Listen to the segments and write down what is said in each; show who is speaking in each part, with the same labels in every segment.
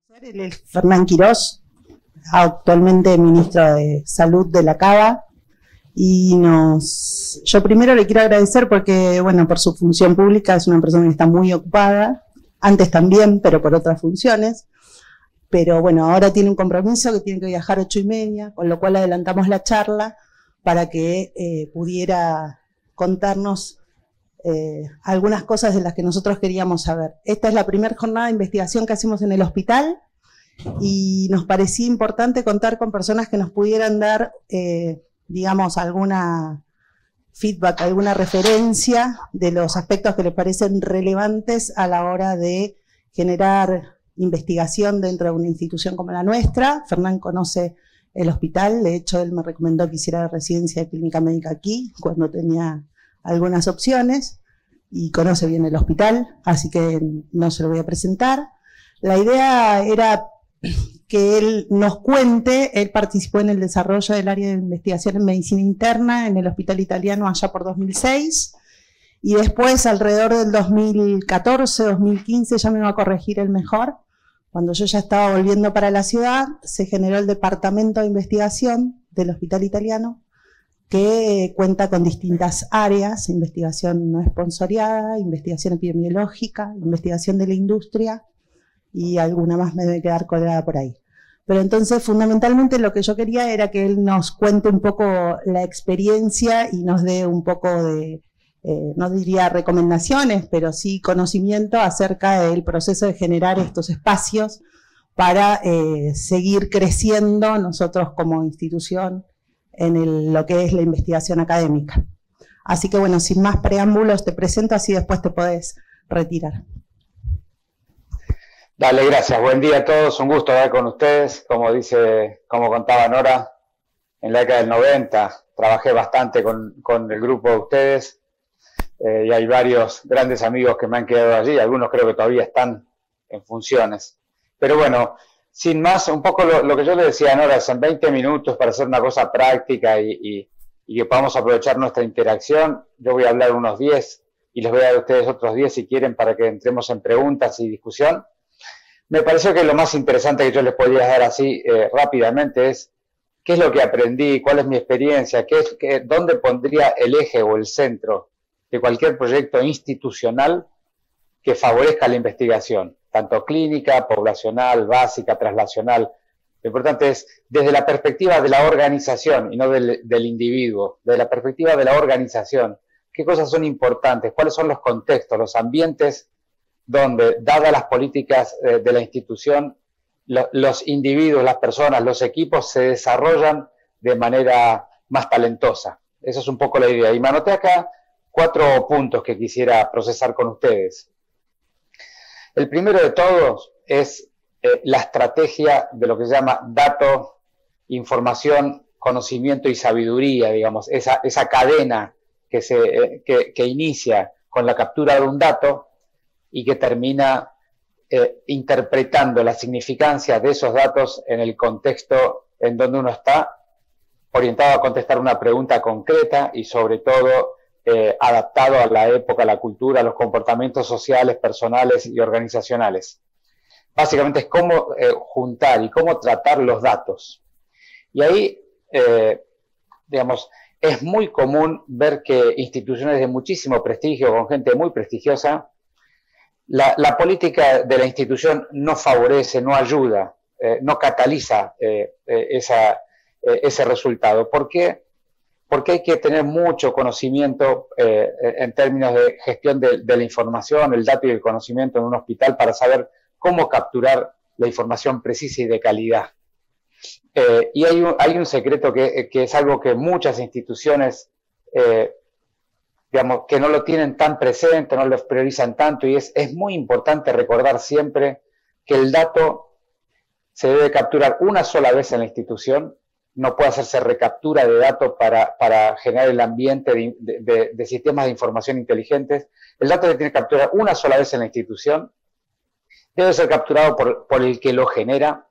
Speaker 1: Él es Fernán Quirós, actualmente ministro de Salud de la Cava, y yo primero le quiero agradecer porque, bueno, por su función pública es una persona que está muy ocupada, antes también, pero por otras funciones, pero bueno, ahora tiene un compromiso que tiene que viajar 8:30, con lo cual adelantamos la charla para que pudiera contarnos algunas cosas de las que nosotros queríamos saber. Esta es la primera jornada de investigación que hacemos en el hospital y nos parecía importante contar con personas que nos pudieran dar, digamos, alguna feedback, alguna referencia de los aspectos que les parecen relevantes a la hora de generar investigación dentro de una institución como la nuestra. Fernán conoce el hospital, de hecho él me recomendó que hiciera residencia de clínica médica aquí cuando tenía algunas opciones y conoce bien el hospital, así que no se lo voy a presentar. La idea era que él nos cuente, él participó en el desarrollo del área de investigación en medicina interna en el hospital italiano allá por 2006 y después alrededor del 2014, 2015, ya me va a corregir el mejor, cuando yo ya estaba volviendo para la ciudad, se generó el departamento de investigación del hospital italiano que cuenta con distintas áreas: investigación no esponsoriada, investigación epidemiológica, investigación de la industria y alguna más me debe quedar colgada por ahí. Pero entonces fundamentalmente lo que yo quería era que él nos cuente un poco la experiencia y nos dé un poco de, no diría recomendaciones, pero sí conocimiento acerca del proceso de generar estos espacios para seguir creciendo nosotros como institución en lo que es la investigación académica. Así que bueno, sin más preámbulos te presento, así después te podés retirar.
Speaker 2: Dale, gracias. Buen día a todos. Un gusto estar con ustedes. Como contaba Nora, en la década del 90 trabajé bastante con el grupo de ustedes y hay varios grandes amigos que me han quedado allí. Algunos creo que todavía están en funciones. Pero bueno, sin más, un poco lo que yo le decía a Nora es en 20 minutos para hacer una cosa práctica y que podamos aprovechar nuestra interacción. Yo voy a hablar unos 10 y les voy a dar a ustedes otros 10 si quieren para que entremos en preguntas y discusión. Me pareció que lo más interesante que yo les podría dar así rápidamente es qué es lo que aprendí, cuál es mi experiencia, dónde pondría el eje o el centro de cualquier proyecto institucional que favorezca la investigación, tanto clínica, poblacional, básica, traslacional. Lo importante es desde la perspectiva de la organización y no del individuo, desde la perspectiva de la organización, qué cosas son importantes, cuáles son los contextos, los ambientes donde, dadas las políticas de la institución, los individuos, las personas, los equipos se desarrollan de manera más talentosa. Esa es un poco la idea. Y me anoté acá 4 puntos que quisiera procesar con ustedes. El primero de todos es la estrategia de lo que se llama dato, información, conocimiento y sabiduría, digamos, esa cadena que inicia con la captura de un dato y que termina interpretando la significancia de esos datos en el contexto en donde uno está, orientado a contestar una pregunta concreta y sobre todo adaptado a la época, a la cultura, a los comportamientos sociales, personales y organizacionales. Básicamente es cómo juntar y cómo tratar los datos. Y ahí, digamos, es muy común ver que instituciones de muchísimo prestigio, con gente muy prestigiosa, la política de la institución no favorece, no ayuda, no cataliza ese resultado. ¿Por qué? Porque hay que tener mucho conocimiento en términos de gestión de la información, el dato y el conocimiento en un hospital para saber cómo capturar la información precisa y de calidad. Y hay un secreto que es algo que muchas instituciones digamos, que no lo tienen tan presente, no lo priorizan tanto, y es muy importante recordar siempre que el dato se debe capturar una sola vez en la institución, no puede hacerse recaptura de datos para generar el ambiente de sistemas de información inteligentes. El dato se tiene que capturar una sola vez en la institución, debe ser capturado por el que lo genera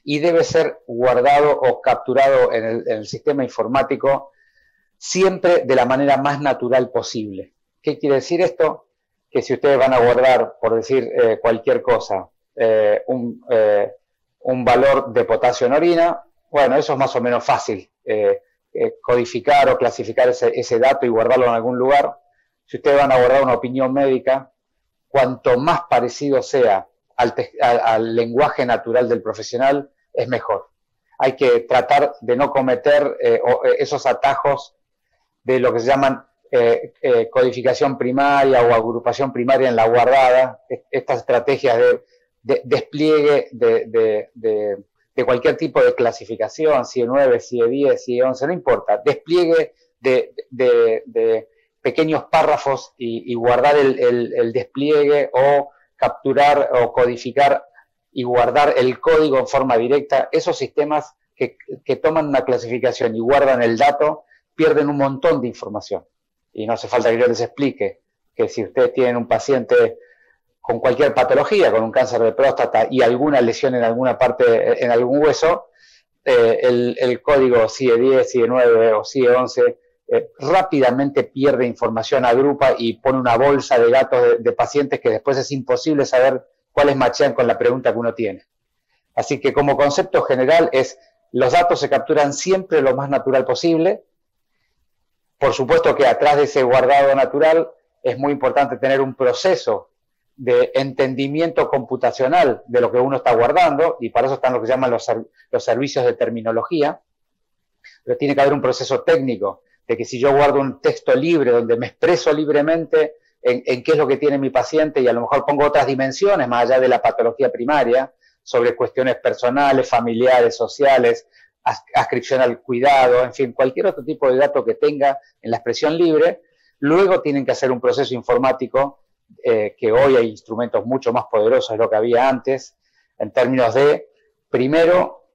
Speaker 2: y debe ser guardado o capturado en el sistema informático siempre de la manera más natural posible. ¿Qué quiere decir esto? Que si ustedes van a guardar, por decir cualquier cosa, un valor de potasio en orina. Bueno, eso es más o menos fácil, codificar o clasificar ese dato y guardarlo en algún lugar. Si ustedes van a guardar una opinión médica, cuanto más parecido sea al lenguaje natural del profesional, es mejor. Hay que tratar de no cometer esos atajos de lo que se llaman codificación primaria o agrupación primaria en la guardada, estas estrategias de despliegue de cualquier tipo de clasificación, CIE 9, CIE 10, CIE 11, no importa, despliegue de pequeños párrafos y guardar el despliegue o capturar o codificar y guardar el código en forma directa. Esos sistemas que toman una clasificación y guardan el dato pierden un montón de información. Y no hace falta que yo les explique que si ustedes tienen un paciente con cualquier patología, con un cáncer de próstata y alguna lesión en alguna parte, en algún hueso, el código CIE 10, CIE 9 o CIE 11 rápidamente pierde información, agrupa y pone una bolsa de datos de pacientes que después es imposible saber cuáles machean con la pregunta que uno tiene. Así que como concepto general los datos se capturan siempre lo más natural posible. Por supuesto que atrás de ese guardado natural es muy importante tener un proceso de entendimiento computacional de lo que uno está guardando, y para eso están lo que llaman los servicios de terminología, pero tiene que haber un proceso técnico, de que si yo guardo un texto libre, donde me expreso libremente en qué es lo que tiene mi paciente, y a lo mejor pongo otras dimensiones más allá de la patología primaria, sobre cuestiones personales, familiares, sociales, adscripción al cuidado, en fin, cualquier otro tipo de dato que tenga en la expresión libre, luego tienen que hacer un proceso informático, que hoy hay instrumentos mucho más poderosos de lo que había antes, en términos de, primero,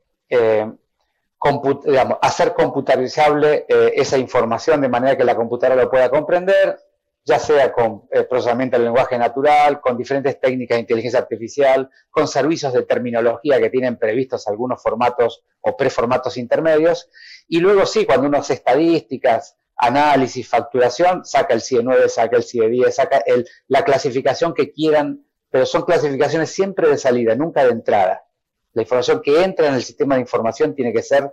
Speaker 2: hacer computarizable esa información de manera que la computadora lo pueda comprender, ya sea con procesamiento del lenguaje natural, con diferentes técnicas de inteligencia artificial, con servicios de terminología que tienen previstos algunos formatos o preformatos intermedios, y luego sí, cuando uno hace estadísticas, análisis, facturación, saca el CIE 9, saca el CIE 10, saca la clasificación que quieran, pero son clasificaciones siempre de salida, nunca de entrada. La información que entra en el sistema de información tiene que ser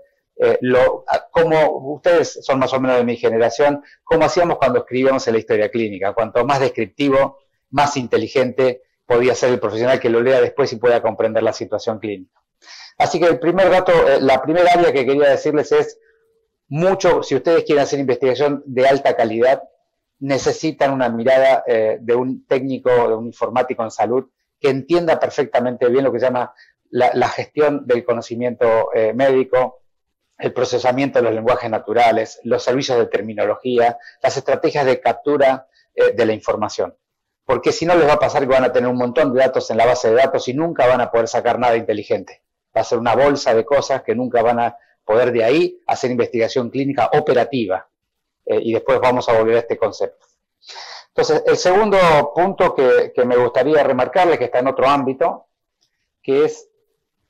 Speaker 2: como ustedes son más o menos de mi generación, como hacíamos cuando escribíamos en la historia clínica. Cuanto más descriptivo, más inteligente podía ser el profesional que lo lea después y pueda comprender la situación clínica. Así que el primer dato, la primera área que quería decirles es si ustedes quieren hacer investigación de alta calidad, necesitan una mirada de un técnico, de un informático en salud, que entienda perfectamente bien lo que se llama la gestión del conocimiento médico, el procesamiento de los lenguajes naturales, los servicios de terminología, las estrategias de captura de la información. Porque si no les va a pasar que van a tener un montón de datos en la base de datos y nunca van a poder sacar nada inteligente. Va a ser una bolsa de cosas que nunca van a poder de ahí hacer investigación clínica operativa. Y después vamos a volver a este concepto. Entonces, el segundo punto que me gustaría remarcarles, que está en otro ámbito, que es,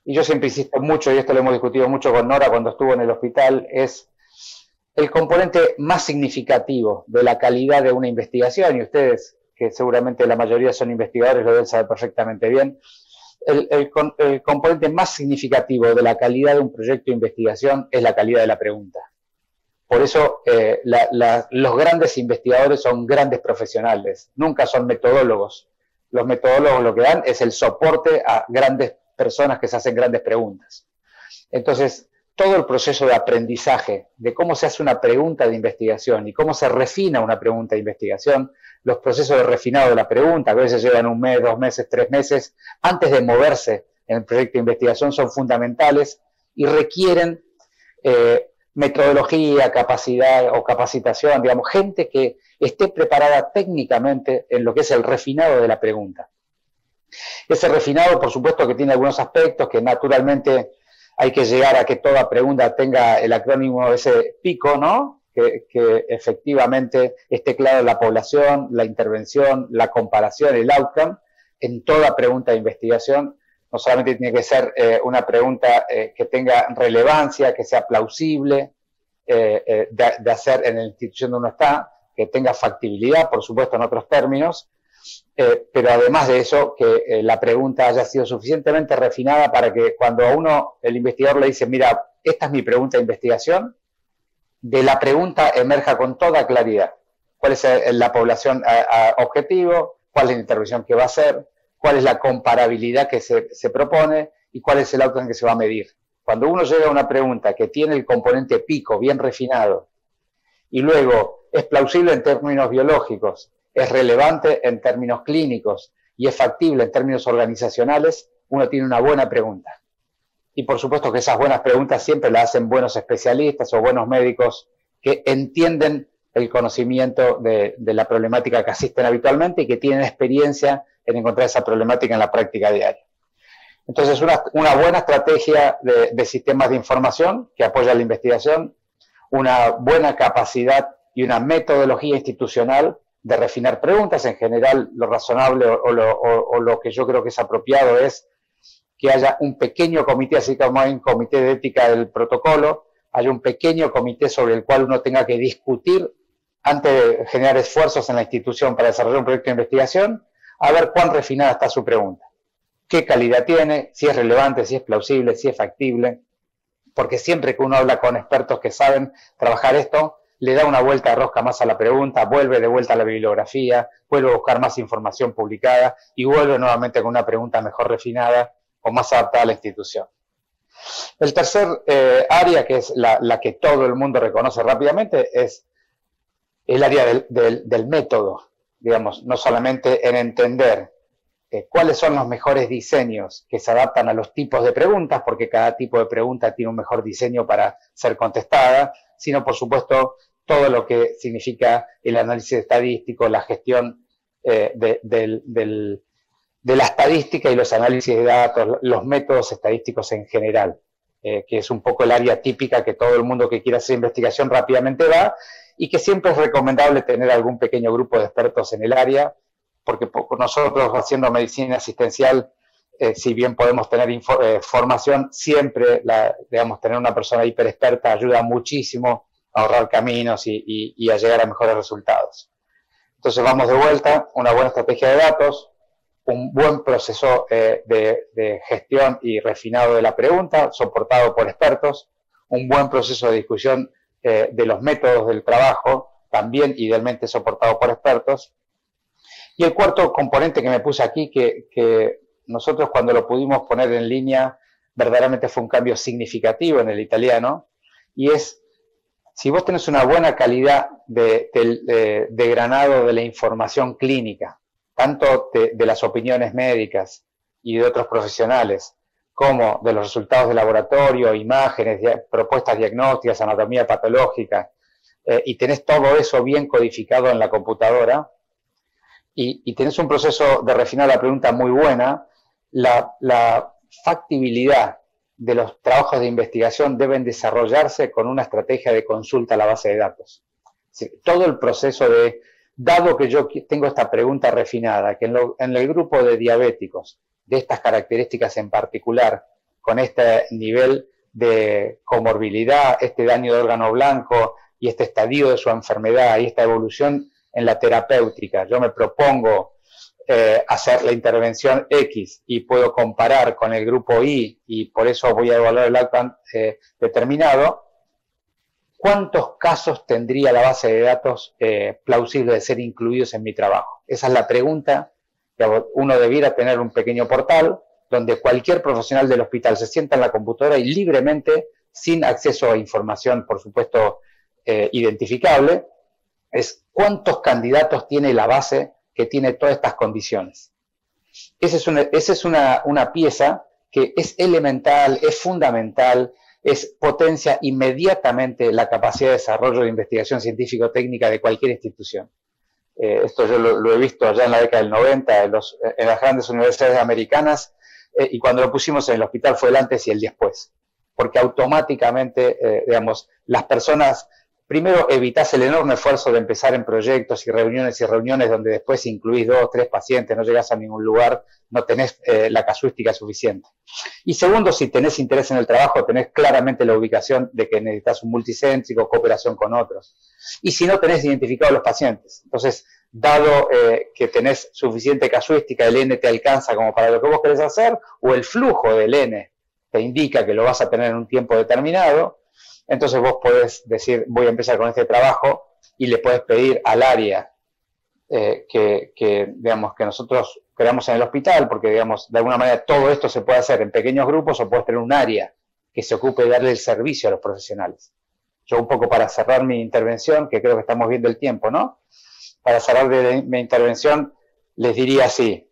Speaker 2: y yo siempre insisto mucho, y esto lo hemos discutido mucho con Nora cuando estuvo en el hospital, es el componente más significativo de la calidad de una investigación, y ustedes, que seguramente la mayoría son investigadores, lo deben saber perfectamente bien, el componente más significativo de la calidad de un proyecto de investigación es la calidad de la pregunta. Por eso los grandes investigadores son grandes profesionales, nunca son metodólogos. Los metodólogos lo que dan es el soporte a grandes personas que se hacen grandes preguntas. Entonces, todo el proceso de aprendizaje de cómo se hace una pregunta de investigación y cómo se refina una pregunta de investigación, los procesos de refinado de la pregunta, que a veces llevan 1 mes, 2 meses, 3 meses, antes de moverse en el proyecto de investigación, son fundamentales y requieren metodología, capacidad o capacitación, digamos, gente que esté preparada técnicamente en lo que es el refinado de la pregunta. Ese refinado, por supuesto, que tiene algunos aspectos que naturalmente hay que llegar a que toda pregunta tenga el acrónimo ese PICO, ¿no? Que efectivamente esté claro la población, la intervención, la comparación, el outcome, en toda pregunta de investigación. No solamente tiene que ser una pregunta que tenga relevancia, que sea plausible de hacer en la institución donde uno está, que tenga factibilidad, por supuesto, en otros términos, pero además de eso, que la pregunta haya sido suficientemente refinada para que cuando a uno, el investigador le dice, mira, esta es mi pregunta de investigación, de la pregunta emerja con toda claridad cuál es la población objetivo, cuál es la intervención que va a hacer, cuál es la comparabilidad que se propone y cuál es el outcome que se va a medir. Cuando uno llega a una pregunta que tiene el componente pico bien refinado y luego es plausible en términos biológicos, es relevante en términos clínicos y es factible en términos organizacionales, uno tiene una buena pregunta. Y por supuesto que esas buenas preguntas siempre las hacen buenos especialistas o buenos médicos que entienden el conocimiento de la problemática que asisten habitualmente y que tienen experiencia en encontrar esa problemática en la práctica diaria. Entonces, una buena estrategia de sistemas de información que apoya la investigación, una buena capacidad y una metodología institucional de refinar preguntas. En general, lo razonable o lo que yo creo que es apropiado es que haya un pequeño comité, así como hay un comité de ética del protocolo, haya un pequeño comité sobre el cual uno tenga que discutir antes de generar esfuerzos en la institución para desarrollar un proyecto de investigación, a ver cuán refinada está su pregunta, qué calidad tiene, si es relevante, si es plausible, si es factible, porque siempre que uno habla con expertos que saben trabajar esto, le da una vuelta de rosca más a la pregunta, vuelve de vuelta a la bibliografía, vuelve a buscar más información publicada y vuelve nuevamente con una pregunta mejor refinada o más adaptada a la institución. El tercer área, que es la que todo el mundo reconoce rápidamente, es el área del método, digamos, no solamente en entender cuáles son los mejores diseños que se adaptan a los tipos de preguntas, porque cada tipo de pregunta tiene un mejor diseño para ser contestada, sino, por supuesto, todo lo que significa el análisis estadístico, la gestión de la estadística y los análisis de datos, los métodos estadísticos en general, que es un poco el área típica que todo el mundo que quiera hacer investigación rápidamente va, y que siempre es recomendable tener algún pequeño grupo de expertos en el área, porque nosotros haciendo medicina asistencial, si bien podemos tener formación, siempre, digamos, tener una persona hiperexperta ayuda muchísimo a ahorrar caminos y a llegar a mejores resultados. Entonces vamos de vuelta, una buena estrategia de datos, un buen proceso de gestión y refinado de la pregunta, soportado por expertos, un buen proceso de discusión de los métodos del trabajo, también idealmente soportado por expertos. Y el cuarto componente que me puse aquí, que nosotros cuando lo pudimos poner en línea, verdaderamente fue un cambio significativo en el italiano, y es, si vos tenés una buena calidad de granado de la información clínica, tanto de las opiniones médicas y de otros profesionales, como de los resultados de laboratorio, imágenes, propuestas diagnósticas, anatomía patológica, y tenés todo eso bien codificado en la computadora, y tenés un proceso de refinar la pregunta muy buena, la factibilidad de los trabajos de investigación deben desarrollarse con una estrategia de consulta a la base de datos. Es decir, todo el proceso de, dado que yo tengo esta pregunta refinada, que en el grupo de diabéticos, de estas características en particular, con este nivel de comorbilidad, este daño de órgano blanco y este estadio de su enfermedad y esta evolución en la terapéutica, yo me propongo hacer la intervención X y puedo comparar con el grupo Y y por eso voy a evaluar el outcome determinado, ¿cuántos casos tendría la base de datos plausible de ser incluidos en mi trabajo? Esa es la pregunta. Uno debiera tener un pequeño portal donde cualquier profesional del hospital se sienta en la computadora y libremente, sin acceso a información, por supuesto, identificable, es cuántos candidatos tiene la base que tiene todas estas condiciones. Esa es una pieza que es elemental, es fundamental, potencia inmediatamente la capacidad de desarrollo de investigación científico-técnica de cualquier institución. Esto yo lo he visto allá en la década del 90 en las grandes universidades americanas, y cuando lo pusimos en el hospital fue el antes y el después, porque automáticamente, digamos, las personas, primero evitás el enorme esfuerzo de empezar en proyectos y reuniones donde después incluís 2 o 3 pacientes, no llegás a ningún lugar, no tenés la casuística suficiente. Y segundo, si tenés interés en el trabajo, tenés claramente la ubicación de que necesitas un multicéntrico, cooperación con otros. Y si no tenés identificado los pacientes. Entonces, dado que tenés suficiente casuística, el N te alcanza como para lo que vos querés hacer, o el flujo del N te indica que lo vas a tener en un tiempo determinado, entonces vos podés decir, voy a empezar con este trabajo, y le podés pedir al área digamos, que nosotros creamos en el hospital, porque, digamos, de alguna manera todo esto se puede hacer en pequeños grupos, o puedes tener un área que se ocupe de darle el servicio a los profesionales. Yo, un poco para cerrar mi intervención, que creo que estamos viendo el tiempo, ¿no? Para cerrar mi intervención, les diría así: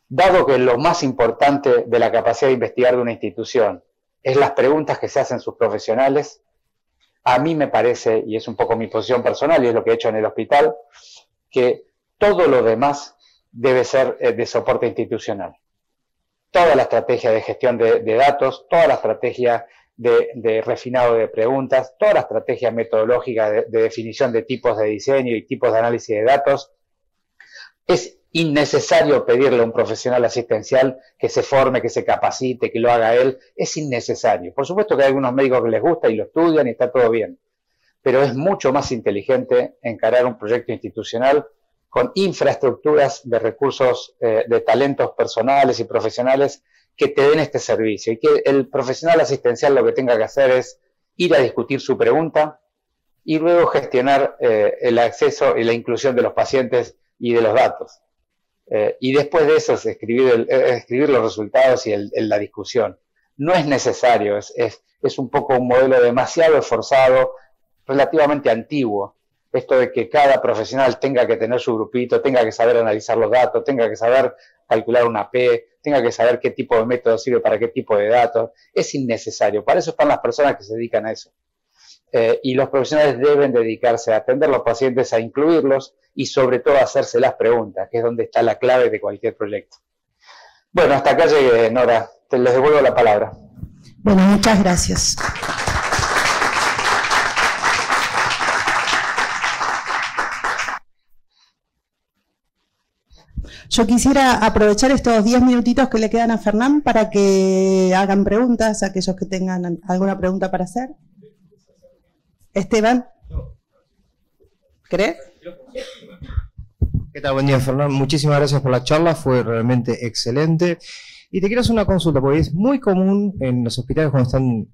Speaker 2: dado que lo más importante de la capacidad de investigar de una institución es las preguntas que se hacen sus profesionales, a mí me parece, y es un poco mi posición personal, y es lo que he hecho en el hospital, que todo lo demás debe ser de soporte institucional. Toda la estrategia de gestión de datos, toda la estrategia de refinado de preguntas, toda la estrategia metodológica de definición de tipos de diseño y tipos de análisis de datos, es innecesario pedirle a un profesional asistencial que se forme, que se capacite, que lo haga él. Es innecesario. Por supuesto que hay algunos médicos que les gusta y lo estudian y está todo bien, pero es mucho más inteligente encarar un proyecto institucional con infraestructuras de recursos, de talentos personales y profesionales que te den este servicio, y que el profesional asistencial lo que tenga que hacer es ir a discutir su pregunta y luego gestionar el acceso y la inclusión de los pacientes y de los datos. Y después de eso es escribir los resultados y la discusión. No es necesario, es un poco un modelo demasiado esforzado, relativamente antiguo, esto de que cada profesional tenga que tener su grupito, tenga que saber analizar los datos, tenga que saber calcular una P, tenga que saber qué tipo de método sirve para qué tipo de datos. Es innecesario. Para eso están las personas que se dedican a eso. Y los profesionales deben dedicarse a atender a los pacientes, a incluirlos y sobre todo a hacerse las preguntas, que es donde está la clave de cualquier proyecto. Bueno, hasta acá llegué, Nora. Les devuelvo la palabra.
Speaker 1: Bueno, muchas gracias. Yo quisiera aprovechar estos 10 minutitos que le quedan a Fernán para que hagan preguntas, aquellos que tengan alguna pregunta para hacer. Esteban, ¿crees?
Speaker 3: ¿Qué tal? Buen día, Fernán. Muchísimas gracias por la charla, fue realmente excelente. Y te quiero hacer una consulta, porque es muy común en los hospitales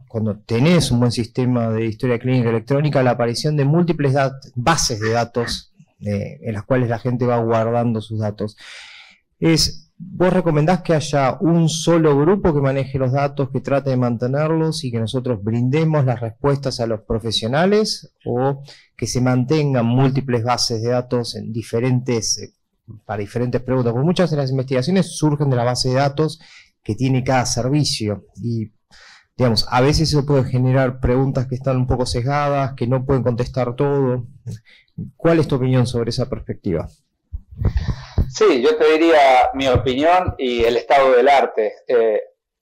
Speaker 3: cuando tenés un buen sistema de historia clínica electrónica, la aparición de múltiples bases de datos en las cuales la gente va guardando sus datos. ¿Vos recomendás que haya un solo grupo que maneje los datos, que trate de mantenerlos y que nosotros brindemos las respuestas a los profesionales, o que se mantengan múltiples bases de datos en para diferentes preguntas? Porque muchas de las investigaciones surgen de la base de datos que tiene cada servicio y, digamos, a veces eso puede generar preguntas que están un poco sesgadas, que no pueden contestar todo. ¿Cuál es tu opinión sobre esa perspectiva?
Speaker 2: Sí, yo te diría mi opinión y el estado del arte.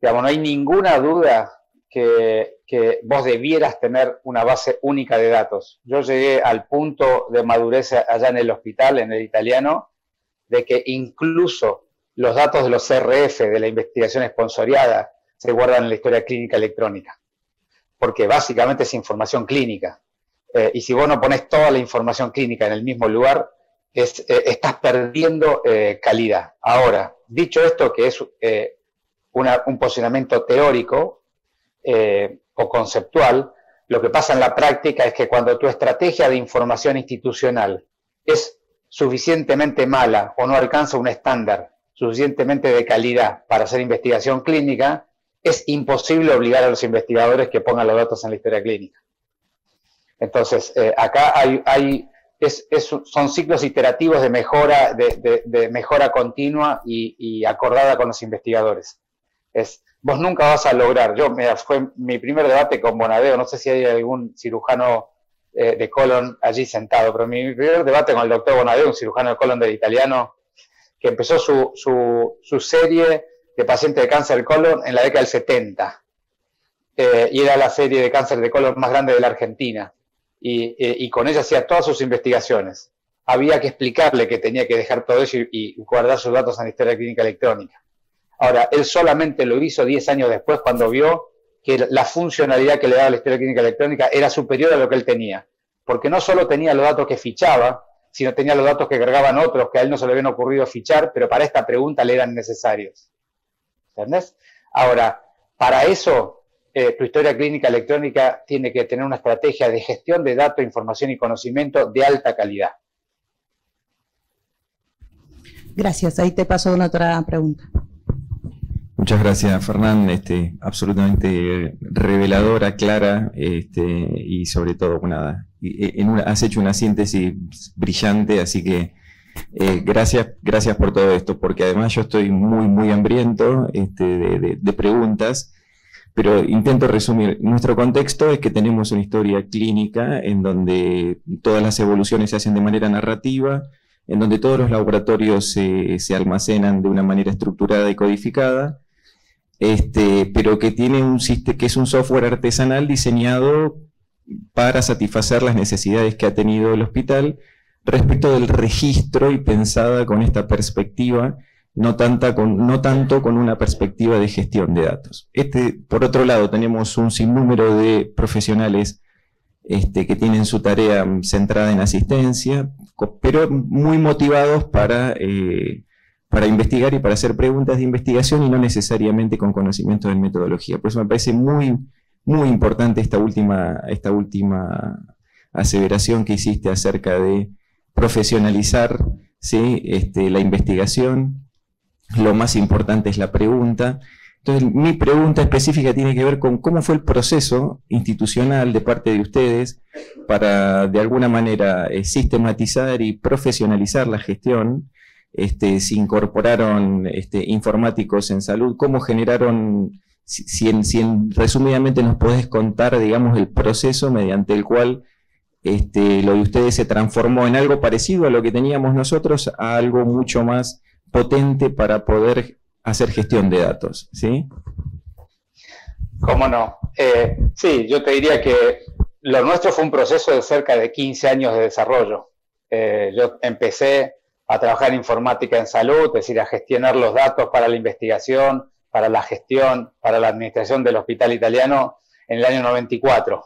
Speaker 2: Digamos, no hay ninguna duda que vos debieras tener una base única de datos. Yo llegué al punto de madurez allá en el hospital, en el italiano, de que incluso los datos de los CRF, de la investigación esponsoriada, se guardan en la historia clínica electrónica, porque básicamente es información clínica. Y si vos no ponés toda la información clínica en el mismo lugar, estás perdiendo calidad. Ahora, dicho esto, que es un posicionamiento teórico o conceptual, lo que pasa en la práctica es que cuando tu estrategia de información institucional es suficientemente mala o no alcanza un estándar suficientemente de calidad para hacer investigación clínica, es imposible obligar a los investigadores que pongan los datos en la historia clínica. Entonces, acá son ciclos iterativos de mejora, de mejora continua y acordada con los investigadores. Vos nunca vas a lograr. Fue mi primer debate con Bonadeo, no sé si hay algún cirujano de colon allí sentado, pero mi primer debate con el doctor Bonadeo, un cirujano de colon del italiano, que empezó su serie de pacientes de cáncer de colon en la década del 70, y era la serie de cáncer de colon más grande de la Argentina. Y con ella hacía todas sus investigaciones. Había que explicarle que tenía que dejar todo eso y guardar sus datos en la historia clínica electrónica. Ahora, él solamente lo hizo 10 años después, cuando vio que la funcionalidad que le daba la historia clínica electrónica era superior a lo que él tenía. Porque no solo tenía los datos que fichaba, sino tenía los datos que cargaban otros, que a él no se le habían ocurrido fichar, pero para esta pregunta le eran necesarios. ¿Entendés? Ahora, para eso, tu historia clínica electrónica tiene que tener una estrategia de gestión de datos, información y conocimiento de alta calidad.
Speaker 1: Gracias, ahí te paso una otra pregunta.
Speaker 4: Muchas gracias, Fernán, absolutamente reveladora, clara, y sobre todo, has hecho una síntesis brillante, así que gracias por todo esto, porque además yo estoy muy hambriento de preguntas, pero intento resumir. Nuestro contexto es que tenemos una historia clínica en donde todas las evoluciones se hacen de manera narrativa, en donde todos los laboratorios se almacenan de una manera estructurada y codificada, pero que tiene que es un software artesanal diseñado para satisfacer las necesidades que ha tenido el hospital respecto del registro y pensada con esta perspectiva, no tanto con una perspectiva de gestión de datos. Por otro lado, tenemos un sinnúmero de profesionales que tienen su tarea centrada en asistencia, pero muy motivados para investigar y para hacer preguntas de investigación y no necesariamente con conocimiento de metodología. Por eso me parece muy importante esta última aseveración que hiciste acerca de profesionalizar, ¿sí? La investigación. Lo más importante es la pregunta. Entonces, mi pregunta específica tiene que ver con cómo fue el proceso institucional de parte de ustedes para, de alguna manera, sistematizar y profesionalizar la gestión. Se incorporaron informáticos en salud. ¿Cómo generaron, resumidamente nos podés contar, digamos, el proceso mediante el cual lo de ustedes se transformó en algo parecido a lo que teníamos nosotros, a algo mucho más potente para poder hacer gestión de datos, ¿sí?
Speaker 2: ¿Cómo no? Sí, yo te diría que lo nuestro fue un proceso de cerca de 15 años de desarrollo. Yo empecé a trabajar en informática en salud, es decir, a gestionar los datos para la investigación, para la gestión, para la administración del hospital italiano en el año 94.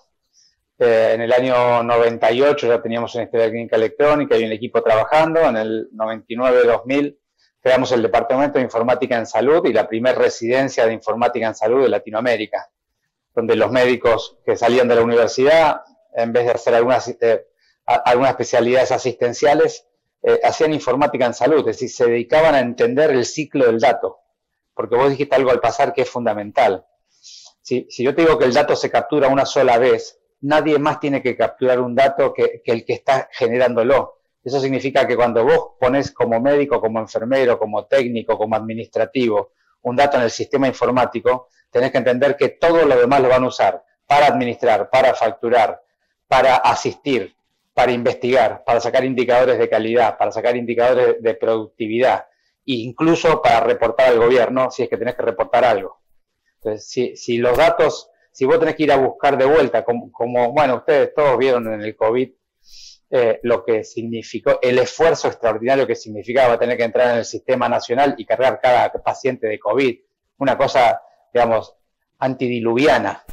Speaker 2: En el año 98 ya teníamos una historia clínica electrónica y un equipo trabajando. En el 99-2000 creamos el Departamento de Informática en Salud y la primera residencia de Informática en Salud de Latinoamérica, donde los médicos que salían de la universidad, en vez de hacer algunas especialidades asistenciales, hacían informática en salud, es decir, se dedicaban a entender el ciclo del dato, porque vos dijiste algo al pasar que es fundamental. Si yo te digo que el dato se captura una sola vez, nadie más tiene que capturar un dato que el que está generándolo. Eso significa que cuando vos pones como médico, como enfermero, como técnico, como administrativo, un dato en el sistema informático, tenés que entender que todo lo demás lo van a usar para administrar, para facturar, para asistir, para investigar, para sacar indicadores de calidad, para sacar indicadores de productividad, e incluso para reportar al gobierno si es que tenés que reportar algo. Entonces, si los datos, si vos tenés que ir a buscar de vuelta, como bueno, ustedes todos vieron en el COVID, lo que significó, el esfuerzo extraordinario que significaba tener que entrar en el sistema nacional y cargar cada paciente de COVID, una cosa, digamos, antidiluviana.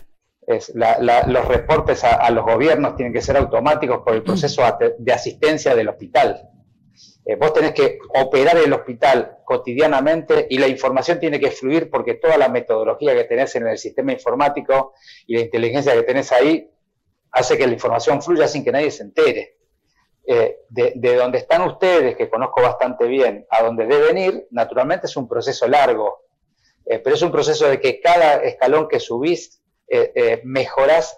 Speaker 2: Los reportes a los gobiernos tienen que ser automáticos por el proceso de asistencia del hospital. Vos tenés que operar el hospital cotidianamente y la información tiene que fluir porque toda la metodología que tenés en el sistema informático y la inteligencia que tenés ahí hace que la información fluya sin que nadie se entere. De donde están ustedes, que conozco bastante bien, a donde deben ir, naturalmente es un proceso largo, pero es un proceso de que cada escalón que subís mejorás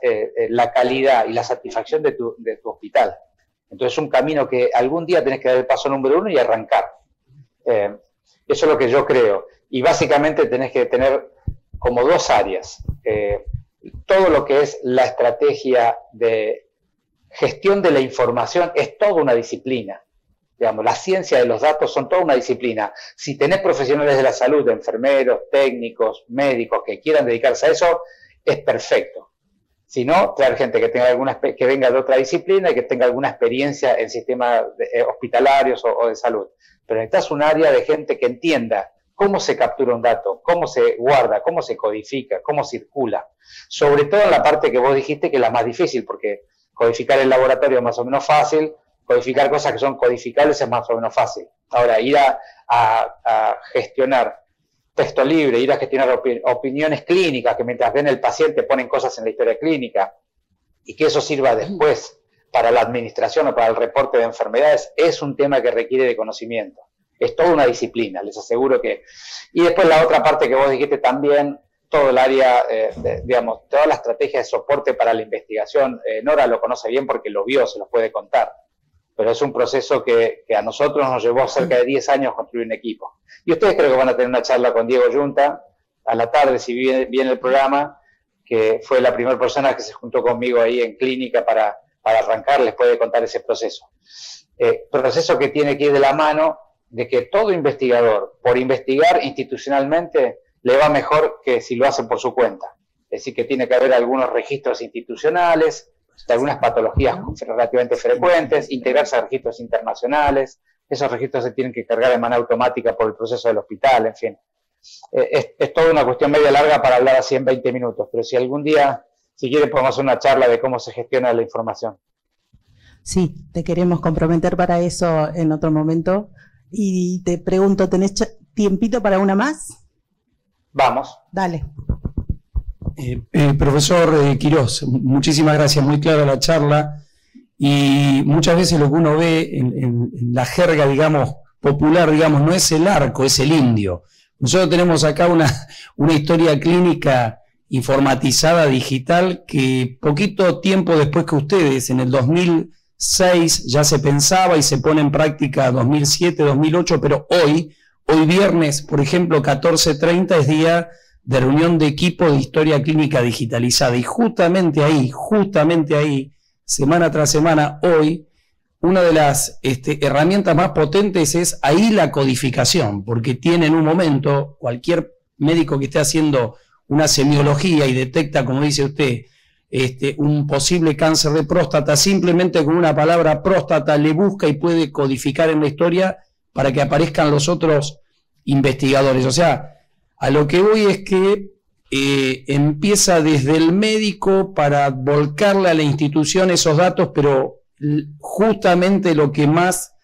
Speaker 2: la calidad y la satisfacción de tu hospital. Entonces es un camino que algún día tenés que dar el paso número 1 y arrancar. Eso es lo que yo creo. Y básicamente tenés que tener como dos áreas. Todo lo que es la estrategia de gestión de la información es toda una disciplina. Digamos, la ciencia de los datos son toda una disciplina. Si tenés profesionales de la salud, enfermeros, técnicos, médicos que quieran dedicarse a eso, es perfecto. Si no, traer gente que venga de otra disciplina y que tenga alguna experiencia en sistemas hospitalarios o de salud. Pero necesitas un área de gente que entienda cómo se captura un dato, cómo se guarda, cómo se codifica, cómo circula. Sobre todo en la parte que vos dijiste que es la más difícil, porque codificar el laboratorio es más o menos fácil, codificar cosas que son codificables es más o menos fácil. Ahora, ir a gestionar texto libre, ir a gestionar opiniones clínicas, que mientras ven el paciente ponen cosas en la historia clínica, y que eso sirva después para la administración o para el reporte de enfermedades, es un tema que requiere de conocimiento. Es toda una disciplina, les aseguro que... Y después la otra parte que vos dijiste también, todo el área, digamos, toda la estrategia de soporte para la investigación, Nora lo conoce bien porque lo vio, se los puede contar, pero es un proceso que a nosotros nos llevó cerca de 10 años construir un equipo. Y ustedes creo que van a tener una charla con Diego Yunta a la tarde, si viene el programa, que fue la primera persona que se juntó conmigo ahí en clínica para arrancar, les puede contar ese proceso. Proceso que tiene que ir de la mano de que todo investigador, por investigar institucionalmente, le va mejor que si lo hace por su cuenta. Es decir, que tiene que haber algunos registros institucionales, de algunas patologías relativamente frecuentes, integrarse a registros internacionales, esos registros se tienen que cargar de manera automática por el proceso del hospital, en fin. Es toda una cuestión media larga para hablar así en 20 minutos, pero si algún día, si quieren, podemos hacer una charla de cómo se gestiona la información.
Speaker 1: Sí, te queremos comprometer para eso en otro momento. Y te pregunto, ¿tenés tiempito para una más?
Speaker 2: Vamos.
Speaker 1: Dale.
Speaker 5: Profesor Quirós, muchísimas gracias, muy clara la charla. Y muchas veces lo que uno ve en la jerga, digamos, popular, digamos, no es el arco, es el indio. Nosotros tenemos acá una historia clínica informatizada, digital, que poquito tiempo después que ustedes, en el 2006, ya se pensaba y se pone en práctica 2007, 2008, pero hoy viernes, por ejemplo, 14:30 es día de reunión de equipo de historia clínica digitalizada. Y justamente ahí, semana tras semana, hoy, una de las herramientas más potentes es ahí la codificación, porque tiene en un momento, cualquier médico que esté haciendo una semiología y detecta, como dice usted, un posible cáncer de próstata, simplemente con una palabra próstata le busca y puede codificar en la historia para que aparezcan los otros investigadores. O sea, a lo que voy es que empieza desde el médico para volcarle a la institución esos datos, pero justamente lo que más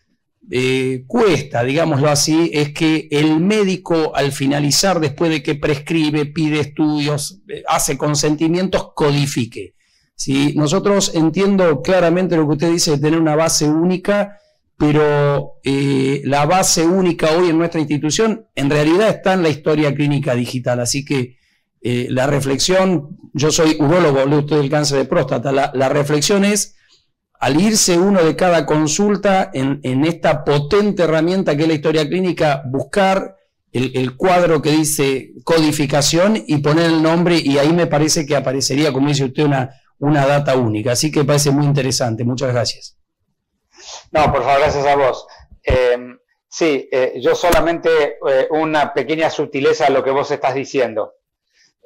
Speaker 5: cuesta, digámoslo así, es que el médico al finalizar, después de que prescribe, pide estudios, hace consentimientos, codifique. ¿Sí? Nosotros entiendo claramente lo que usted dice de tener una base única, pero la base única hoy en nuestra institución en realidad está en la historia clínica digital, así que la reflexión, yo soy urólogo, hablé usted del cáncer de próstata, la reflexión es, al irse uno de cada consulta en esta potente herramienta que es la historia clínica, buscar el cuadro que dice codificación y poner el nombre, y ahí me parece que aparecería, como dice usted, una data única, así que parece muy interesante. Muchas gracias.
Speaker 2: No, por favor, gracias a vos. Sí, yo solamente una pequeña sutileza a lo que vos estás diciendo,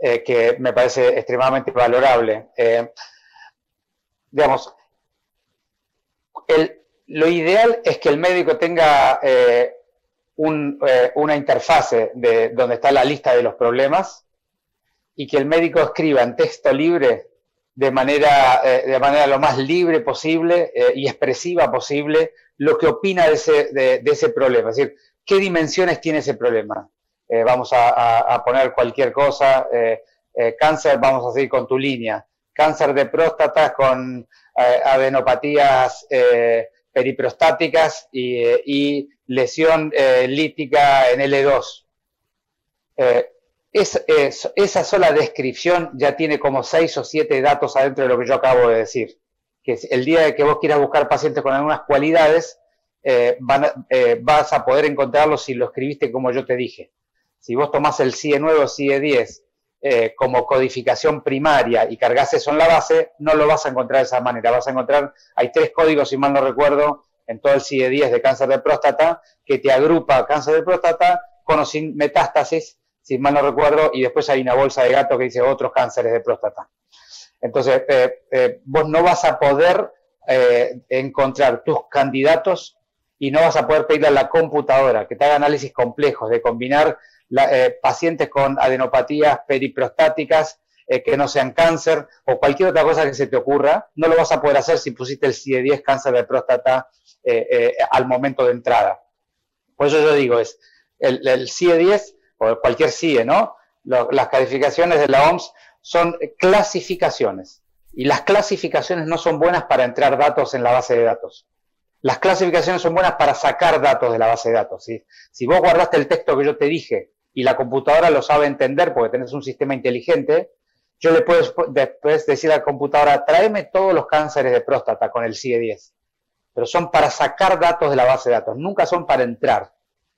Speaker 2: que me parece extremadamente valorable. Digamos, lo ideal es que el médico tenga una interfase donde está la lista de los problemas y que el médico escriba en texto libre de manera lo más libre posible y expresiva posible lo que opina de ese problema. Es decir, ¿qué dimensiones tiene ese problema? Vamos a poner cualquier cosa. Cáncer, vamos a seguir con tu línea. Cáncer de próstata con adenopatías periprostáticas y lesión lítica en L2. Esa sola descripción ya tiene como 6 o 7 datos adentro de lo que yo acabo de decir. Que el día de que vos quieras buscar pacientes con algunas cualidades, vas a poder encontrarlos si lo escribiste como yo te dije. Si vos tomás el CIE 9 o CIE 10 como codificación primaria y cargas eso en la base, no lo vas a encontrar de esa manera. Vas a encontrar, hay 3 códigos, si mal no recuerdo, en todo el CIE 10 de cáncer de próstata, que te agrupa cáncer de próstata con o sin metástasis, si mal no recuerdo, y después hay una bolsa de gato que dice otros cánceres de próstata. Entonces, vos no vas a poder encontrar tus candidatos y no vas a poder pedirle a la computadora que te haga análisis complejos de combinar pacientes con adenopatías periprostáticas que no sean cáncer o cualquier otra cosa que se te ocurra, no lo vas a poder hacer si pusiste el CIE10 cáncer de próstata al momento de entrada. Por eso yo digo, es el CIE10 o cualquier CIE, ¿no? Las calificaciones de la OMS son clasificaciones y las clasificaciones no son buenas para entrar datos en la base de datos. Las clasificaciones son buenas para sacar datos de la base de datos, ¿sí? Si vos guardaste el texto que yo te dije y la computadora lo sabe entender porque tenés un sistema inteligente, yo le puedo después decir a la computadora, tráeme todos los cánceres de próstata con el CIE10. Pero son para sacar datos de la base de datos, nunca son para entrar.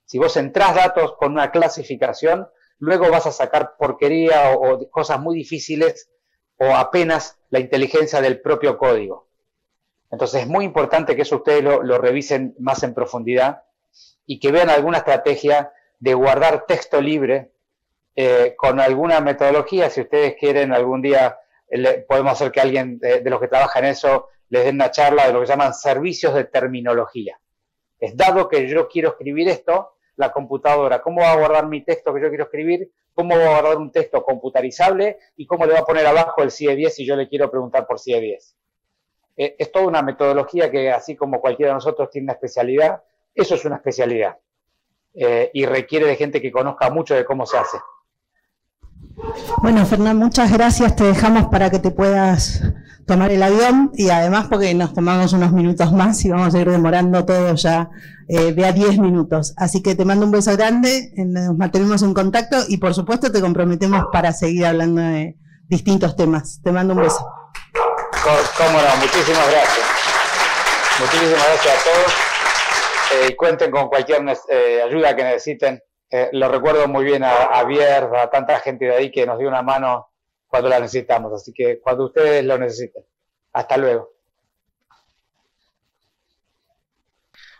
Speaker 2: Si vos entrás datos con una clasificación, luego vas a sacar porquería o cosas muy difíciles o apenas la inteligencia del propio código. Entonces es muy importante que eso ustedes lo revisen más en profundidad y que vean alguna estrategia de guardar texto libre con alguna metodología. Si ustedes quieren, algún día podemos hacer que alguien de los que trabaja en eso les den una charla de lo que llaman servicios de terminología. Es dado que yo quiero escribir esto, la computadora, ¿cómo va a guardar mi texto que yo quiero escribir? ¿Cómo va a guardar un texto computarizable? ¿Y cómo le va a poner abajo el CIE10 si yo le quiero preguntar por CIE10? Es toda una metodología que, así como cualquiera de nosotros tiene una especialidad, eso es una especialidad. Y requiere de gente que conozca mucho de cómo se hace.
Speaker 1: Bueno, Fernán, muchas gracias. Te dejamos para que te puedas tomar el avión y además porque nos tomamos unos minutos más y vamos a ir demorando todo ya de a 10 minutos. Así que te mando un beso grande, nos mantenemos en contacto y por supuesto te comprometemos para seguir hablando de distintos temas. Te mando un beso.
Speaker 2: Cómo no, muchísimas gracias. Muchísimas gracias a todos. Y cuenten con cualquier ayuda que necesiten. Lo recuerdo muy bien a Bier, a tanta gente de ahí que nos dio una mano cuando la necesitamos. Así que cuando ustedes lo necesiten. Hasta luego.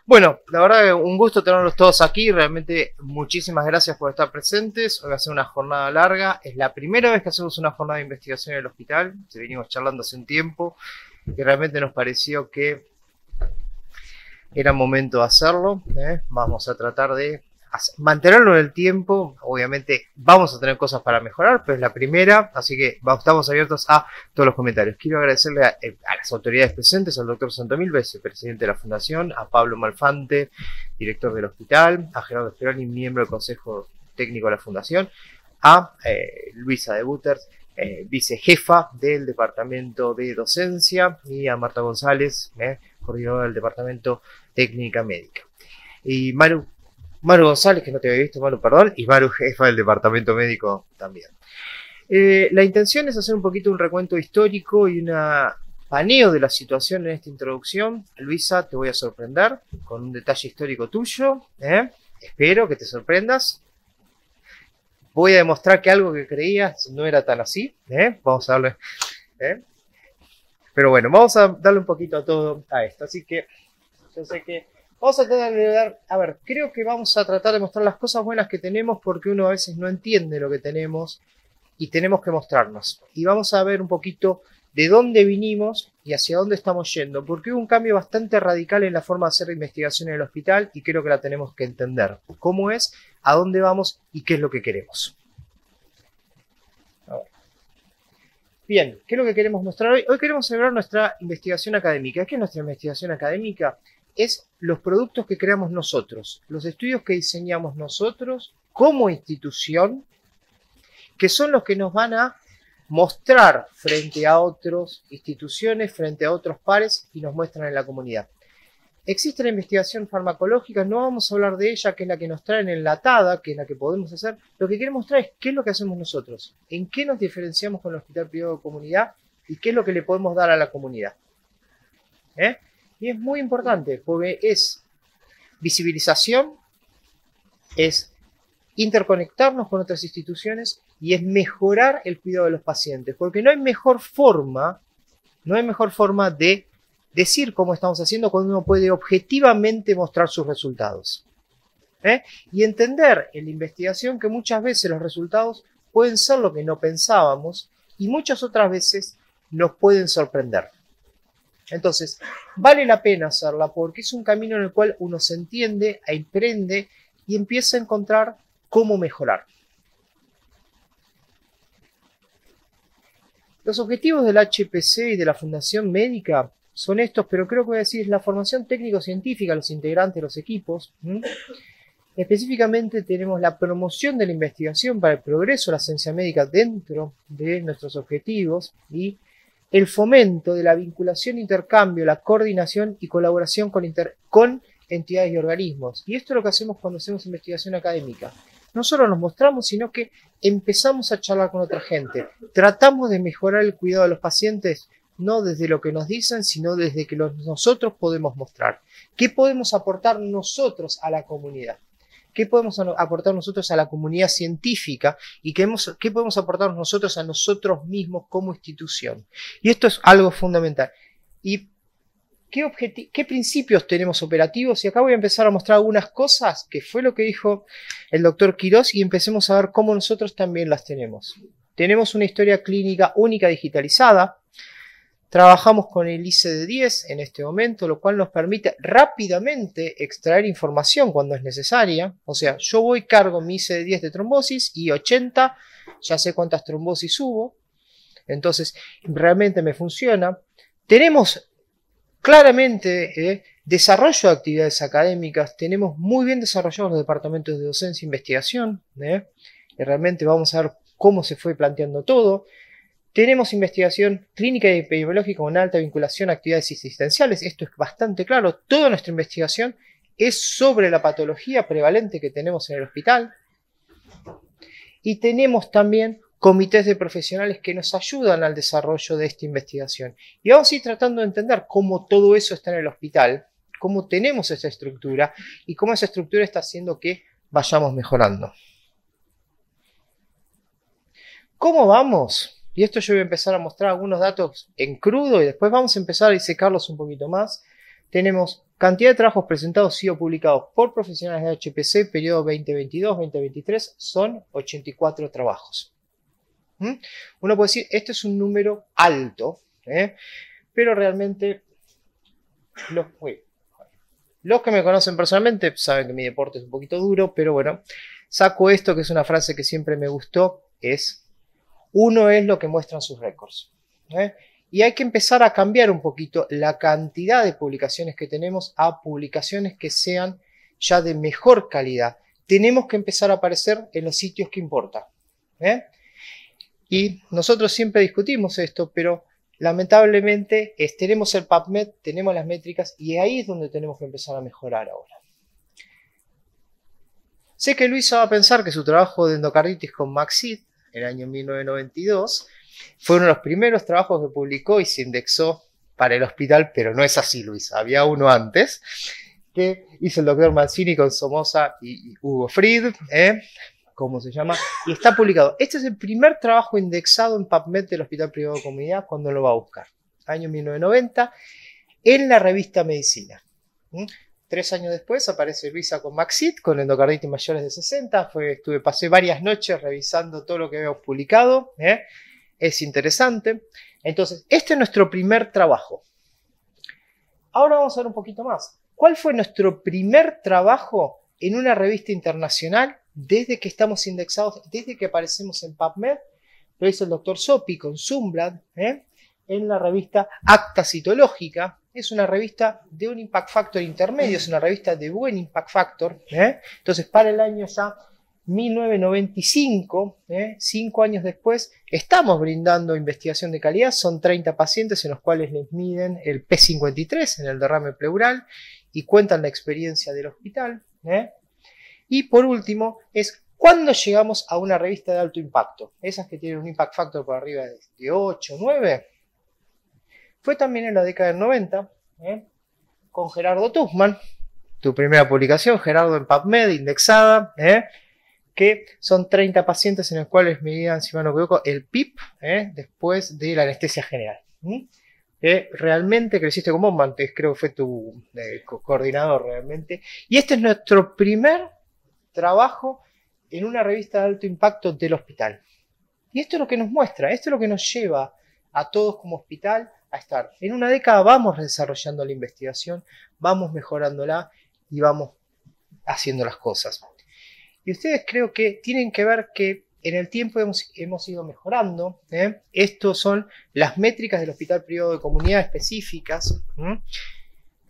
Speaker 3: Bueno, la verdad que un gusto tenerlos todos aquí, realmente muchísimas gracias por estar presentes. Hoy va a ser una jornada larga, es la primera vez que hacemos una jornada de investigación en el hospital, se venimos charlando hace un tiempo y realmente nos pareció que era momento de hacerlo. Vamos a tratar de mantenerlo en el tiempo, obviamente vamos a tener cosas para mejorar, pero es la primera, así que estamos abiertos a todos los comentarios. Quiero agradecerle a las autoridades presentes, al doctor Santomil, vicepresidente de la Fundación, a Pablo Malfante, director del hospital, a Gerardo Speroni, miembro del Consejo Técnico de la Fundación, a Luisa de Buters, vicejefa del Departamento de Docencia, y a Marta González, coordinadora del Departamento Técnica Médica. Y Maru González, que no te había visto, Maru, perdón, y Maru, jefa del departamento médico también. La intención es hacer un poquito un recuento histórico y un paneo de la situación en esta introducción. Luisa, te voy a sorprender con un detalle histórico tuyo. Espero que te sorprendas. Voy a demostrar que algo que creías no era tan así. Vamos a darle... Pero bueno, vamos a darle un poquito a todo a esto. Así que yo sé que... Vamos a tratar de dar, creo que vamos a tratar de mostrar las cosas buenas que tenemos porque uno a veces no entiende lo que tenemos y tenemos que mostrarnos. Y vamos a ver un poquito de dónde vinimos y hacia dónde estamos yendo, porque hubo un cambio bastante radical en la forma de hacer investigación en el hospital y creo que la tenemos que entender. Cómo es, a dónde vamos y qué es lo que queremos. Bien, ¿qué es lo que queremos mostrar hoy? Hoy queremos celebrar nuestra investigación académica. ¿Qué es nuestra investigación académica? Es los productos que creamos nosotros, los estudios que diseñamos nosotros como institución, que son los que nos van a mostrar frente a otras instituciones, frente a otros pares y nos muestran en la comunidad. Existe la investigación farmacológica, no vamos a hablar de ella, que es la que nos traen enlatada, que es la que podemos hacer. Lo que queremos mostrar es qué es lo que hacemos nosotros, en qué nos diferenciamos con el hospital privado de comunidad y qué es lo que le podemos dar a la comunidad. Y es muy importante porque es visibilización, es interconectarnos con otras instituciones y es mejorar el cuidado de los pacientes, porque no hay mejor forma de decir cómo estamos haciendo cuando uno puede objetivamente mostrar sus resultados. Y entender en la investigación que muchas veces los resultados pueden ser lo que no pensábamos y muchas otras veces nos pueden sorprender. Entonces, vale la pena hacerla porque es un camino en el cual uno se entiende, aprende y empieza a encontrar cómo mejorar.
Speaker 6: Los objetivos del HPC y de la Fundación Médica son estos, pero creo que voy a decir es la formación técnico-científica a los integrantes de los equipos. Específicamente tenemos la promoción de la investigación para el progreso de la ciencia médica dentro de nuestros objetivos y el fomento de la vinculación, intercambio, la coordinación y colaboración con entidades y organismos. Y esto es lo que hacemos cuando hacemos investigación académica. No solo nos mostramos, sino que empezamos a charlar con otra gente. Tratamos de mejorar el cuidado de los pacientes, no desde lo que nos dicen, sino desde que nosotros podemos mostrar. ¿Qué podemos aportar nosotros a la comunidad? ¿Qué podemos aportar nosotros a la comunidad científica? ¿Y qué podemos aportar nosotros a nosotros mismos como institución? Y esto es algo fundamental. ¿Y qué principios tenemos operativos? Y acá voy a empezar a mostrar algunas cosas, que fue lo que dijo el doctor Quirós, y empecemos a ver cómo nosotros también las tenemos. Tenemos una historia clínica única digitalizada. Trabajamos con el ICD-10 en este momento, lo cual nos permite rápidamente extraer información cuando es necesaria. O sea, yo cargo mi ICD-10 de trombosis y 80, ya sé cuántas trombosis hubo. Entonces, realmente me funciona. Tenemos claramente desarrollo de actividades académicas. Tenemos muy bien desarrollados los departamentos de docencia e investigación. Y realmente vamos a ver cómo se fue planteando todo. Tenemos investigación clínica y epidemiológica con alta vinculación a actividades asistenciales. Esto es bastante claro. Toda nuestra investigación es sobre la patología prevalente que tenemos en el hospital. Y tenemos también comités de profesionales que nos ayudan al desarrollo de esta investigación. Y vamos a ir tratando de entender cómo todo eso está en el hospital, cómo tenemos esa estructura y cómo esa estructura está haciendo que vayamos mejorando. ¿Cómo vamos? Y esto yo voy a empezar a mostrar algunos datos en crudo y después vamos a empezar a disecarlos un poquito más. Tenemos cantidad de trabajos presentados y o publicados por profesionales de HPC, periodo 2022-2023, son 84 trabajos. Uno puede decir, este es un número alto, pero realmente los que me conocen personalmente saben que mi deporte es un poquito duro, pero bueno, saco esto que es una frase que siempre me gustó, es... Uno es lo que muestran sus récords. Y hay que empezar a cambiar un poquito la cantidad de publicaciones que tenemos a publicaciones que sean ya de mejor calidad. Tenemos que empezar a aparecer en los sitios que importan. Y nosotros siempre discutimos esto, pero lamentablemente tenemos el PubMed, tenemos las métricas y ahí es donde tenemos que empezar a mejorar ahora. Sé que Luisa va a pensar que su trabajo de endocarditis con Maxid en el año 1992, fue uno de los primeros trabajos que publicó y se indexó para el hospital, pero no es así, Luisa. Había uno antes que hizo el doctor Mancini con Somoza y Hugo Fried, ¿cómo se llama? Y está publicado. Este es el primer trabajo indexado en PubMed del Hospital Privado de Comunidad cuando lo va a buscar. Año 1990, en la revista Medicina. 3 años después aparece Luisa con Maxid, con endocarditis mayores de 60. Pasé varias noches revisando todo lo que habíamos publicado. Es interesante. Entonces, este es nuestro primer trabajo. Ahora vamos a ver un poquito más. ¿Cuál fue nuestro primer trabajo en una revista internacional desde que estamos indexados, desde que aparecemos en PubMed? Lo hizo el doctor Sopi con Zumblad, en la revista Acta Citológica. Es una revista de un impact factor intermedio, es una revista de buen impact factor. Entonces, para el año ya 1995, 5 años después, estamos brindando investigación de calidad. Son 30 pacientes en los cuales les miden el P53 en el derrame pleural y cuentan la experiencia del hospital. Y por último, es cuando llegamos a una revista de alto impacto. Esas que tienen un impact factor por arriba de 8, 9. Fue también en la década del 90, con Gerardo Tuchman, tu primera publicación, Gerardo, en PubMed, indexada, que son 30 pacientes en los cuales medían, si mal no me equivoco, el PIP, después de la anestesia general. Realmente creciste con Bomba, antes creo que fue tu coordinador realmente. Y este es nuestro primer trabajo en una revista de alto impacto del hospital. Y esto es lo que nos muestra, esto es lo que nos lleva a todos como hospital a estar. En una década vamos desarrollando la investigación, vamos mejorándola y vamos haciendo las cosas. Y ustedes creo que tienen que ver que en el tiempo hemos ido mejorando. Estos son las métricas del Hospital Privado de Comunidad específicas.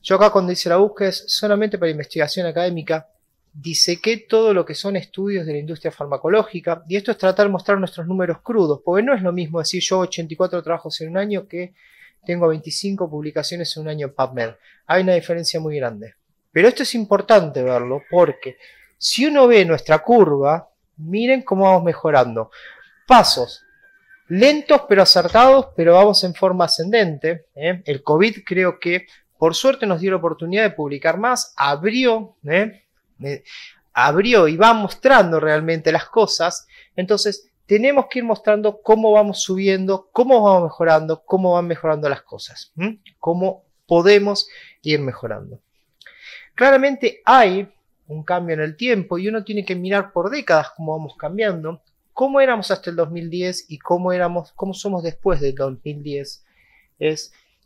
Speaker 6: Yo acá cuando hice la búsqueda es solamente para investigación académica. Disequé todo lo que son estudios de la industria farmacológica, y esto es tratar de mostrar nuestros números crudos, porque no es lo mismo decir yo 84 trabajos en un año que tengo 25 publicaciones en un año en PubMed. Hay una diferencia muy grande. Pero esto es importante verlo, porque si uno ve nuestra curva, miren cómo vamos mejorando. Pasos lentos pero acertados, pero vamos en forma ascendente. El COVID creo que por suerte nos dio la oportunidad de publicar más, abrió y va mostrando realmente las cosas. Entonces tenemos que ir mostrando cómo vamos subiendo, cómo vamos mejorando, cómo van mejorando las cosas, cómo podemos ir mejorando. Claramente hay un cambio en el tiempo y uno tiene que mirar por décadas cómo vamos cambiando, cómo éramos hasta el 2010 y cómo somos después del 2010.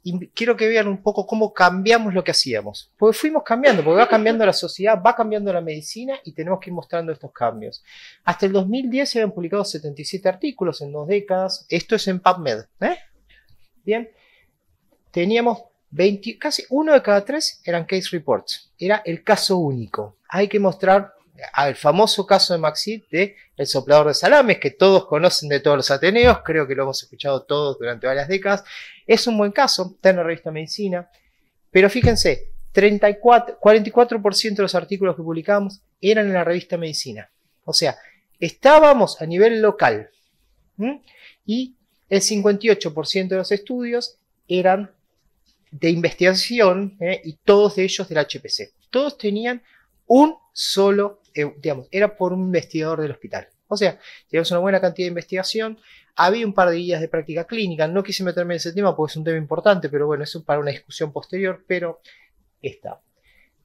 Speaker 6: Y quiero que vean un poco cómo cambiamos lo que hacíamos. Porque fuimos cambiando, porque va cambiando la sociedad, va cambiando la medicina y tenemos que ir mostrando estos cambios. Hasta el 2010 se habían publicado 77 artículos en 2 décadas. Esto es en PubMed. Bien. Teníamos casi 1 de cada 3 eran case reports. Era el caso único. Hay que mostrar el famoso caso de Maxit de el soplador de salames, que todos conocen de todos los ateneos, creo que lo hemos escuchado todos durante varias décadas. Es un buen caso, está en la revista Medicina, pero fíjense, 44% de los artículos que publicamos eran en la revista Medicina. O sea, estábamos a nivel local, y el 58% de los estudios eran de investigación, y todos de ellos del HPC. Todos tenían un solo, era por un investigador del hospital. O sea, teníamos una buena cantidad de investigación, había un par de guías de práctica clínica, no quise meterme en ese tema porque es un tema importante, pero bueno, eso es para una discusión posterior, pero está.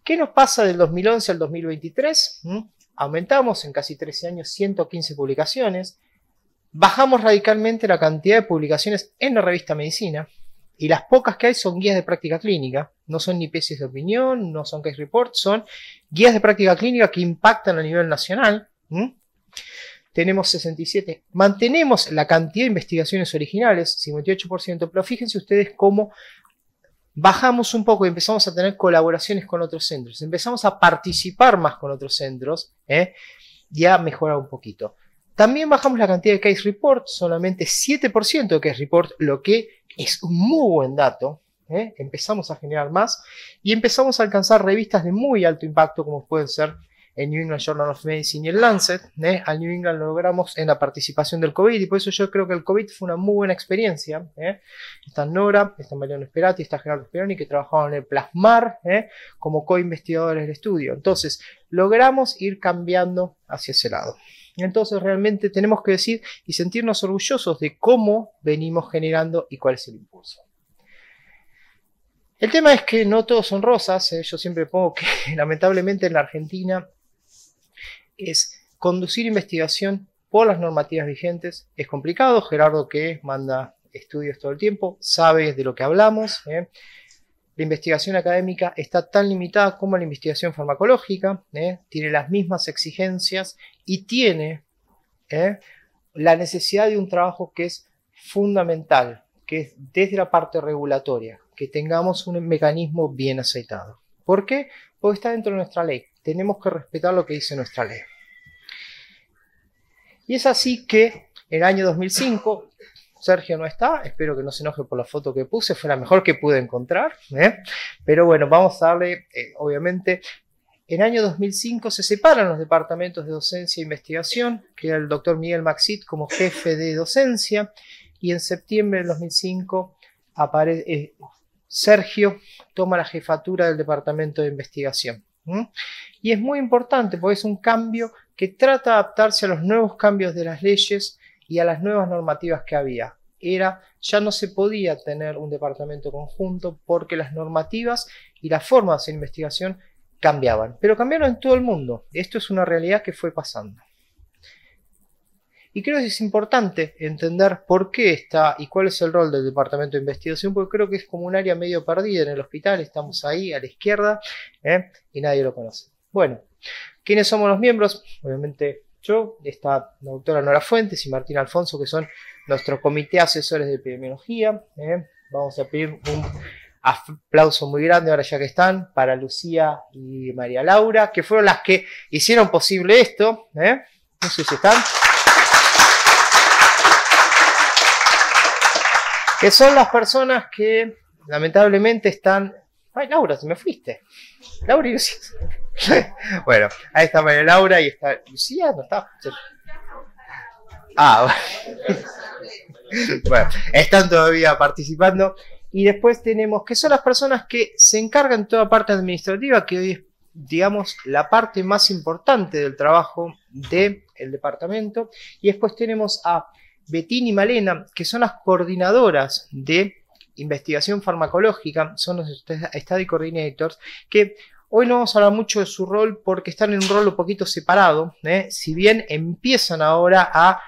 Speaker 6: ¿Qué nos pasa del 2011 al 2023? Aumentamos en casi 13 años 115 publicaciones, bajamos radicalmente la cantidad de publicaciones en la revista Medicina, y las pocas que hay son guías de práctica clínica, no son ni tesis de opinión, no son case reports, son guías de práctica clínica que impactan a nivel nacional. Tenemos 67, mantenemos la cantidad de investigaciones originales, 58%, pero fíjense ustedes cómo bajamos un poco y empezamos a tener colaboraciones con otros centros, empezamos a participar más con otros centros, y a mejorar un poquito. También bajamos la cantidad de case reports, solamente 7% de case report, lo que es un muy buen dato. Empezamos a generar más y empezamos a alcanzar revistas de muy alto impacto, como pueden ser el New England Journal of Medicine y el Lancet. Al New England lo logramos en la participación del COVID, y por eso yo creo que el COVID fue una muy buena experiencia. Está Nora, está Mariano Esperati, está Gerardo Speroni, que trabajaban en el Plasmar como co-investigadores del estudio. Entonces logramos ir cambiando hacia ese lado. Entonces realmente tenemos que decir y sentirnos orgullosos de cómo venimos generando y cuál es el impulso. El tema es que no todos son rosas. Yo siempre pongo que lamentablemente en la Argentina es conducir investigación por las normativas vigentes. Es complicado. Gerardo, que manda estudios todo el tiempo, sabe de lo que hablamos. La investigación académica está tan limitada como la investigación farmacológica, tiene las mismas exigencias y tiene la necesidad de un trabajo que es fundamental, que es desde la parte regulatoria, que tengamos un mecanismo bien aceitado. ¿Por qué? Porque está dentro de nuestra ley. Tenemos que respetar lo que dice nuestra ley. Y es así que en el año 2005... Sergio no está, espero que no se enoje por la foto que puse, fue la mejor que pude encontrar, pero bueno, vamos a darle, obviamente, en el año 2005 se separan los departamentos de docencia e investigación, queda el doctor Miguel Maxit como jefe de docencia, y en septiembre del 2005 Sergio toma la jefatura del departamento de investigación. Y es muy importante porque es un cambio que trata de adaptarse a los nuevos cambios de las leyes y a las nuevas normativas que había. Ya no se podía tener un departamento conjunto porque las normativas y las formas de hacer investigación cambiaban, pero cambiaron en todo el mundo. Esto es una realidad que fue pasando. Y creo que es importante entender por qué está y cuál es el rol del departamento de investigación, porque creo que es como un área medio perdida en el hospital. Estamos ahí a la izquierda y nadie lo conoce. Bueno, ¿quiénes somos los miembros? Obviamente yo, está la doctora Nora Fuentes y Martín Alfonso, que son nuestro comité asesores de epidemiología. Vamos a pedir un aplauso muy grande, ahora ya que están, para Lucía y María Laura, que fueron las que hicieron posible esto. No sé si están. Que son las personas que lamentablemente están... Ay, Laura, te me fuiste. Laura y Lucía. Bueno, ahí está María Laura y está Lucía, ¿no está? Ah, bueno, están todavía participando. Y después tenemos que son las personas que se encargan de toda parte administrativa, que hoy es, digamos, la parte más importante del trabajo del departamento. Y después tenemos a Betín y Malena, que son las coordinadoras de investigación farmacológica, son los study coordinators, que hoy no vamos a hablar mucho de su rol porque están en un rol un poquito separado, si bien empiezan ahora a,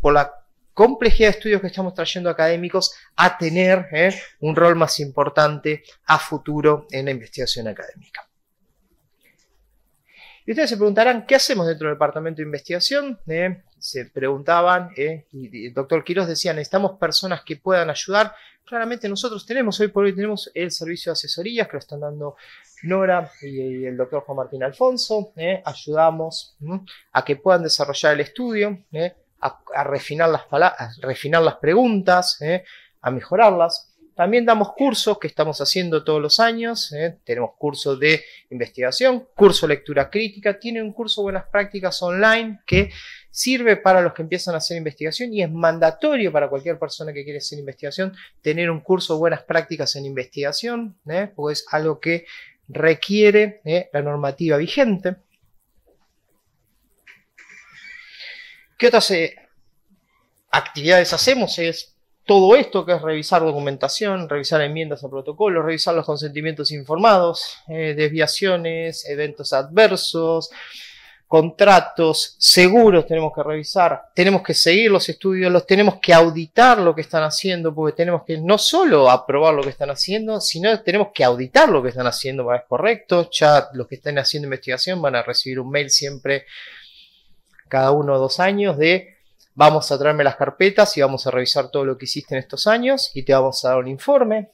Speaker 6: por la complejidad de estudios que estamos trayendo académicos, a tener un rol más importante a futuro en la investigación académica. Y ustedes se preguntarán, ¿qué hacemos dentro del departamento de investigación? Se preguntaban, y el doctor Quirós decía, necesitamos personas que puedan ayudar. Claramente nosotros tenemos, hoy por hoy tenemos el servicio de asesorías que lo están dando Nora y el doctor Juan Martín Alfonso. Ayudamos a que puedan desarrollar el estudio, a refinar las preguntas, a mejorarlas. También damos cursos que estamos haciendo todos los años. Tenemos cursos de investigación, curso de lectura crítica, tiene un curso de buenas prácticas online que sirve para los que empiezan a hacer investigación y es mandatorio para cualquier persona que quiere hacer investigación tener un curso de buenas prácticas en investigación, porque es algo que requiere la normativa vigente. ¿Qué otras actividades hacemos? Es todo esto que es revisar documentación, revisar enmiendas a protocolos, revisar los consentimientos informados, desviaciones, eventos adversos, contratos, seguros tenemos que revisar, tenemos que seguir los estudios, los tenemos que auditar lo que están haciendo, porque tenemos que no solo aprobar lo que están haciendo, sino tenemos que auditar lo que están haciendo para que es correcto. Ya los que estén haciendo investigación van a recibir un mail siempre cada 1 o 2 años de vamos a traerme las carpetas y vamos a revisar todo lo que hiciste en estos años y te vamos a dar un informe.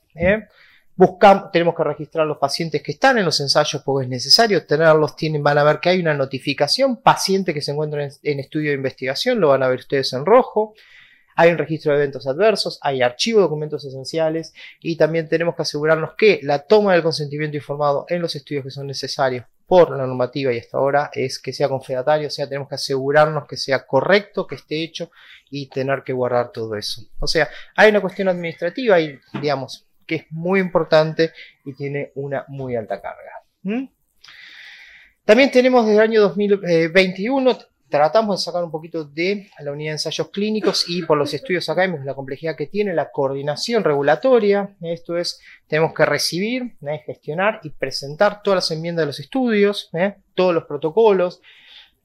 Speaker 6: Tenemos que registrar los pacientes que están en los ensayos porque es necesario tenerlos. Van a ver que hay una notificación, paciente que se encuentra en estudio de investigación, lo van a ver ustedes en rojo. Hay un registro de eventos adversos, hay archivo de documentos esenciales y también tenemos que asegurarnos que la toma del consentimiento informado en los estudios que son necesarios por la normativa y hasta ahora es que sea confedatario, o sea, tenemos que asegurarnos que sea correcto, que esté hecho y tener que guardar todo eso. O sea, hay una cuestión administrativa y, digamos, que es muy importante y tiene una muy alta carga. También tenemos desde el año 2021, tratamos de sacar un poquito de la unidad de ensayos clínicos y por los estudios académicos, la complejidad que tiene la coordinación regulatoria. Esto es, tenemos que recibir, gestionar y presentar todas las enmiendas de los estudios, todos los protocolos.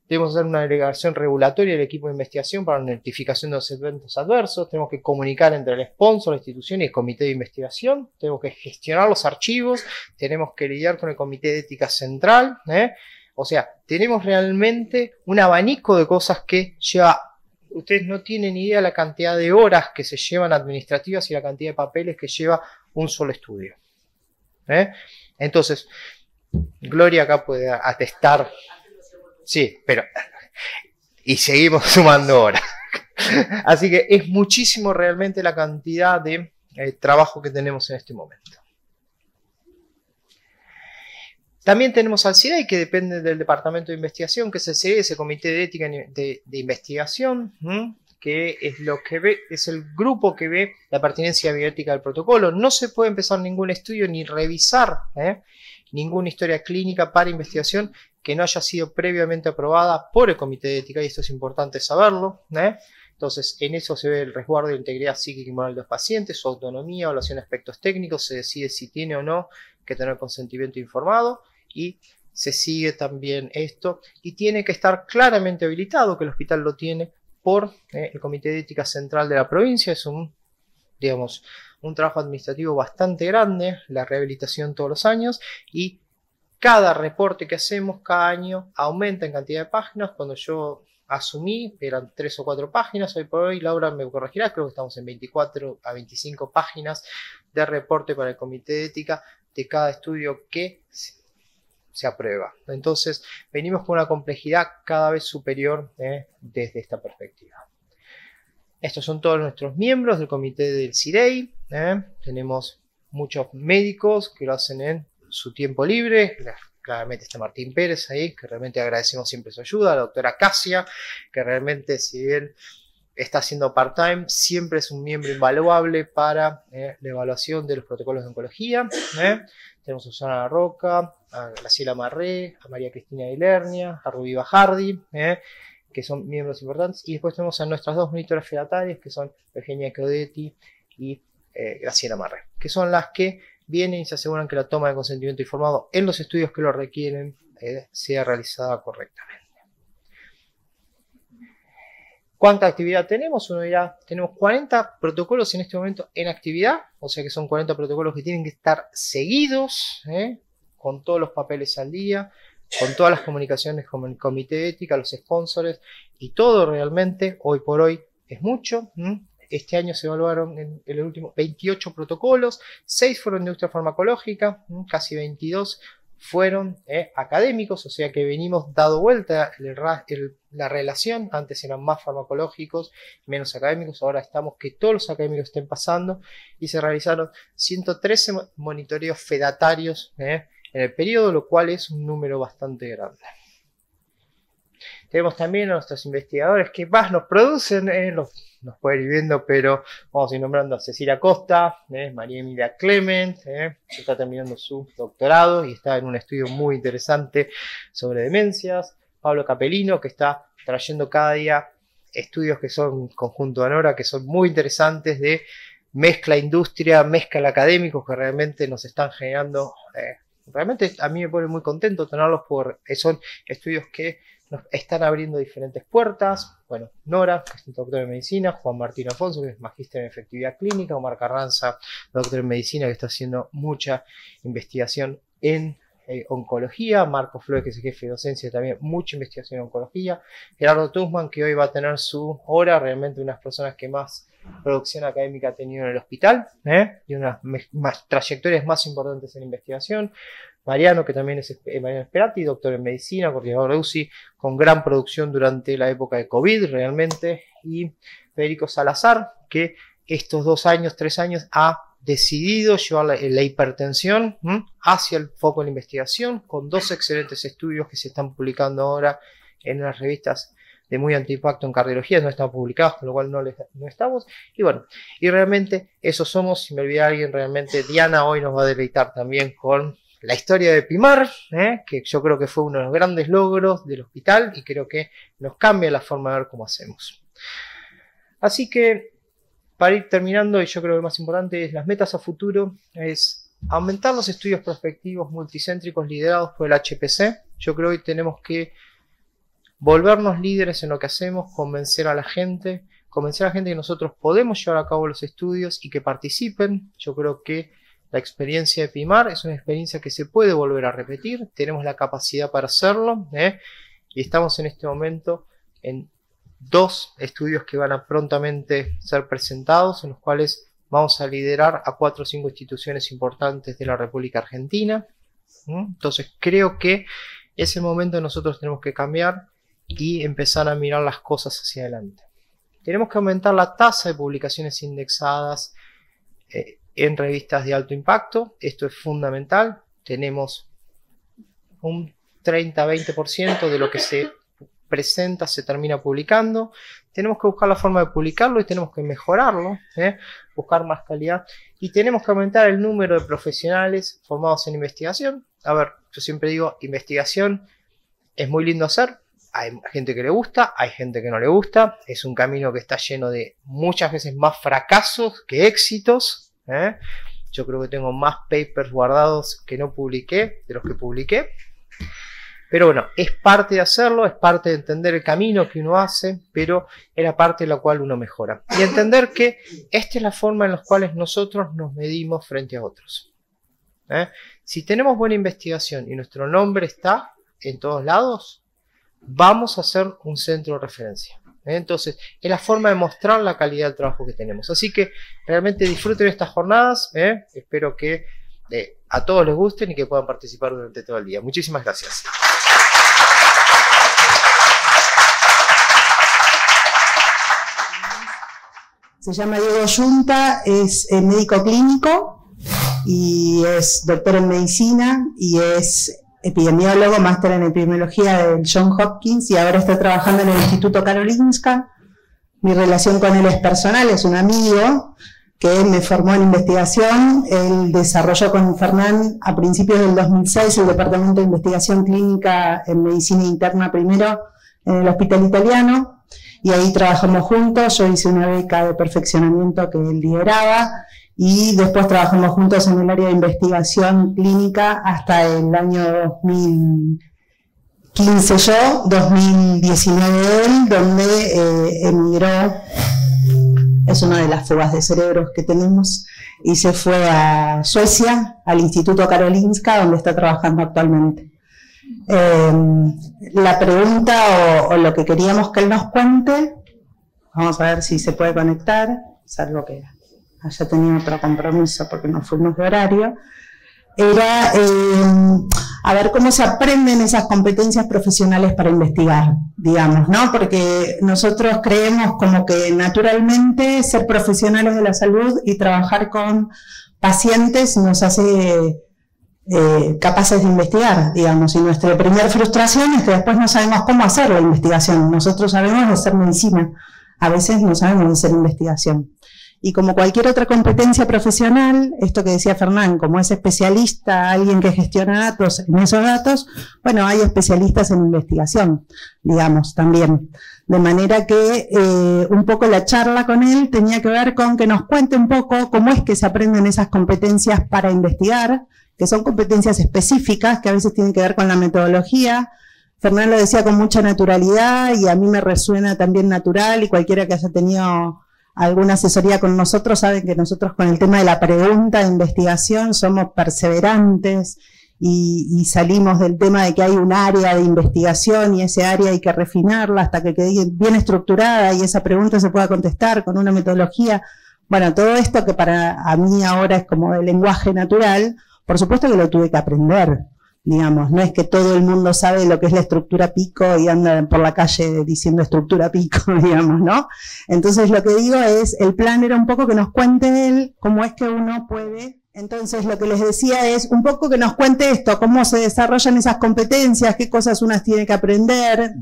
Speaker 6: Debemos hacer una delegación regulatoria del equipo de investigación para la notificación de los eventos adversos. Tenemos que comunicar entre el sponsor, la institución y el comité de investigación. Tenemos que gestionar los archivos. Tenemos que lidiar con el comité de ética central. O sea, tenemos realmente un abanico de cosas que lleva... Ustedes no tienen idea de la cantidad de horas que se llevan administrativas y la cantidad de papeles que lleva un solo estudio. Entonces, Gloria acá puede atestar... Sí, pero... Y seguimos sumando horas. Así que es muchísimo realmente la cantidad de trabajo que tenemos en este momento. También tenemos al CIDEI, que depende del Departamento de Investigación, que es el CIDEI, ese Comité de Ética de Investigación, que es lo que ve, es el grupo que ve la pertinencia bioética del protocolo. No se puede empezar ningún estudio ni revisar ninguna historia clínica para investigación que no haya sido previamente aprobada por el Comité de Ética, y esto es importante saberlo. Entonces, en eso se ve el resguardo de la integridad psíquica y moral de los pacientes, su autonomía, evaluación de aspectos técnicos, se decide si tiene o no que tener consentimiento informado y se sigue también esto y tiene que estar claramente habilitado, que el hospital lo tiene por el Comité de Ética Central de la provincia. Es un trabajo administrativo bastante grande, la rehabilitación todos los años y cada reporte que hacemos cada año aumenta en cantidad de páginas. Cuando yo asumí, eran 3 o 4 páginas. Hoy por hoy, Laura me corregirá, creo que estamos en 24 a 25 páginas de reporte para el comité de ética de cada estudio que se aprueba. Entonces, venimos con una complejidad cada vez superior desde esta perspectiva. Estos son todos nuestros miembros del comité del CIDEI. Tenemos muchos médicos que lo hacen en su tiempo libre. Claramente está Martín Pérez ahí, que realmente agradecemos siempre su ayuda. La doctora Casia, que realmente, si bien está haciendo part-time, siempre es un miembro invaluable para la evaluación de los protocolos de oncología. Tenemos a Susana Roca, a Graciela Marré, a María Cristina Ilernia, a Rubí Bajardi, que son miembros importantes. Y después tenemos a nuestras 2 monitoras fedatarias, que son Eugenia Codetti y Graciela Marré, que son las que vienen y se aseguran que la toma de consentimiento informado en los estudios que lo requieren sea realizada correctamente. ¿Cuánta actividad tenemos? Uno dirá, tenemos 40 protocolos en este momento en actividad, o sea que son 40 protocolos que tienen que estar seguidos, con todos los papeles al día, con todas las comunicaciones con el comité de ética, los sponsors, y todo realmente, hoy por hoy, es mucho. Este año se evaluaron en el último 28 protocolos, 6 fueron de industria farmacológica, casi 22 fueron académicos, o sea que venimos dado vuelta la relación. Antes eran más farmacológicos, menos académicos, ahora estamos que todos los académicos estén pasando, y se realizaron 113 monitoreos fedatarios en el periodo, lo cual es un número bastante grande. Tenemos también a nuestros investigadores que más nos producen, nos pueden ir viendo, pero vamos a ir nombrando a Cecilia Costa, María Emilia Clement, que está terminando su doctorado y está en un estudio muy interesante sobre demencias. Pablo Capelino, que está trayendo cada día estudios que son conjunto de ANORA, que son muy interesantes, de mezcla industria, mezcla académicos, que realmente nos están generando, realmente a mí me pone muy contento tenerlos, porque son estudios que nos están abriendo diferentes puertas. Bueno, Nora, que es doctor en medicina, Juan Martín Afonso, que es magíster en efectividad clínica, Omar Carranza, doctor en medicina, que está haciendo mucha investigación en oncología, Marco Flores, que es el jefe de docencia, también mucha investigación en oncología, Gerardo Tussman, que hoy va a tener su hora, realmente unas personas que más producción académica ha tenido en el hospital, y unas trayectorias más importantes en investigación. Mariano, que también es Mariano Esperati, doctor en medicina, coordinador de UCI, con gran producción durante la época de COVID realmente, y Federico Salazar, que estos 2 años, 3 años ha decidido llevar la hipertensión hacia el foco de la investigación, con 2 excelentes estudios que se están publicando ahora en las revistas de muy alto impacto en cardiología, no están publicados, con lo cual no estamos. Y bueno, y realmente eso somos. Si me olvidé alguien, realmente Diana hoy nos va a deleitar también con la historia de PIMAR, que yo creo que fue uno de los grandes logros del hospital y creo que nos cambia la forma de ver cómo hacemos. Así que, para ir terminando, y yo creo que lo más importante es las metas a futuro, es aumentar los estudios prospectivos multicéntricos liderados por el HPC. Yo creo que hoy tenemos que volvernos líderes en lo que hacemos, convencer a la gente que nosotros podemos llevar a cabo los estudios y que participen. Yo creo que la experiencia de PIMAR es una experiencia que se puede volver a repetir, tenemos la capacidad para hacerlo, y estamos en este momento en 2 estudios que van a prontamente ser presentados, en los cuales vamos a liderar a 4 o 5 instituciones importantes de la República Argentina. Entonces creo que es el momento que nosotros tenemos que cambiar y empezar a mirar las cosas hacia adelante. Tenemos que aumentar la tasa de publicaciones indexadas en revistas de alto impacto. Esto es fundamental. Tenemos un 30-20% de lo que se presenta se termina publicando. Tenemos que buscar la forma de publicarlo y tenemos que mejorarlo, buscar más calidad, y tenemos que aumentar el número de profesionales formados en investigación. A ver, yo siempre digo, investigación es muy lindo hacer. Hay gente que le gusta, hay gente que no le gusta. Es un camino que está lleno de muchas veces más fracasos que éxitos. Yo creo que tengo más papers guardados que no publiqué de los que publiqué. Pero bueno, es parte de hacerlo, es parte de entender el camino que uno hace, pero es la parte en la cual uno mejora. Y entender que esta es la forma en la cual nosotros nos medimos frente a otros. Si tenemos buena investigación y nuestro nombre está en todos lados, vamos a ser un centro de referencia. Entonces, es la forma de mostrar la calidad del trabajo que tenemos. Así que realmente disfruten estas jornadas. Espero que a todos les gusten y que puedan participar durante todo el día. Muchísimas gracias.
Speaker 1: Se llama Diego Yunta, es médico clínico y es doctor en medicina y es epidemiólogo, máster en epidemiología del Johns Hopkins y ahora está trabajando en el Instituto Karolinska. Mi relación con él es personal, es un amigo que me formó en investigación. Él desarrolló con Fernán a principios del 2006 el Departamento de Investigación Clínica en Medicina Interna primero en el Hospital Italiano y ahí trabajamos juntos. Yo hice una beca de perfeccionamiento que él lideraba y después trabajamos juntos en el área de investigación clínica hasta el año 2015 yo, 2019 él, donde emigró. Es una de las fugas de cerebros que tenemos y se fue a Suecia, al Instituto Karolinska, donde está trabajando actualmente. La pregunta o lo que queríamos que él nos cuente, vamos a ver si se puede conectar, salvo que haya tenido otro compromiso porque nos fuimos de horario, era a ver cómo se aprenden esas competencias profesionales para investigar, digamos, ¿no? Porque nosotros creemos como que naturalmente ser profesionales de la salud y trabajar con pacientes nos hace capaces de investigar, digamos, y nuestra primera frustración es que después no sabemos cómo hacer la investigación. Nosotros sabemos hacer medicina, a veces no sabemos hacer investigación. Y como cualquier otra competencia profesional, esto que decía Fernán, como es especialista, alguien que gestiona datos en esos datos, bueno, hay especialistas en investigación, digamos, también. De manera que un poco la charla con él tenía que ver con que nos cuente un poco cómo es que se aprenden esas competencias para investigar, que son competencias específicas, que a veces tienen que ver con la metodología. Fernán lo decía con mucha naturalidad y a mí me resuena también natural y cualquiera que haya tenido alguna asesoría con nosotros saben que nosotros con el tema de la pregunta de investigación somos perseverantes y salimos del tema de que hay un área de investigación y ese área hay que refinarla hasta que quede bien estructurada y esa pregunta se pueda contestar con una metodología. Bueno, todo esto que para a mí ahora es como de lenguaje natural, por supuesto que lo tuve que aprender. Digamos, no es que todo el mundo sabe lo que es la estructura pico y anda por la calle diciendo estructura pico, digamos, ¿no? Entonces lo que digo es, el plan era un poco que nos cuente él cómo es que uno puede. Entonces lo que les decía es un poco que nos cuente esto, cómo se desarrollan esas competencias, qué cosas uno tiene que aprender.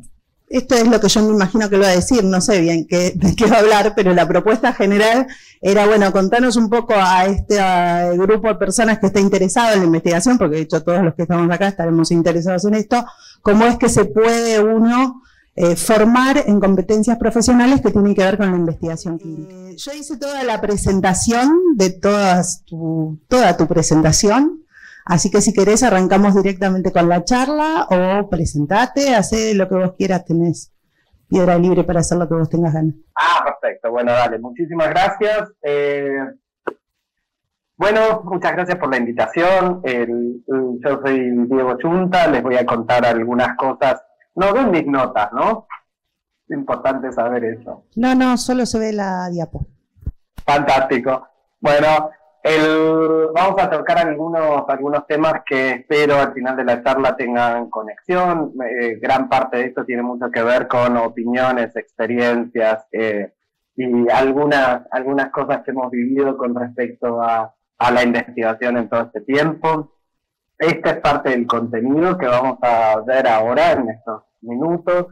Speaker 1: Esto es lo que yo me imagino que lo va a decir, no sé bien de qué va a hablar, pero la propuesta general era, bueno, contanos un poco a este grupo de personas que está interesado en la investigación, porque de hecho todos los que estamos acá estaremos interesados en esto, cómo es que se puede uno formar en competencias profesionales que tienen que ver con la investigación clínica. Yo hice toda la presentación de toda tu presentación. Así que si querés arrancamos directamente con la charla o presentate, hacé lo que vos quieras, tenés piedra libre para hacer lo que vos tengas ganas.
Speaker 7: Perfecto, bueno, dale, muchísimas gracias. Bueno, muchas gracias por la invitación. Yo soy Diego Yunta, les voy a contar algunas cosas. No ven mis notas, ¿no? Es importante saber eso.
Speaker 1: No, solo se ve la diapo.
Speaker 7: Fantástico. Bueno, vamos a tocar algunos temas que espero al final de la charla tengan conexión. Gran parte de esto tiene mucho que ver con opiniones, experiencias y algunas cosas que hemos vivido con respecto a la investigación en todo este tiempo. Esta es parte del contenido que vamos a ver ahora en estos minutos.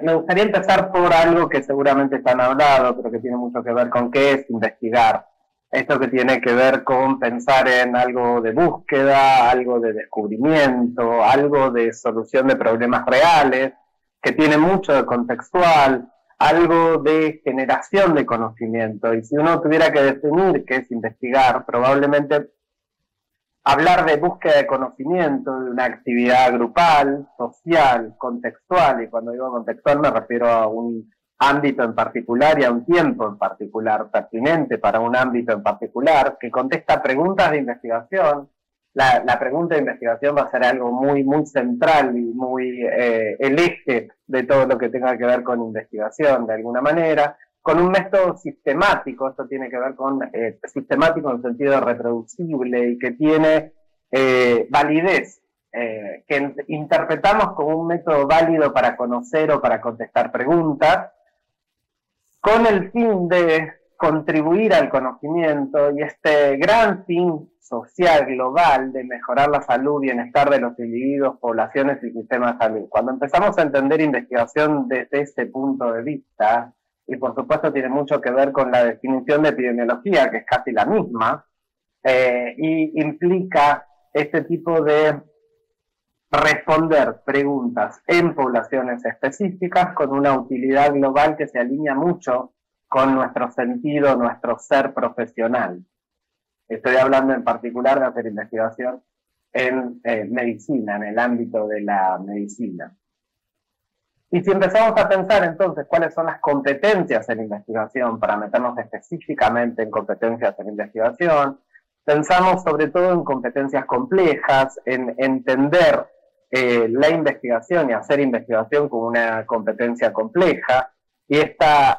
Speaker 7: Me gustaría empezar por algo que seguramente están hablado, pero que tiene mucho que ver con qué es investigar. Esto que tiene que ver con pensar en algo de búsqueda, algo de descubrimiento, algo de solución de problemas reales, que tiene mucho de contextual, algo de generación de conocimiento. Y si uno tuviera que definir qué es investigar, probablemente hablar de búsqueda de conocimiento, de una actividad grupal, social, contextual, y cuando digo contextual me refiero a un ámbito en particular y a un tiempo en particular, pertinente para un ámbito en particular, que contesta preguntas de investigación, la pregunta de investigación va a ser algo muy, muy central y muy el eje de todo lo que tenga que ver con investigación, de alguna manera, con un método sistemático. Esto tiene que ver con sistemático en el sentido reproducible y que tiene validez, que interpretamos como un método válido para conocer o para contestar preguntas, con el fin de contribuir al conocimiento y este gran fin social global de mejorar la salud y bienestar de los individuos, poblaciones y sistemas de salud. Cuando empezamos a entender investigación desde ese punto de vista, y por supuesto tiene mucho que ver con la definición de epidemiología, que es casi la misma, y implica este tipo de responder preguntas en poblaciones específicas con una utilidad global que se alinea mucho con nuestro sentido, nuestro ser profesional. Estoy hablando en particular de hacer investigación en medicina, en el ámbito de la medicina. Y si empezamos a pensar entonces cuáles son las competencias en investigación, para meternos específicamente en competencias en investigación, pensamos sobre todo en competencias complejas, en entender la investigación y hacer investigación como una competencia compleja, y esta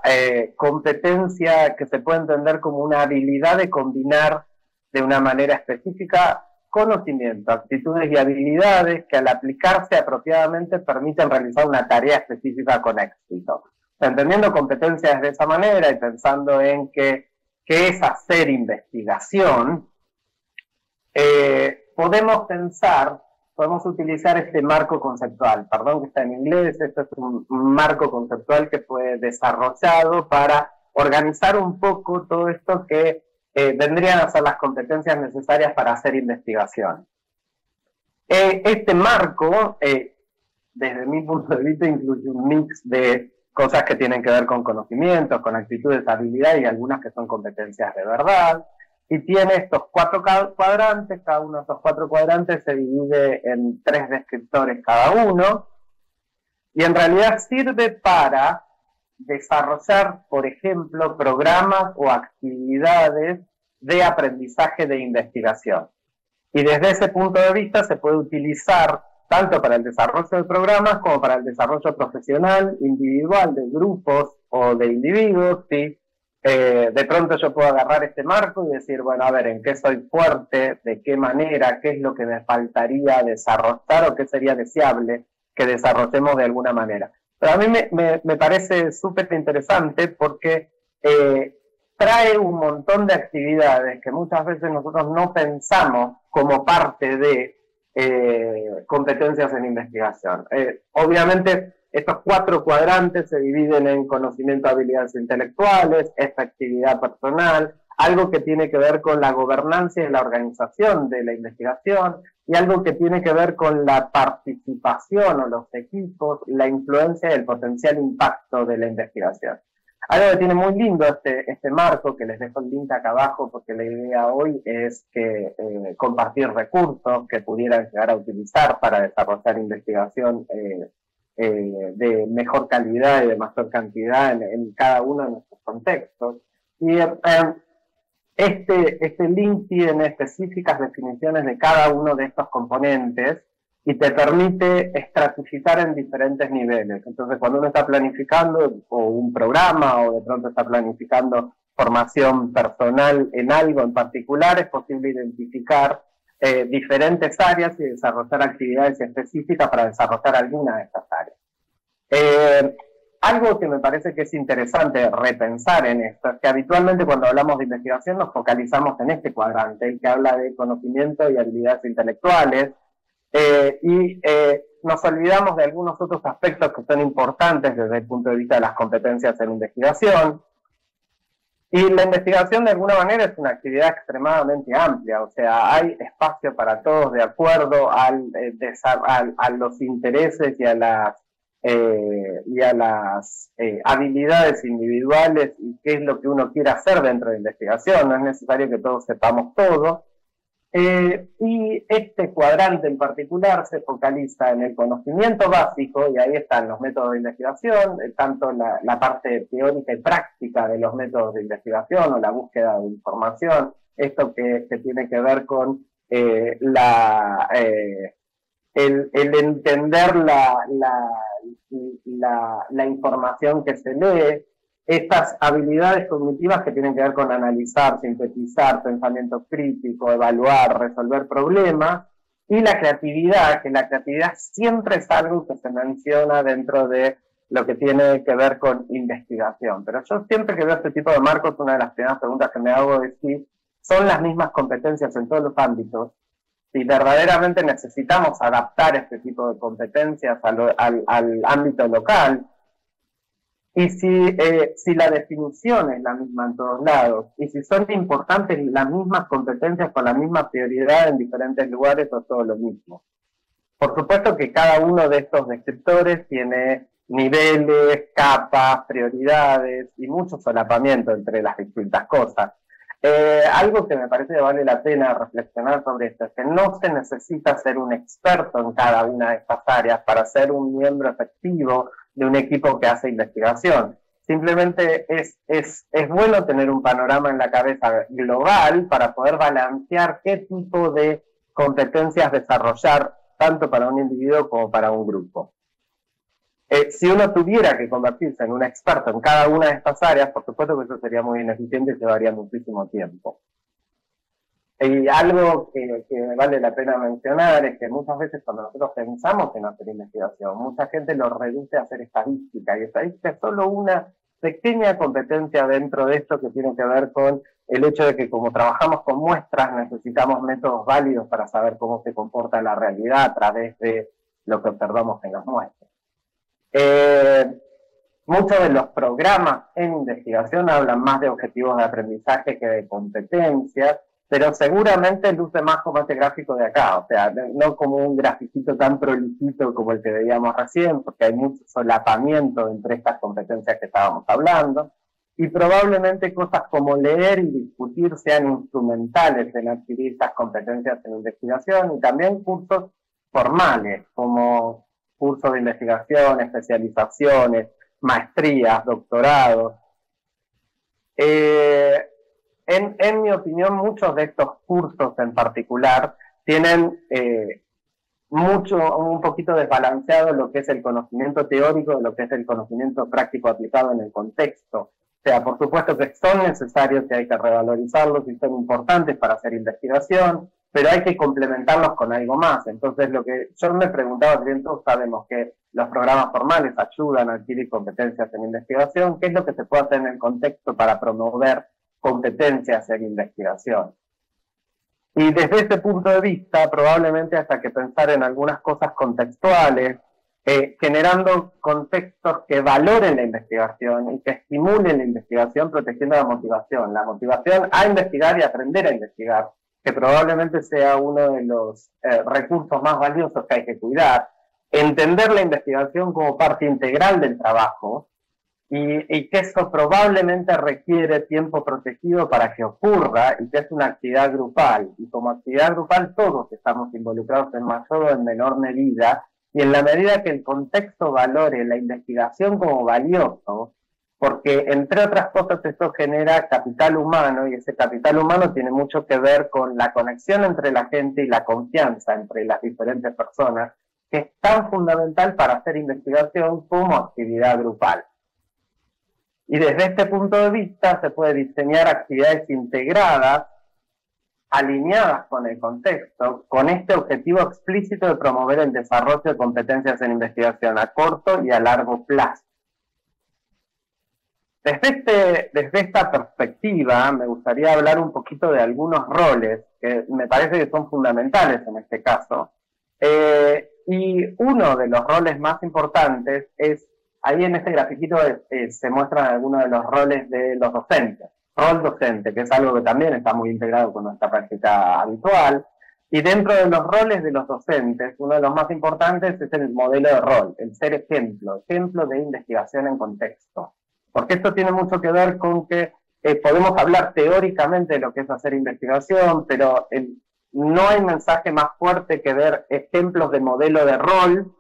Speaker 7: competencia que se puede entender como una habilidad de combinar de una manera específica conocimiento, actitudes y habilidades que al aplicarse apropiadamente permiten realizar una tarea específica con éxito. Entendiendo competencias de esa manera y pensando en qué es hacer investigación, podemos utilizar este marco conceptual. Perdón que está en inglés, esto es un marco conceptual que fue desarrollado para organizar un poco todo esto que vendrían a ser las competencias necesarias para hacer investigación. Este marco, desde mi punto de vista, incluye un mix de cosas que tienen que ver con conocimientos, con actitudes, habilidades y algunas que son competencias de verdad. Y tiene estos 4 cuadrantes, cada uno de estos 4 cuadrantes se divide en 3 descriptores cada uno, y en realidad sirve para desarrollar, por ejemplo, programas o actividades de aprendizaje de investigación. Y desde ese punto de vista se puede utilizar tanto para el desarrollo de programas como para el desarrollo profesional, individual, de grupos o de individuos, ¿sí? De pronto yo puedo agarrar este marco y decir, bueno, a ver, ¿en qué soy fuerte? ¿De qué manera? ¿Qué es lo que me faltaría desarrollar o qué sería deseable que desarrollemos de alguna manera? Pero a mí me parece súper interesante porque trae un montón de actividades que muchas veces nosotros no pensamos como parte de competencias en investigación. Obviamente, estos 4 cuadrantes se dividen en conocimiento, habilidades intelectuales, efectividad personal, algo que tiene que ver con la gobernanza y la organización de la investigación, y algo que tiene que ver con la participación o los equipos, la influencia y el potencial impacto de la investigación. Algo que tiene muy lindo este marco, que les dejo el link acá abajo, porque la idea hoy es que compartir recursos que pudieran llegar a utilizar para desarrollar investigación de mejor calidad y de mayor cantidad en cada uno de nuestros contextos. Y este link tiene específicas definiciones de cada uno de estos componentes y te permite estratificar en diferentes niveles. Entonces, cuando uno está planificando o un programa o de pronto está planificando formación personal en algo en particular, es posible identificar diferentes áreas y desarrollar actividades específicas para desarrollar alguna de estas áreas. Algo que me parece que es interesante repensar en esto es que habitualmente cuando hablamos de investigación nos focalizamos en este cuadrante, el que habla de conocimiento y habilidades intelectuales, y nos olvidamos de algunos otros aspectos que son importantes desde el punto de vista de las competencias en investigación. Y la investigación de alguna manera es una actividad extremadamente amplia, o sea, hay espacio para todos de acuerdo a los intereses y a las habilidades individuales y qué es lo que uno quiere hacer dentro de la investigación. No es necesario que todos sepamos todo. Y este cuadrante en particular se focaliza en el conocimiento básico, y ahí están los métodos de investigación, tanto la parte teórica y práctica de los métodos de investigación o la búsqueda de información, esto que tiene que ver con el entender la información que se lee, estas habilidades cognitivas que tienen que ver con analizar, sintetizar, pensamiento crítico, evaluar, resolver problemas, y la creatividad, que la creatividad siempre es algo que se menciona dentro de lo que tiene que ver con investigación. Pero yo siempre que veo este tipo de marcos, una de las primeras preguntas que me hago es si son las mismas competencias en todos los ámbitos, si verdaderamente necesitamos adaptar este tipo de competencias al ámbito local, y si la definición es la misma en todos lados, y si son importantes las mismas competencias con la misma prioridad en diferentes lugares o todo lo mismo. Por supuesto que cada uno de estos descriptores tiene niveles, capas, prioridades y mucho solapamiento entre las distintas cosas. Algo que me parece que vale la pena reflexionar sobre esto es que no se necesita ser un experto en cada una de estas áreas para ser un miembro efectivo de un equipo que hace investigación. Simplemente es bueno tener un panorama en la cabeza global para poder balancear qué tipo de competencias desarrollar tanto para un individuo como para un grupo. Si uno tuviera que convertirse en un experto en cada una de estas áreas, por supuesto que eso sería muy ineficiente y llevaría muchísimo tiempo. Y algo que vale la pena mencionar es que muchas veces cuando nosotros pensamos en hacer investigación, mucha gente lo reduce a hacer estadística, y estadística es solo una pequeña competencia dentro de esto que tiene que ver con el hecho de que como trabajamos con muestras necesitamos métodos válidos para saber cómo se comporta la realidad a través de lo que observamos en las muestras. Muchos de los programas en investigación hablan más de objetivos de aprendizaje que de competencias, pero seguramente luce más como este gráfico de acá, o sea, no como un grafiquito tan prolijito como el que veíamos recién, porque hay mucho solapamiento entre estas competencias que estábamos hablando, y probablemente cosas como leer y discutir sean instrumentales en adquirir estas competencias en investigación, y también cursos formales, como cursos de investigación, especializaciones, maestrías, doctorados. En mi opinión, muchos de estos cursos en particular tienen un poquito desbalanceado lo que es el conocimiento teórico de lo que es el conocimiento práctico aplicado en el contexto. O sea, por supuesto que son necesarios y hay que revalorizarlos y son importantes para hacer investigación, pero hay que complementarlos con algo más. Entonces, lo que yo me preguntaba, bien todos sabemos que los programas formales ayudan a adquirir competencias en investigación. ¿Qué es lo que se puede hacer en el contexto para promover competencias en investigación? Y desde ese punto de vista, probablemente hasta que pensar en algunas cosas contextuales, generando contextos que valoren la investigación y que estimulen la investigación, protegiendo la motivación a investigar y aprender a investigar, que probablemente sea uno de los recursos más valiosos que hay que cuidar. Entender la investigación como parte integral del trabajo, y que eso probablemente requiere tiempo protegido para que ocurra, y que es una actividad grupal, y como actividad grupal todos estamos involucrados en mayor o en menor medida, y en la medida que el contexto valore la investigación como valioso, porque entre otras cosas esto genera capital humano, y ese capital humano tiene mucho que ver con la conexión entre la gente y la confianza entre las diferentes personas, que es tan fundamental para hacer investigación como actividad grupal. Y desde este punto de vista se puede diseñar actividades integradas, alineadas con el contexto, con este objetivo explícito de promover el desarrollo de competencias en investigación a corto y a largo plazo. Desde esta perspectiva me gustaría hablar un poquito de algunos roles que me parece que son fundamentales en este caso. Y uno de los roles más importantes es, ahí en este grafiquito se muestran algunos de los roles de los docentes. Rol docente, que es algo que también está muy integrado con nuestra práctica habitual. Y dentro de los roles de los docentes, uno de los más importantes es el modelo de rol, el ser ejemplo de investigación en contexto. Porque esto tiene mucho que ver con que podemos hablar teóricamente de lo que es hacer investigación, pero no hay mensaje más fuerte que ver ejemplos de modelo de rol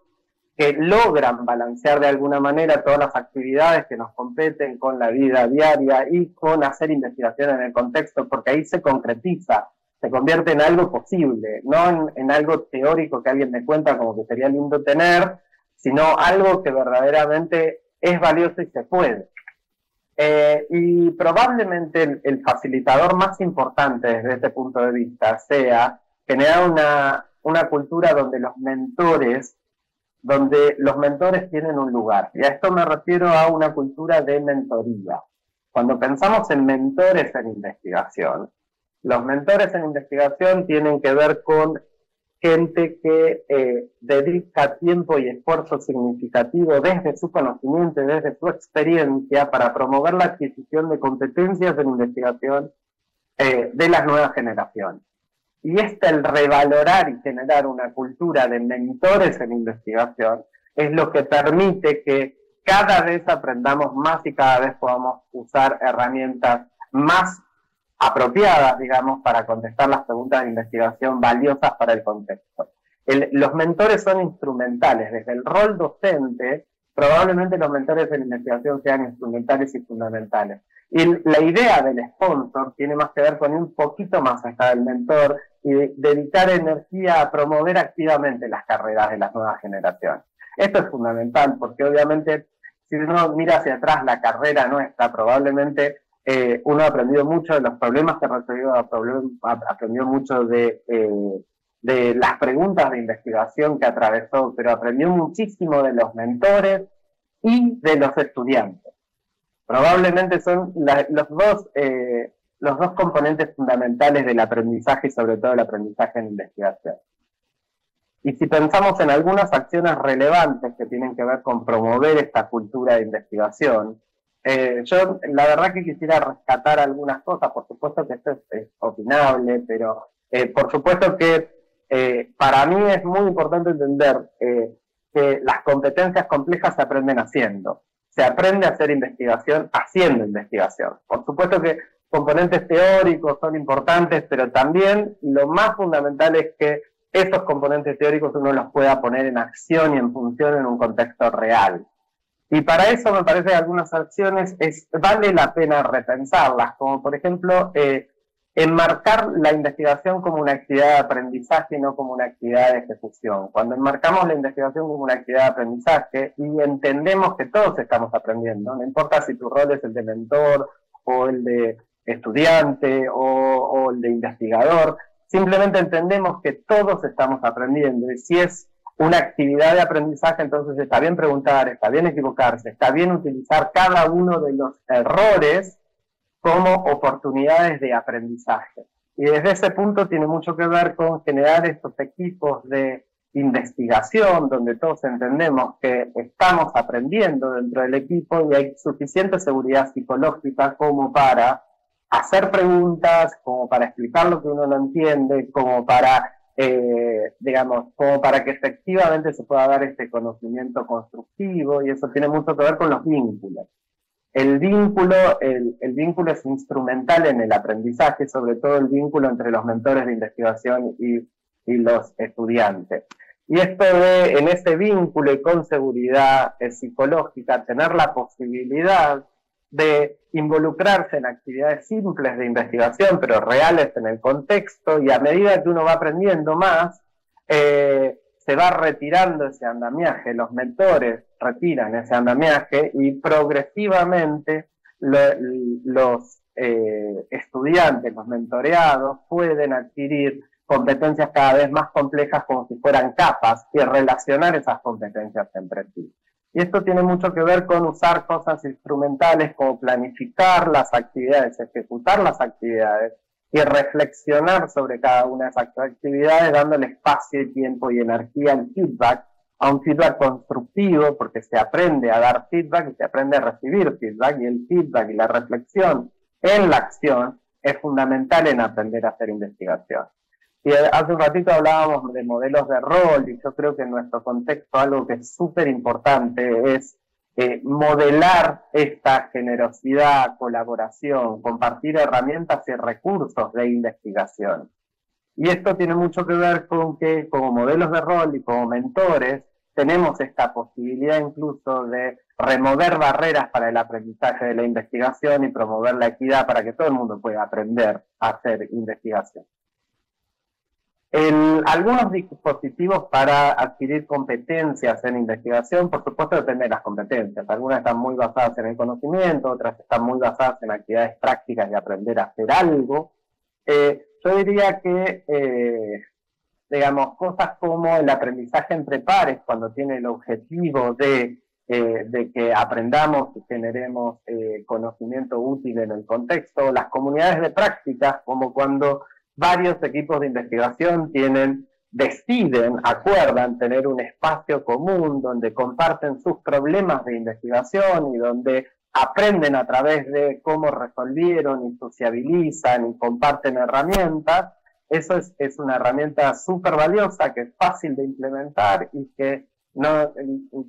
Speaker 7: que logran balancear de alguna manera todas las actividades que nos competen con la vida diaria y con hacer investigación en el contexto, porque ahí se concretiza se convierte en algo posible, no en algo teórico que alguien me cuenta como que sería lindo tener, sino algo que verdaderamente es valioso y se puede. Y probablemente el facilitador más importante desde este punto de vista sea generar una cultura donde los mentores tienen un lugar. Y a esto me refiero a una cultura de mentoría. Cuando pensamos en mentores en investigación, los mentores en investigación tienen que ver con gente que dedica tiempo y esfuerzo significativo desde su conocimiento y desde su experiencia para promover la adquisición de competencias en investigación de las nuevas generaciones. Y el revalorar y generar una cultura de mentores en investigación es lo que permite que cada vez aprendamos más y cada vez podamos usar herramientas más apropiadas, digamos, para contestar las preguntas de investigación valiosas para el contexto. Los mentores son instrumentales. Desde el rol docente, probablemente los mentores en investigación sean instrumentales y fundamentales. Y la idea del sponsor tiene más que ver con un poquito más allá del mentor y dedicar energía a promover activamente las carreras de las nuevas generaciones. Esto es fundamental porque obviamente si uno mira hacia atrás la carrera nuestra, probablemente uno ha aprendido mucho de los problemas que resolvió, aprendió mucho de las preguntas de investigación que atravesó, pero aprendió muchísimo de los mentores y de los estudiantes. Probablemente son los dos componentes fundamentales del aprendizaje y sobre todo el aprendizaje en investigación. Y si pensamos en algunas acciones relevantes que tienen que ver con promover esta cultura de investigación, yo la verdad que quisiera rescatar algunas cosas. Por supuesto que esto es opinable, pero por supuesto que para mí es muy importante entender que las competencias complejas se aprenden haciendo. Se aprende a hacer investigación haciendo investigación. Por supuesto que componentes teóricos son importantes, pero también lo más fundamental es que esos componentes teóricos uno los pueda poner en acción y en función en un contexto real. Y para eso me parece que algunas acciones vale la pena repensarlas, como por ejemplo enmarcar la investigación como una actividad de aprendizaje y no como una actividad de ejecución. Cuando enmarcamos la investigación como una actividad de aprendizaje y entendemos que todos estamos aprendiendo, no importa si tu rol es el de mentor o el de estudiante o el de investigador, simplemente entendemos que todos estamos aprendiendo y si es una actividad de aprendizaje, entonces está bien preguntar, está bien equivocarse, está bien utilizar cada uno de los errores como oportunidades de aprendizaje. Y desde ese punto tiene mucho que ver con generar estos equipos de investigación donde todos entendemos que estamos aprendiendo dentro del equipo y hay suficiente seguridad psicológica como para hacer preguntas, como para explicar lo que uno no entiende, como para como para que efectivamente se pueda dar este conocimiento constructivo, y eso tiene mucho que ver con los vínculos. El vínculo es instrumental en el aprendizaje, sobre todo el vínculo entre los mentores de investigación y los estudiantes. Y esto de, en ese vínculo y con seguridad psicológica, tener la posibilidad de involucrarse en actividades simples de investigación, pero reales en el contexto, y a medida que uno va aprendiendo más, se va retirando ese andamiaje, los mentores retiran ese andamiaje y progresivamente los estudiantes, los mentoreados, pueden adquirir competencias cada vez más complejas como si fueran capas y relacionar esas competencias entre sí. Y esto tiene mucho que ver con usar cosas instrumentales como planificar las actividades, ejecutar las actividades y reflexionar sobre cada una de esas actividades, dándole espacio y tiempo y energía al feedback, a un feedback constructivo, porque se aprende a dar feedback y se aprende a recibir feedback, y el feedback y la reflexión en la acción es fundamental en aprender a hacer investigación. Y hace un ratito hablábamos de modelos de rol, y yo creo que en nuestro contexto algo que es súper importante es modelar esta generosidad, colaboración, compartir herramientas y recursos de investigación. Y esto tiene mucho que ver con que como modelos de rol y como mentores tenemos esta posibilidad incluso de remover barreras para el aprendizaje de la investigación y promover la equidad para que todo el mundo pueda aprender a hacer investigación. Algunos dispositivos para adquirir competencias en investigación, por supuesto depende de las competencias. Algunas están muy basadas en el conocimiento, otras están muy basadas en actividades prácticas de aprender a hacer algo. Yo diría que, digamos, cosas como el aprendizaje entre pares, cuando tiene el objetivo de que aprendamos y generemos conocimiento útil en el contexto, las comunidades de prácticas, como cuando varios equipos de investigación deciden, acuerdan tener un espacio común donde comparten sus problemas de investigación y donde aprenden a través de cómo resolvieron y sociabilizan y comparten herramientas. Eso es una herramienta súper valiosa, que es fácil de implementar y que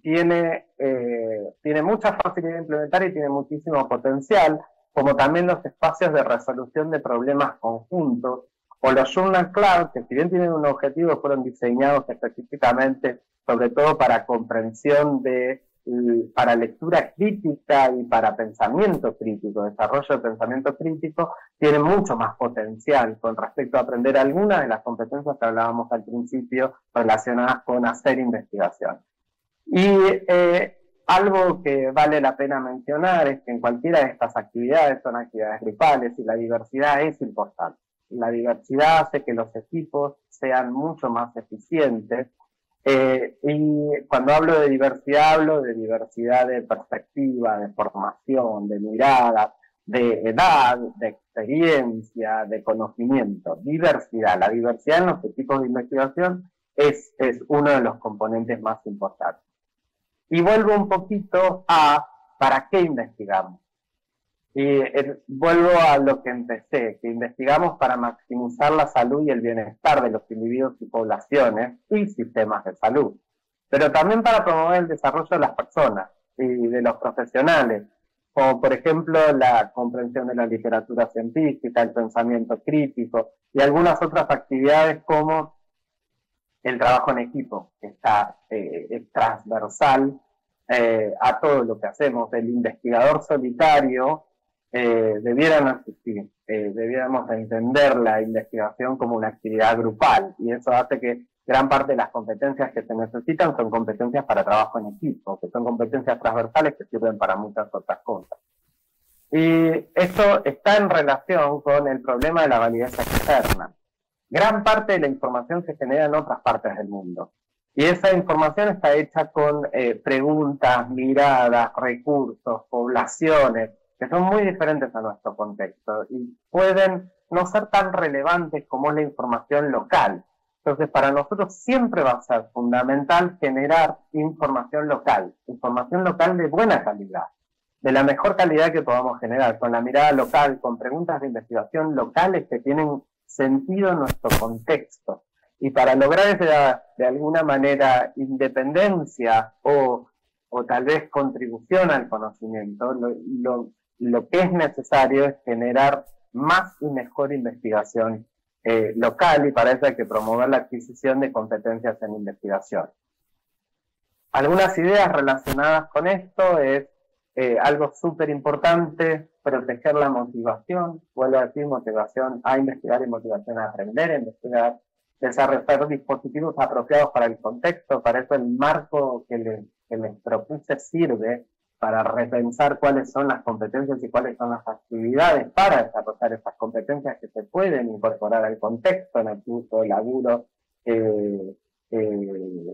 Speaker 7: tiene mucha facilidad de implementar y tiene muchísimo potencial, como también los espacios de resolución de problemas conjuntos, o los Journal Cloud, que si bien tienen un objetivo, fueron diseñados específicamente, sobre todo para comprensión para lectura crítica y para pensamiento crítico, desarrollo de pensamiento crítico, tienen mucho más potencial con respecto a aprender algunas de las competencias que hablábamos al principio relacionadas con hacer investigación. Y algo que vale la pena mencionar es que en cualquiera de estas actividades son actividades grupales y la diversidad es importante. La diversidad hace que los equipos sean mucho más eficientes. Y cuando hablo de diversidad de perspectiva, de formación, de mirada, de edad, de experiencia, de conocimiento. Diversidad. La diversidad en los equipos de investigación es uno de los componentes más importantes. Y vuelvo un poquito a ¿para qué investigamos? Y vuelvo a lo que empecé, que investigamos para maximizar la salud y el bienestar de los individuos y poblaciones y sistemas de salud, pero también para promover el desarrollo de las personas y de los profesionales, como por ejemplo la comprensión de la literatura científica, el pensamiento crítico y algunas otras actividades como el trabajo en equipo, que es transversal a todo lo que hacemos. El investigador solitario debiera no existir, debiéramos entender la investigación como una actividad grupal, y eso hace que gran parte de las competencias que se necesitan son competencias para trabajo en equipo, que son competencias transversales que sirven para muchas otras cosas. Y esto está en relación con el problema de la validez externa. Gran parte de la información se genera en otras partes del mundo, y esa información está hecha con preguntas, miradas, recursos, poblaciones, que son muy diferentes a nuestro contexto y pueden no ser tan relevantes como es la información local. Entonces, para nosotros siempre va a ser fundamental generar información local de buena calidad, de la mejor calidad que podamos generar, con la mirada local, con preguntas de investigación locales que tienen sentido en nuestro contexto. Y para lograr esa, de alguna manera, independencia o tal vez contribución al conocimiento, lo que es necesario es generar más y mejor investigación local, y para eso hay que promover la adquisición de competencias en investigación. Algunas ideas relacionadas con esto es algo súper importante, proteger la motivación, vuelvo a decir, motivación a investigar y motivación a aprender a investigar, desarrollar dispositivos apropiados para el contexto. Para eso el marco que les propuse sirve para repensar cuáles son las competencias y cuáles son las actividades para desarrollar esas competencias que se pueden incorporar al contexto en el uso del laburo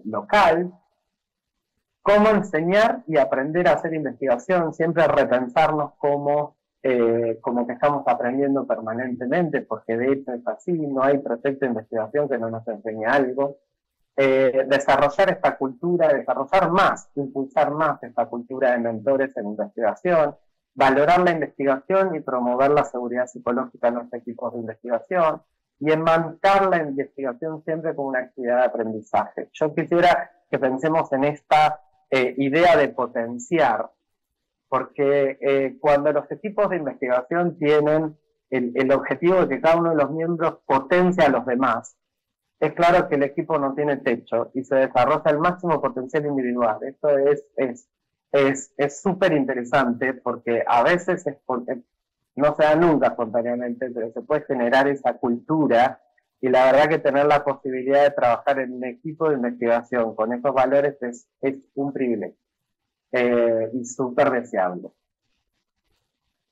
Speaker 7: local. Cómo enseñar y aprender a hacer investigación, siempre repensarnos como que estamos aprendiendo permanentemente, porque de hecho es así, no hay proyecto de investigación que no nos enseñe algo. Desarrollar esta cultura, desarrollar más, impulsar más esta cultura de mentores en investigación, valorar la investigación y promover la seguridad psicológica en los equipos de investigación, y enmarcar la investigación siempre como una actividad de aprendizaje. Yo quisiera que pensemos en esta idea de potenciar, porque cuando los equipos de investigación tienen el objetivo de que cada uno de los miembros potencia a los demás, es claro que el equipo no tiene techo y se desarrolla el máximo potencial individual. Esto es súper interesante, porque a veces no se da nunca espontáneamente, pero se puede generar esa cultura Y la verdad que tener la posibilidad de trabajar en un equipo de investigación con esos valores es un privilegio y súper deseable.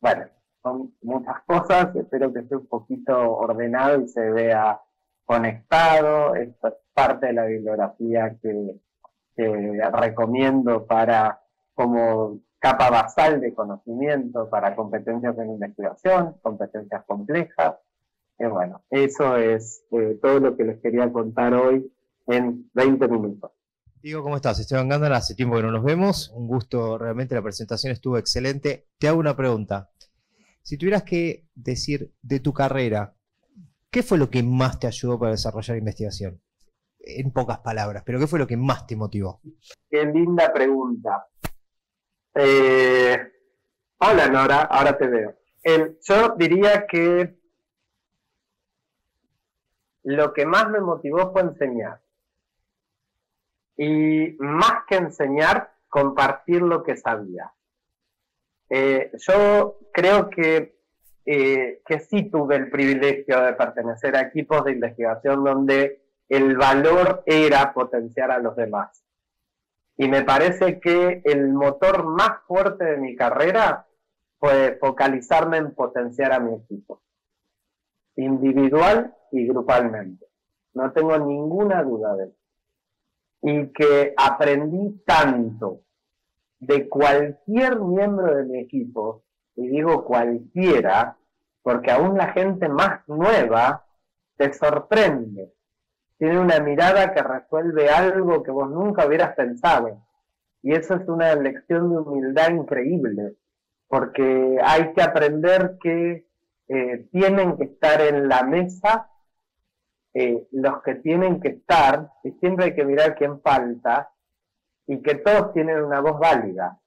Speaker 7: Bueno, son muchas cosas, espero que esté un poquito ordenado y se vea conectado. Esto es parte de la bibliografía que recomiendo para como capa basal de conocimiento para competencias en investigación, competencias complejas. Bueno, eso es todo lo que les quería contar hoy en 20 minutos.
Speaker 3: Diego, ¿cómo estás? Esteban Gándara, hace tiempo que no nos vemos. Un gusto, realmente la presentación estuvo excelente. Te hago una pregunta. Si tuvieras que decir de tu carrera, ¿qué fue lo que más te ayudó para desarrollar investigación? En pocas palabras, pero ¿qué fue lo que más te motivó?
Speaker 7: Qué linda pregunta. Hola Nora, ahora te veo. Yo diría que lo que más me motivó fue enseñar. Y más que enseñar, compartir lo que sabía. Yo creo que sí tuve el privilegio de pertenecer a equipos de investigación donde el valor era potenciar a los demás. Y me parece que el motor más fuerte de mi carrera fue focalizarme en potenciar a mi equipo, individual y grupalmente. No tengo ninguna duda de eso. Y que aprendí tanto de cualquier miembro de mi equipo, y digo cualquiera, porque aún la gente más nueva te sorprende. Tiene una mirada que resuelve algo que vos nunca hubieras pensado. Y eso es una lección de humildad increíble, porque hay que aprender que tienen que estar en la mesa los que tienen que estar, y siempre hay que mirar quién falta, y que todos tienen una voz válida.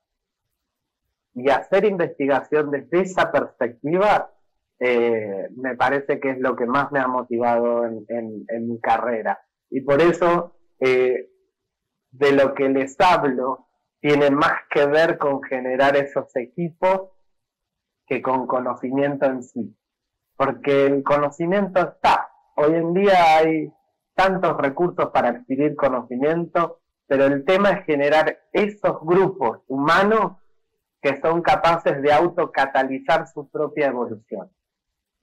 Speaker 7: Y hacer investigación desde esa perspectiva me parece que es lo que más me ha motivado en mi carrera. Y por eso, de lo que les hablo, tiene más que ver con generar esos equipos que con conocimiento en sí. Porque el conocimiento está. Hoy en día hay tantos recursos para adquirir conocimiento, pero el tema es generar esos grupos humanos que son capaces de autocatalizar su propia evolución.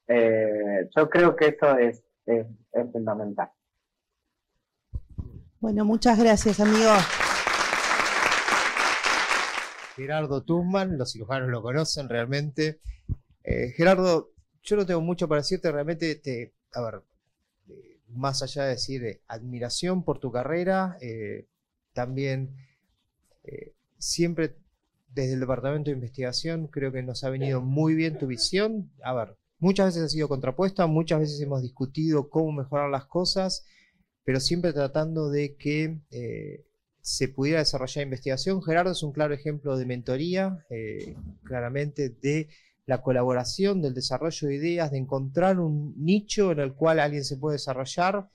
Speaker 7: Yo creo que eso es fundamental.
Speaker 1: Bueno, muchas gracias, amigo.
Speaker 3: Gerardo Tuchman, los cirujanos lo conocen realmente. Gerardo, yo no tengo mucho para decirte, realmente más allá de decir admiración por tu carrera, también siempre desde el Departamento de Investigación creo que nos ha venido muy bien tu visión. Muchas veces ha sido contrapuesta, muchas veces hemos discutido cómo mejorar las cosas, pero siempre tratando de que se pudiera desarrollar investigación. Gerardo es un claro ejemplo de mentoría, claramente de la colaboración, del desarrollo de ideas, de encontrar un nicho en el cual alguien se puede desarrollar.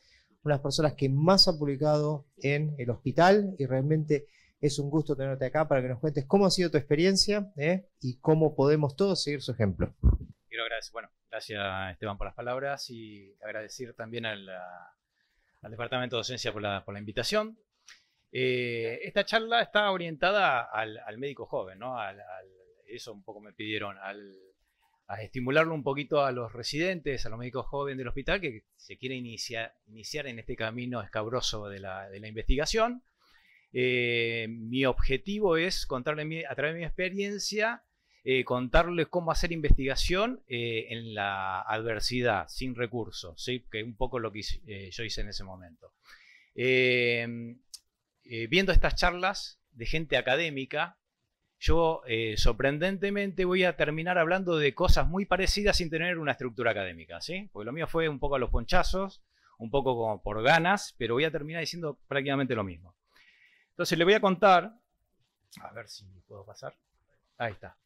Speaker 3: Unas personas que más ha publicado en el hospital, y realmente es un gusto tenerte acá para que nos cuentes cómo ha sido tu experiencia y cómo podemos todos seguir su ejemplo.
Speaker 8: Quiero agradecer, gracias Esteban por las palabras y agradecer también al Departamento de Docencia por la invitación. Esta charla está orientada al médico joven, ¿no? Eso un poco me pidieron, a estimularlo un poquito a los residentes, a los médicos jóvenes del hospital que se quieren iniciar en este camino escabroso de la investigación. Mi objetivo es contarles a través de mi experiencia, contarles cómo hacer investigación en la adversidad, sin recursos, ¿sí? Que es un poco lo que yo hice en ese momento. Viendo estas charlas de gente académica, yo sorprendentemente voy a terminar hablando de cosas muy parecidas sin tener una estructura académica, ¿sí? Porque lo mío fue un poco a los ponchazos, un poco como por ganas, pero voy a terminar diciendo prácticamente lo mismo. Entonces le voy a contar, a ver si puedo pasar, ahí está.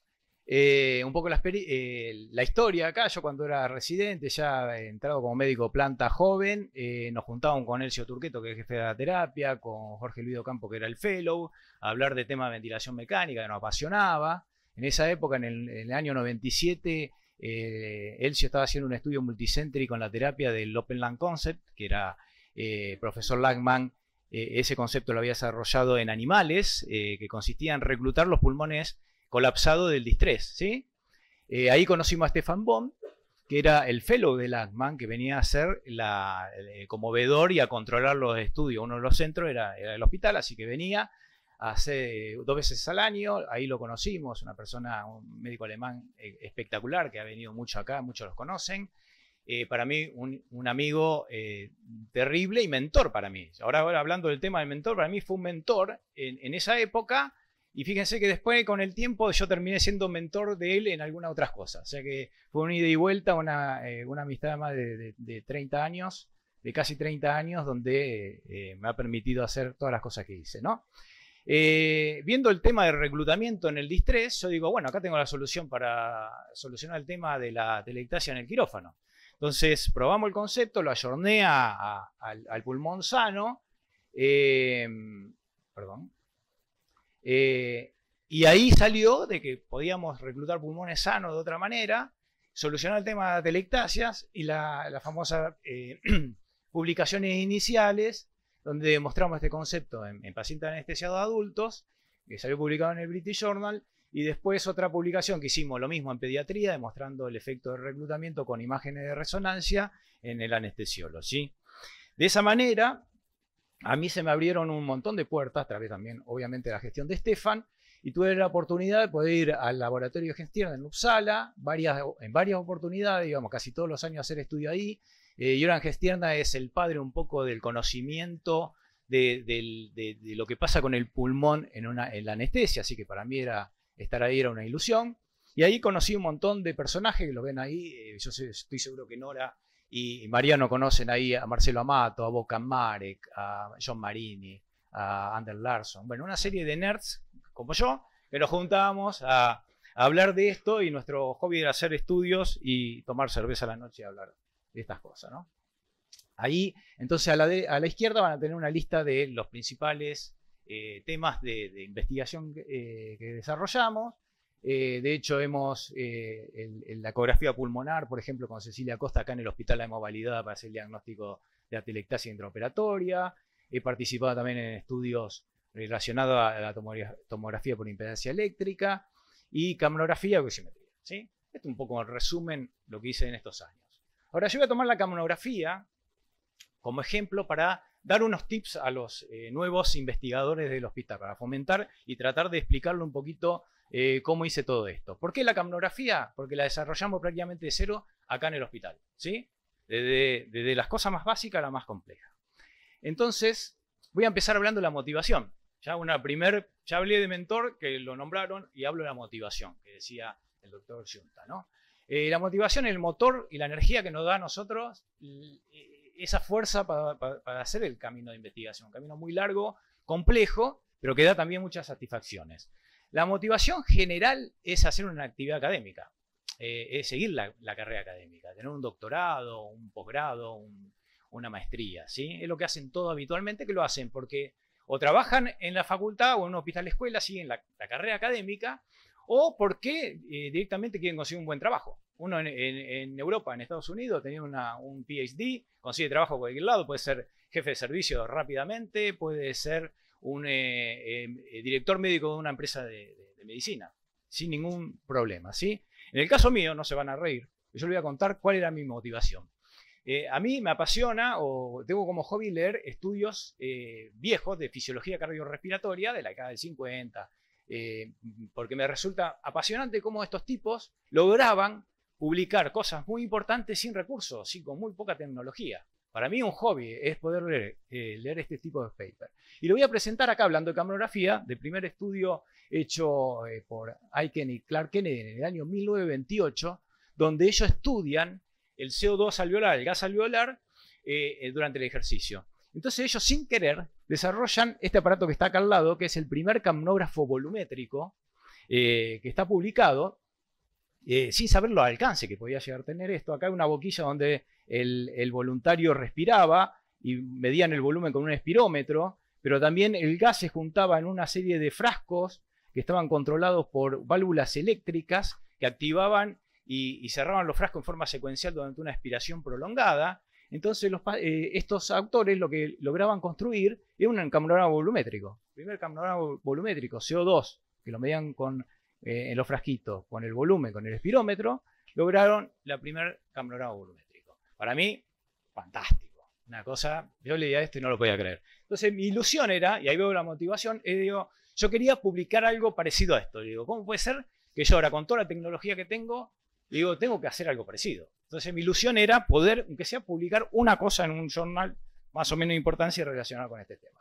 Speaker 8: Un poco la historia acá. Yo cuando era residente, ya entrado como médico planta joven, nos juntábamos con Elcio Turqueto, que es jefe de la terapia, con Jorge Luis Ocampo, que era el fellow, a hablar de temas de ventilación mecánica que nos apasionaba. En esa época, en el año 97, Elcio estaba haciendo un estudio multicéntrico en la terapia del Open Lung Concept, que era profesor Langman. Ese concepto lo había desarrollado en animales, que consistía en reclutar los pulmones colapsados del distrés, ¿sí? Ahí conocimos a Stefan Bohm, que era el fellow de Langman, que venía a ser como vedor y a controlar los estudios. Uno de los centros era el hospital, así que venía hace 2 veces al año. Ahí lo conocimos, una persona, un médico alemán espectacular, que ha venido mucho acá, muchos los conocen. Para mí, un amigo terrible y mentor para mí. Ahora hablando del tema del mentor, para mí fue un mentor en esa época. Y fíjense que después, con el tiempo, yo terminé siendo mentor de él en algunas otras cosas. O sea que fue un ida y vuelta, una amistad más de 30 años, de casi 30 años, donde me ha permitido hacer todas las cosas que hice, ¿no? Viendo el tema del reclutamiento en el distrés, yo digo, bueno, acá tengo la solución para solucionar el tema de la telectasia en el quirófano. Entonces, probamos el concepto, lo ayorné al pulmón sano, y ahí salió de que podíamos reclutar pulmones sanos de otra manera, solucionar el tema de telectasias y las famosas publicaciones iniciales, donde demostramos este concepto en pacientes anestesiados adultos, que salió publicado en el British Journal, y después otra publicación que hicimos lo mismo en pediatría, demostrando el efecto de reclutamiento con imágenes de resonancia en el anestesiólogo, ¿sí? De esa manera, a mí se me abrieron un montón de puertas, a través también, obviamente, de la gestión de Stefan, y tuve la oportunidad de poder ir al laboratorio de gestión en Uppsala, en varias oportunidades, digamos, casi todos los años hacer estudio ahí. Göran Gestierna es el padre un poco del conocimiento de lo que pasa con el pulmón en la anestesia, así que para mí estar ahí era una ilusión. Y ahí conocí un montón de personajes que lo ven ahí. Yo estoy seguro que Nora y Mariano conocen ahí a Marcelo Amato, a Bocan Marek, a John Marini, a Anders Larsson. Bueno, una serie de nerds como yo, que nos juntábamos a hablar de esto, y nuestro hobby era hacer estudios y tomar cerveza a la noche y hablar de estas cosas, ¿no? Ahí, entonces, a la izquierda van a tener una lista de los principales temas de investigación que desarrollamos. De hecho, hemos la ecografía pulmonar, por ejemplo, con Cecilia Costa, acá en el hospital la hemos validado para hacer el diagnóstico de atelectasia intraoperatoria. He participado también en estudios relacionados a la tomografía por impedancia eléctrica y capnografía o oximetría, ¿sí? Esto es un poco en resumen lo que hice en estos años. Ahora yo voy a tomar la capnografía como ejemplo para dar unos tips a los nuevos investigadores del hospital, para fomentar y tratar de explicarle un poquito cómo hice todo esto. ¿Por qué la capnografía? Porque la desarrollamos prácticamente de cero acá en el hospital, ¿sí? Desde las cosas más básicas a las más complejas. Entonces, voy a empezar hablando de la motivación. Ya hablé de mentor, que lo nombraron, y hablo de la motivación, que decía el doctor Junta, ¿no? La motivación es el motor y la energía que nos da a nosotros esa fuerza para hacer el camino de investigación. Un camino muy largo, complejo, pero que da también muchas satisfacciones. La motivación general es hacer una actividad académica, es seguir la carrera académica, tener un doctorado, un posgrado, una maestría, ¿sí? Es lo que hacen todos habitualmente, que lo hacen porque o trabajan en la facultad o en un hospital escuela, siguen la carrera académica, o porque directamente quieren conseguir un buen trabajo. Uno en Europa, en Estados Unidos, tenía un PhD, consigue trabajo por cualquier lado, puede ser jefe de servicio rápidamente, puede ser un director médico de una empresa de medicina, sin ningún problema, ¿sí? En el caso mío, no se van a reír, yo les voy a contar cuál era mi motivación. A mí me apasiona, o tengo como hobby leer estudios viejos de fisiología cardiorrespiratoria de la década del 50, porque me resulta apasionante cómo estos tipos lograban publicar cosas muy importantes sin recursos, sí, con muy poca tecnología. Para mí un hobby es poder leer este tipo de paper. Y lo voy a presentar acá hablando de capnografía, del primer estudio hecho por Aiken y Clark Kennedy en el año 1928, donde ellos estudian el CO2 alveolar, el gas alveolar, durante el ejercicio. Entonces ellos, sin querer, desarrollan este aparato que está acá al lado, que es el primer capnógrafo volumétrico que está publicado, sin saber los alcances que podía llegar a tener esto. Acá hay una boquilla donde el voluntario respiraba y medían el volumen con un espirómetro, pero también el gas se juntaba en una serie de frascos que estaban controlados por válvulas eléctricas que activaban y cerraban los frascos en forma secuencial durante una expiración prolongada. Entonces estos autores lo que lograban construir era un camarógrafo volumétrico. El primer camarógrafo volumétrico, CO2, que lo medían en los frasquitos, con el volumen, con el espirómetro, lograron la primer camarógrafo volumétrico. Para mí, fantástico. Una cosa, yo leía esto y no lo podía creer. Entonces mi ilusión era, y ahí veo la motivación, digo, yo quería publicar algo parecido a esto. Digo, ¿cómo puede ser que yo ahora con toda la tecnología que tengo, digo, tengo que hacer algo parecido? Entonces mi ilusión era poder, aunque sea, publicar una cosa en un journal más o menos de importancia relacionada con este tema.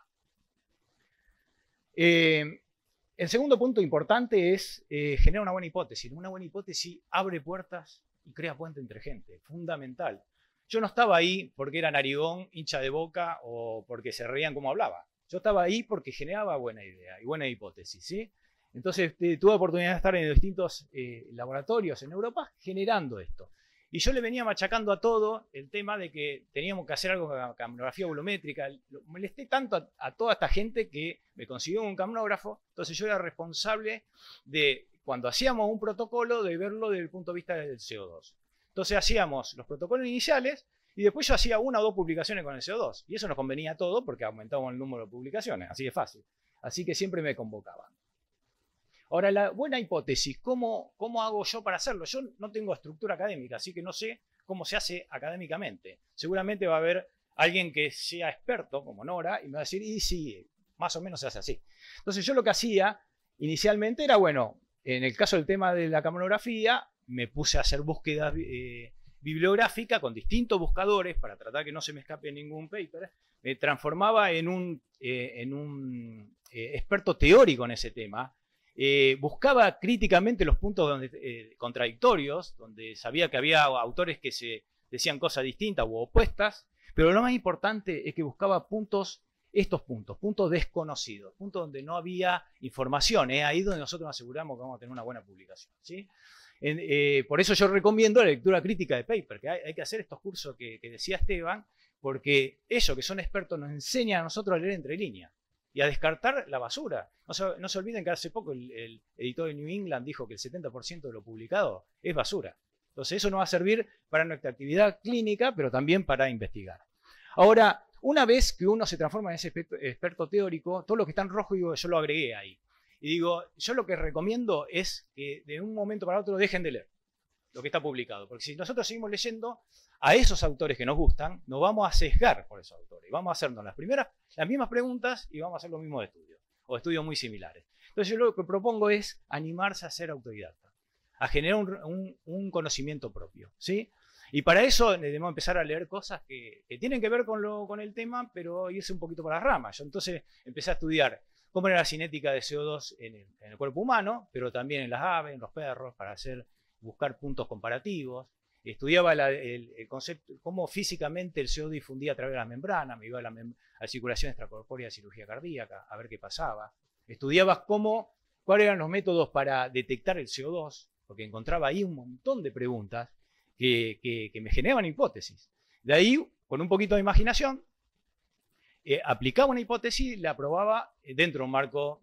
Speaker 8: El segundo punto importante es generar una buena hipótesis. Una buena hipótesis abre puertas y crea puente entre gente, fundamental. Yo no estaba ahí porque era narigón, hincha de Boca o porque se reían como hablaba. Yo estaba ahí porque generaba buena idea y buena hipótesis, ¿sí? Entonces tuve oportunidad de estar en distintos laboratorios en Europa generando esto. Y yo le venía machacando a todo el tema de que teníamos que hacer algo con la camerografía volumétrica. Molesté tanto a toda esta gente que me consiguió un camarógrafo. Entonces yo era responsable de, cuando hacíamos un protocolo, de verlo desde el punto de vista del CO2. Entonces hacíamos los protocolos iniciales y después yo hacía 1 o 2 publicaciones con el CO2. Y eso nos convenía a todo porque aumentábamos el número de publicaciones. Así de fácil. Así que siempre me convocaban. Ahora, la buena hipótesis, ¿cómo hago yo para hacerlo? Yo no tengo estructura académica, así que no sé cómo se hace académicamente. Seguramente va a haber alguien que sea experto, como Nora, y me va a decir, y sí, más o menos se hace así. Entonces yo lo que hacía inicialmente era, bueno, en el caso del tema de la camerografía, me puse a hacer búsquedas bibliográficas con distintos buscadores para tratar que no se me escape ningún paper. Me transformaba en un experto teórico en ese tema. Buscaba críticamente los puntos contradictorios, donde sabía que había autores que se decían cosas distintas u opuestas, pero lo más importante es que buscaba puntos desconocidos, puntos donde no había información. Ahí donde nosotros nos aseguramos que vamos a tener una buena publicación, ¿sí? Por eso yo recomiendo la lectura crítica de paper, que hay que hacer estos cursos que decía Esteban, porque ellos que son expertos nos enseñan a nosotros a leer entre líneas y a descartar la basura. No se olviden que hace poco el editor de New England dijo que el 70% de lo publicado es basura. Entonces eso nos va a servir para nuestra actividad clínica, pero también para investigar. Ahora, una vez que uno se transforma en ese experto teórico, todo lo que está en rojo yo lo agregué ahí. Y digo, yo lo que recomiendo es que de un momento para otro dejen de leer lo que está publicado. Porque si nosotros seguimos leyendo a esos autores que nos gustan, nos vamos a sesgar por esos autores. Vamos a hacernos las mismas preguntas y vamos a hacer los mismos estudios, o estudios muy similares. Entonces yo lo que propongo es animarse a ser autodidacta, a generar un conocimiento propio, ¿sí? Y para eso debemos empezar a leer cosas que tienen que ver con el tema, pero irse un poquito por las ramas. Yo entonces empecé a estudiar cómo era la cinética de CO2 en el cuerpo humano, pero también en las aves, en los perros, para buscar puntos comparativos. Estudiaba el concepto, cómo físicamente el CO2 difundía a través de la membrana, me iba a la circulación extracorpórea de cirugía cardíaca, a ver qué pasaba. Estudiaba cuáles eran los métodos para detectar el CO2, porque encontraba ahí un montón de preguntas que me generaban hipótesis. De ahí, con un poquito de imaginación, aplicaba una hipótesis y la probaba dentro de un marco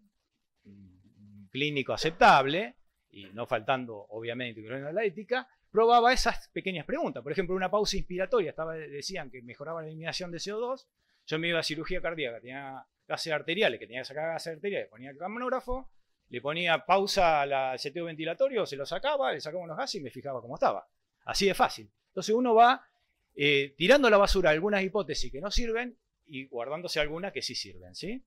Speaker 8: clínico aceptable, y no faltando, obviamente, la ética, probaba esas pequeñas preguntas. Por ejemplo, una pausa inspiratoria, decían que mejoraba la eliminación de CO2, yo me iba a cirugía cardíaca, tenía gases arteriales, que tenía que sacar gases arteriales, ponía el caminógrafo, le ponía pausa al seteo ventilatorio, se lo sacaba, le sacaba unos gases y me fijaba cómo estaba. Así de fácil. Entonces uno va tirando a la basura algunas hipótesis que no sirven y guardándose algunas que sí sirven, ¿sí?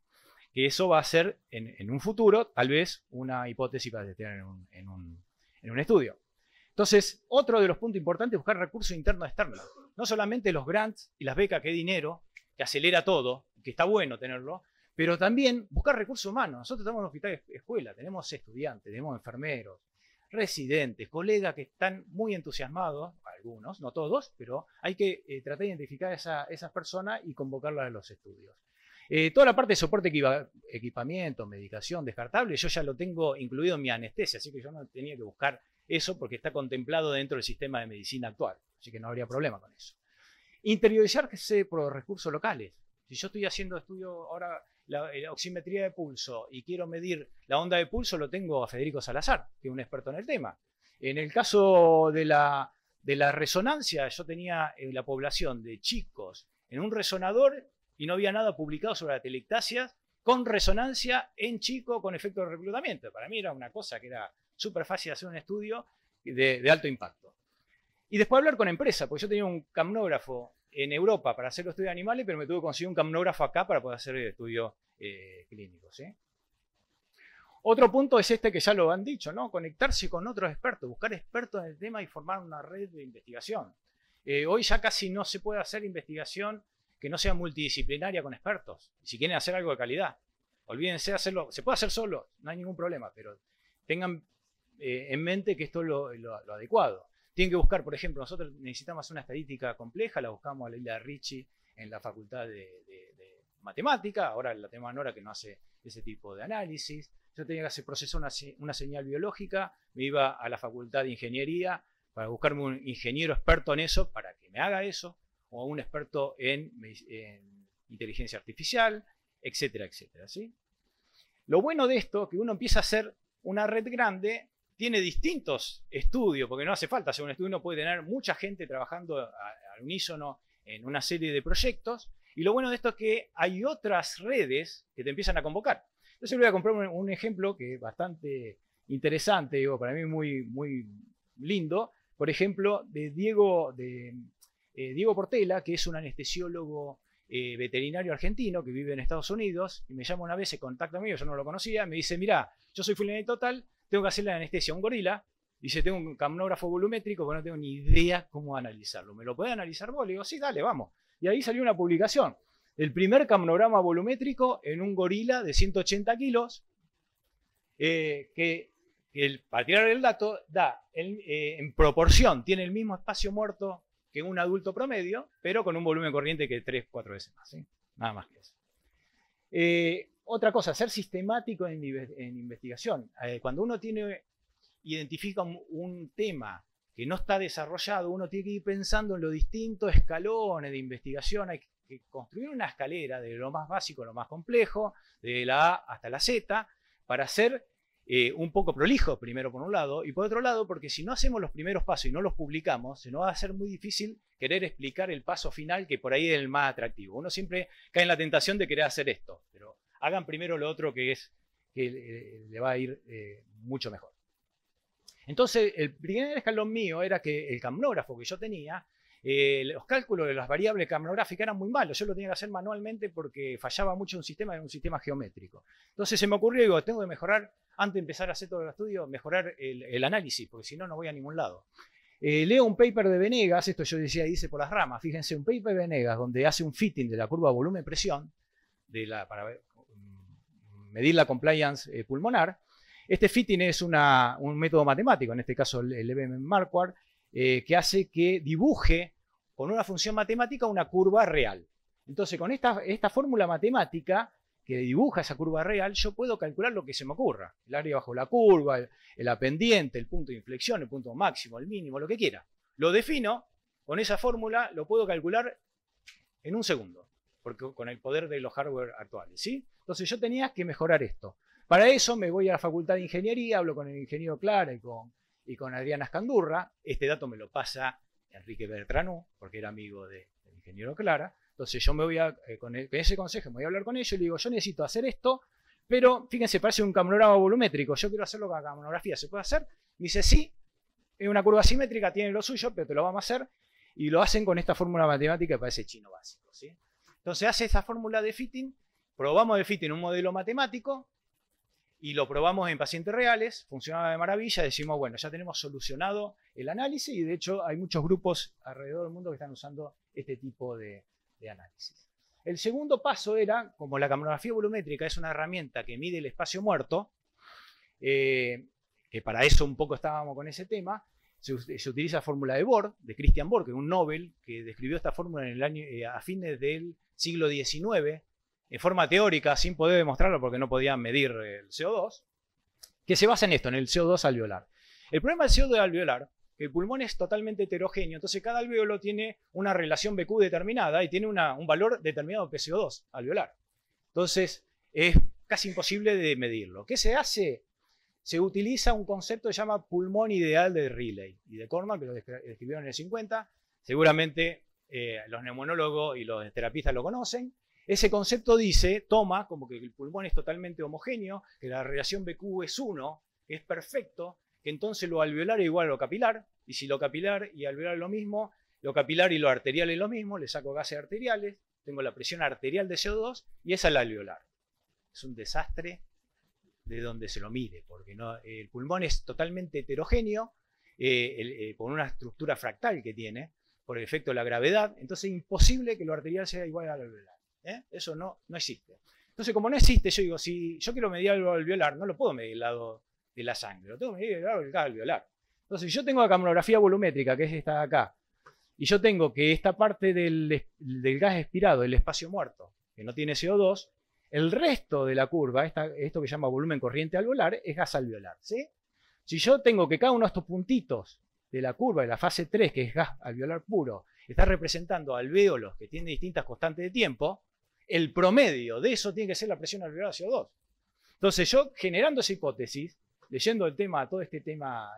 Speaker 8: Que eso va a ser en un futuro, tal vez, una hipótesis para tener en un estudio. Entonces, otro de los puntos importantes es buscar recursos internos y externos. No solamente los grants y las becas, que es dinero, que acelera todo, que está bueno tenerlo, pero también buscar recursos humanos. Nosotros tenemos un hospital de escuela, tenemos estudiantes, tenemos enfermeros, residentes, colegas que están muy entusiasmados, algunos, no todos, pero hay que tratar de identificar a esas personas y convocarlas a los estudios. Toda la parte de soporte, equipamiento, medicación, descartable, yo ya lo tengo incluido en mi anestesia, así que yo no tenía que buscar eso porque está contemplado dentro del sistema de medicina actual, así que no habría problema con eso. Interiorizarse por los recursos locales. Si yo estoy haciendo estudio ahora, la oximetría de pulso y quiero medir la onda de pulso, lo tengo a Federico Salazar, que es un experto en el tema. En el caso de la resonancia, yo tenía la población de chicos en un resonador y no había nada publicado sobre la telectasia con resonancia en chico con efecto de reclutamiento. Para mí era una cosa que era súper fácil hacer un estudio de alto impacto. Y después hablar con empresa, porque yo tenía un camnógrafo en Europa para hacer los estudios de animales, pero me tuve que conseguir un camnógrafo acá para poder hacer estudios clínicos, ¿sí? Otro punto es este que ya lo han dicho, ¿no? Conectarse con otros expertos, buscar expertos en el tema y formar una red de investigación. Hoy ya casi no se puede hacer investigación que no sea multidisciplinaria con expertos. Si quieren hacer algo de calidad, olvídense de hacerlo. Se puede hacer solo, no hay ningún problema, pero tengan en mente que esto es lo adecuado. Tienen que buscar, por ejemplo, nosotros necesitamos hacer una estadística compleja, la buscamos a Leila Ricci en la Facultad de Matemática, ahora la tenemos a Nora que no hace ese tipo de análisis. Yo tenía que procesar una señal biológica, me iba a la Facultad de Ingeniería para buscarme un ingeniero experto en eso para que me haga eso, o un experto en inteligencia artificial, etcétera, etcétera, ¿sí? Lo bueno de esto es que uno empieza a hacer una red grande, tiene distintos estudios, porque no hace falta hacer un estudio, uno puede tener mucha gente trabajando al unísono en una serie de proyectos, y lo bueno de esto es que hay otras redes que te empiezan a convocar. Entonces voy a comprar un ejemplo que es bastante interesante, digo, para mí muy, muy lindo, por ejemplo, de Diego Portela, que es un anestesiólogo veterinario argentino que vive en Estados Unidos, y me llama una vez, se contacta conmigo, yo no lo conocía, me dice, mira, yo soy fulanito tal, tengo que hacerle la anestesia a un gorila, dice, tengo un camnógrafo volumétrico, pero no tengo ni idea cómo analizarlo. ¿Me lo puede analizar vos? Le digo, sí, dale, vamos. Y ahí salió una publicación. El primer camnograma volumétrico en un gorila de 180 kilos, para tirar el dato, en proporción, tiene el mismo espacio muerto que un adulto promedio, pero con un volumen corriente que 3-4 veces más, ¿sí? Nada más que eso. Otra cosa, ser sistemático en investigación. Cuando uno identifica un tema que no está desarrollado, uno tiene que ir pensando en los distintos escalones de investigación. Hay que construir una escalera de lo más básico a lo más complejo, de la A hasta la Z, para ser un poco prolijo, primero por un lado, y por otro lado, porque si no hacemos los primeros pasos y no los publicamos, se nos va a hacer muy difícil querer explicar el paso final, que por ahí es el más atractivo. Uno siempre cae en la tentación de querer hacer esto, pero hagan primero lo otro que le va a ir mucho mejor. Entonces, el primer escalón mío era que el camnógrafo que yo tenía, los cálculos de las variables camnográficas eran muy malos. Yo lo tenía que hacer manualmente porque fallaba mucho un sistema, era un sistema geométrico. Entonces se me ocurrió, digo, tengo que mejorar, antes de empezar a hacer todo el estudio, mejorar el análisis, porque si no, no voy a ningún lado. Leo un paper de Venegas, esto yo decía, dice por las ramas, fíjense, un paper de Venegas donde hace un fitting de la curva volumen-presión para medir la compliance pulmonar. Este fitting es un método matemático, en este caso el Lebesgue-Marquardt, que hace que dibuje con una función matemática una curva real. Entonces, con esta fórmula matemática que dibuja esa curva real, yo puedo calcular lo que se me ocurra. El área bajo la curva, la pendiente, el punto de inflexión, el punto máximo, el mínimo, lo que quiera. Lo defino, con esa fórmula lo puedo calcular en un segundo, porque con el poder de los hardware actuales, ¿sí? Entonces yo tenía que mejorar esto. Para eso me voy a la Facultad de Ingeniería, hablo con el ingeniero Clara y con Adriana Escandurra. Este dato me lo pasa Enrique Bertranú, porque era amigo del ingeniero Clara. Entonces yo me voy con ese consejo, me voy a hablar con ellos y le digo, yo necesito hacer esto, pero fíjense, parece un camnograma volumétrico, yo quiero hacerlo con la camnografía, ¿se puede hacer? Me dice, sí, es una curva simétrica, tiene lo suyo, pero te lo vamos a hacer, y lo hacen con esta fórmula matemática que parece chino básico, ¿sí? Entonces hace esta fórmula de fitting, probamos el fitting en un modelo matemático, y lo probamos en pacientes reales, funcionaba de maravilla, decimos, bueno, ya tenemos solucionado el análisis, y de hecho hay muchos grupos alrededor del mundo que están usando este tipo de análisis. El segundo paso era, como la camnografía volumétrica es una herramienta que mide el espacio muerto, que para eso un poco estábamos con ese tema, se utiliza la fórmula de Bohr, de Christian Bohr, que es un Nobel que describió esta fórmula a fines del siglo XIX, en forma teórica, sin poder demostrarlo porque no podían medir el CO2, que se basa en esto, en el CO2 alveolar. El problema del CO2 alveolar, que el pulmón es totalmente heterogéneo, entonces cada alveolo tiene una relación BQ determinada y tiene un valor determinado de CO2 alveolar. Entonces es casi imposible de medirlo. ¿Qué se hace? se utiliza un concepto que se llama pulmón ideal de Riley y de Kornman, que lo describieron en el 50. Seguramente los neumonólogos y los terapistas lo conocen. Ese concepto toma como que el pulmón es totalmente homogéneo, que la relación BQ es 1, que es perfecto, que entonces lo alveolar es igual a lo capilar, y si lo capilar y alveolar es lo mismo, lo capilar y lo arterial es lo mismo, le saco gases arteriales, tengo la presión arterial de CO2 y esa es la alveolar. Es un desastre de donde se lo mire, porque no, el pulmón es totalmente heterogéneo, por una estructura fractal que tiene, por el efecto de la gravedad, entonces es imposible que lo arterial sea igual a lo alveolar. Eso no existe. Entonces, como no existe, yo digo, si yo quiero medir algo alveolar, no lo puedo medir del lado de la sangre, lo tengo que medir del lado del gas alveolar. Entonces, si yo tengo la camografía volumétrica, que es esta de acá, y yo tengo que esta parte del gas expirado, el espacio muerto, que no tiene CO2, el resto de la curva, esto que se llama volumen corriente alveolar, es gas alveolar, ¿sí? Si yo tengo que cada uno de estos puntitos de la curva de la fase 3, que es gas alveolar puro, está representando alvéolos que tienen distintas constantes de tiempo, el promedio de eso tiene que ser la presión alveolar CO2. Entonces yo, generando esa hipótesis, leyendo el tema, todo este tema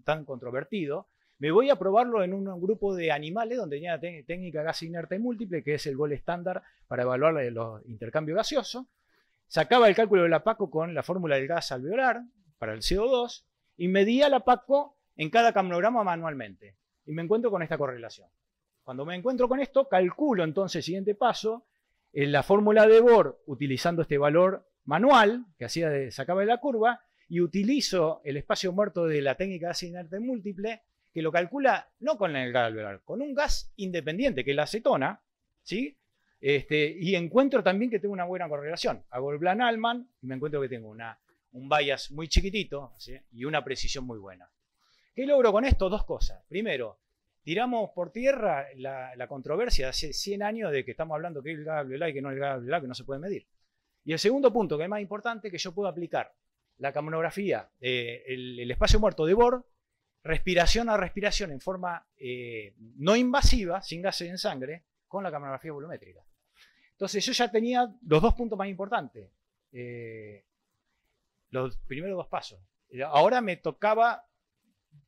Speaker 8: tan controvertido, me voy a probarlo en un grupo de animales donde tenía técnica gas inerte múltiple, que es el gold estándar para evaluar los intercambios gaseosos. Sacaba el cálculo de la PACO con la fórmula del gas alveolar para el CO2 y medía la PACO en cada camnograma manualmente. Y me encuentro con esta correlación. Cuando me encuentro con esto, calculo entonces el siguiente paso, en la fórmula de Bohr, utilizando este valor manual que sacaba de la curva, y utilizo el espacio muerto de la técnica gas inerte múltiple, que lo calcula no con el gas alveolar, con un gas independiente, que es la acetona, ¿sí? Y encuentro también que tengo una buena correlación. Hago el Blan-Allman y me encuentro que tengo un bias muy chiquitito, ¿sí? Y una precisión muy buena. ¿Qué logro con esto? Dos cosas. Primero, tiramos por tierra la controversia de hace 100 años de que estamos hablando que es el gas alveolar y que no es el gas alveolar, que no se puede medir. Y el segundo punto, que es más importante, que yo puedo aplicar la camnografía, el espacio muerto de Bohr, respiración a respiración en forma no invasiva, sin gases en sangre, con la camnografía volumétrica. Entonces yo ya tenía los dos puntos más importantes, los primeros dos pasos. Ahora me tocaba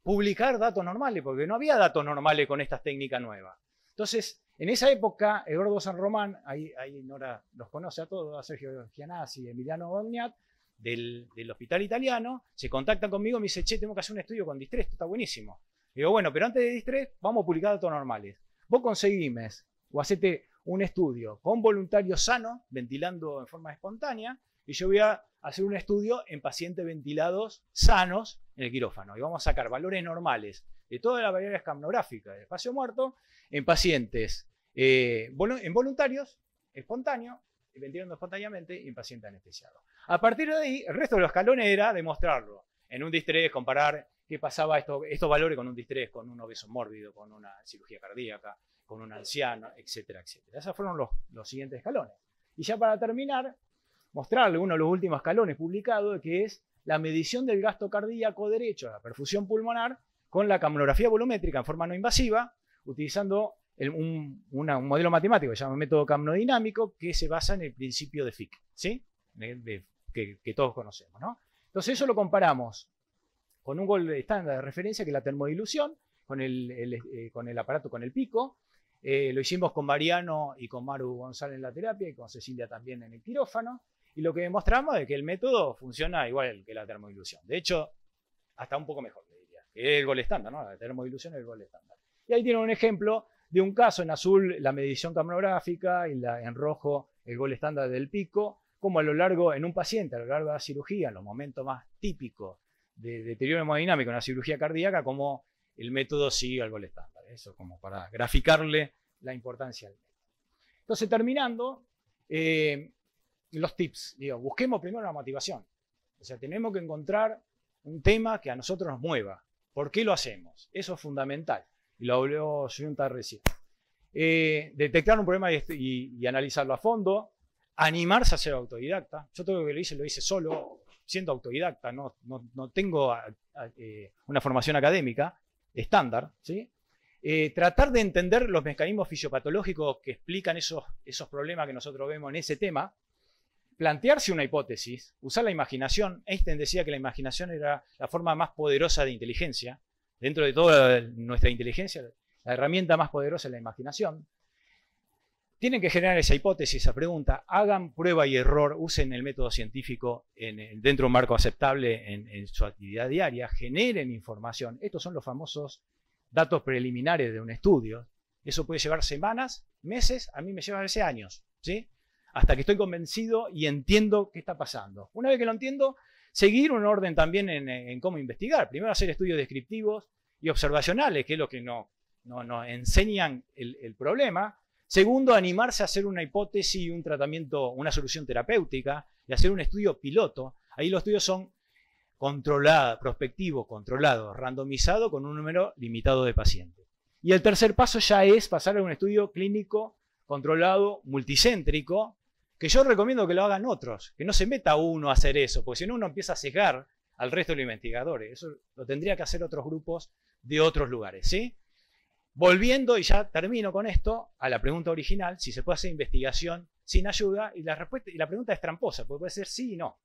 Speaker 8: publicar datos normales, porque no había datos normales con estas técnicas nuevas. Entonces, en esa época, Eduardo San Román, ahí Nora los conoce a todos, a Sergio Gianazzi y Emiliano Bagnat, del Hospital Italiano, se contactan conmigo y me dice, che, tengo que hacer un estudio con distrés, esto está buenísimo. Digo, bueno, pero antes de distrés, vamos a publicar datos normales. Vos conseguime o hacete un estudio con voluntarios sanos, ventilando en forma espontánea, y yo voy a hacer un estudio en pacientes ventilados sanos en el quirófano. Y vamos a sacar valores normales de todas las variables camnográficas del espacio muerto en pacientes, en voluntarios, espontáneos, ventilando espontáneamente y en pacientes anestesiados. A partir de ahí, el resto de los escalones era demostrarlo. En un distrés, comparar qué pasaba estos valores con un distrés, con un obeso mórbido, con una cirugía cardíaca, con un anciano, etcétera, etcétera. Esos fueron los siguientes escalones. Y ya para terminar, mostrarle uno de los últimos escalones publicados, que es la medición del gasto cardíaco derecho, la perfusión pulmonar, con la camnografía volumétrica en forma no invasiva, utilizando un modelo matemático que se llama método camnodinámico, que se basa en el principio de Fick, ¿sí? Que todos conocemos, ¿no? Entonces eso lo comparamos con un gold estándar de referencia, que es la termodilución, con el aparato, con el pico. Lo hicimos con Mariano y con Maru González en la terapia y con Cecilia también en el quirófano. Y lo que demostramos es que el método funciona igual que la termodilución. De hecho, hasta un poco mejor, le diría. Que es el gold estándar, ¿no? La termodilución es el gold estándar. Y ahí tienen un ejemplo de un caso, en azul la medición camnográfica y en rojo el gold estándar del pico, como en un paciente, a lo largo de la cirugía, en los momentos más típicos de deterioro hemodinámico en la cirugía cardíaca, como el método sigue al gold estándar. Eso como para graficarle la importancia del método. Entonces, terminando, los tips. Digo, busquemos primero la motivación. O sea, tenemos que encontrar un tema que a nosotros nos mueva. ¿Por qué lo hacemos? Eso es fundamental. Y lo habló Junta recién. Detectar un problema y analizarlo a fondo. Animarse a ser autodidacta. Yo todo lo que lo hice solo, siendo autodidacta. No tengo una formación académica estándar, ¿sí? Tratar de entender los mecanismos fisiopatológicos que explican esos problemas que nosotros vemos en ese tema, plantearse una hipótesis, usar la imaginación. Einstein decía que la imaginación era la forma más poderosa de inteligencia. Dentro de toda nuestra inteligencia, la herramienta más poderosa es la imaginación. Tienen que generar esa hipótesis, esa pregunta, hagan prueba y error, usen el método científico dentro de un marco aceptable en su actividad diaria, generen información. Estos son los famosos datos preliminares de un estudio. Eso puede llevar semanas, meses, a mí me lleva a veces años, ¿sí? Hasta que estoy convencido y entiendo qué está pasando. Una vez que lo entiendo, seguir un orden también en cómo investigar. Primero hacer estudios descriptivos y observacionales, que es lo que nos enseñan el problema. Segundo, animarse a hacer una hipótesis, un tratamiento, una solución terapéutica y hacer un estudio piloto. Ahí los estudios son controlados, prospectivos, controlados, randomizados con un número limitado de pacientes. Y el tercer paso ya es pasar a un estudio clínico controlado, multicéntrico, que yo recomiendo que lo hagan otros, que no se meta uno a hacer eso, porque si no uno empieza a cegar al resto de los investigadores. Eso lo tendría que hacer otros grupos de otros lugares, ¿sí? Volviendo, y ya termino con esto, a la pregunta original, si se puede hacer investigación sin ayuda, y la pregunta es tramposa, porque puede ser sí y no.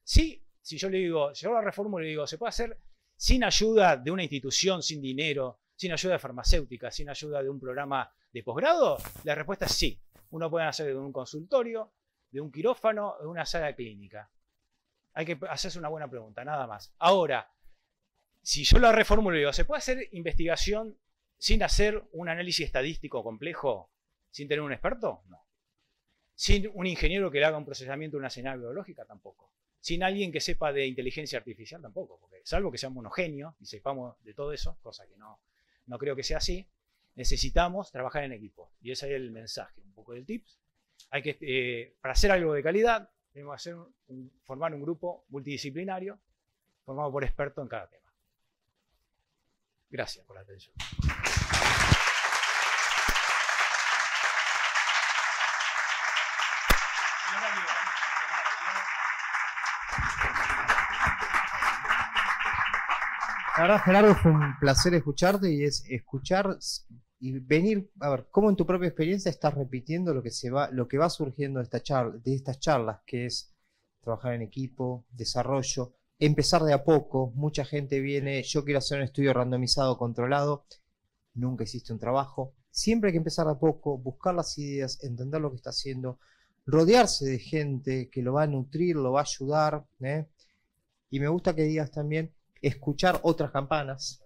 Speaker 8: Sí, si yo le digo, yo la reformulo y le digo, ¿se puede hacer sin ayuda de una institución, sin dinero, sin ayuda de farmacéutica, sin ayuda de un programa de posgrado? La respuesta es sí. Uno puede hacer de un consultorio, de un quirófano, de una sala clínica. Hay que hacerse una buena pregunta, nada más. Ahora, si yo la reformulo y digo, ¿se puede hacer investigación sin hacer un análisis estadístico complejo, sin tener un experto? No. Sin un ingeniero que le haga un procesamiento de una señal biológica, tampoco. Sin alguien que sepa de inteligencia artificial, tampoco. Porque salvo que seamos unos genios y sepamos de todo eso, cosa que no creo que sea así, necesitamos trabajar en equipo. Y ese es el mensaje, un poco del tips. Hay que, para hacer algo de calidad, tenemos que formar un grupo multidisciplinario, formado por expertos en cada tema. Gracias por la atención.
Speaker 3: La verdad, Gerardo, fue un placer escucharte y es escuchar y venir a ver cómo en tu propia experiencia estás repitiendo lo que va surgiendo de estas charlas, que es trabajar en equipo, desarrollo, empezar de a poco. Mucha gente viene, yo quiero hacer un estudio randomizado, controlado, nunca hiciste un trabajo. Siempre hay que empezar de a poco, buscar las ideas, entender lo que está haciendo, rodearse de gente que lo va a nutrir, lo va a ayudar, ¿eh? Y me gusta que digas también escuchar otras campanas,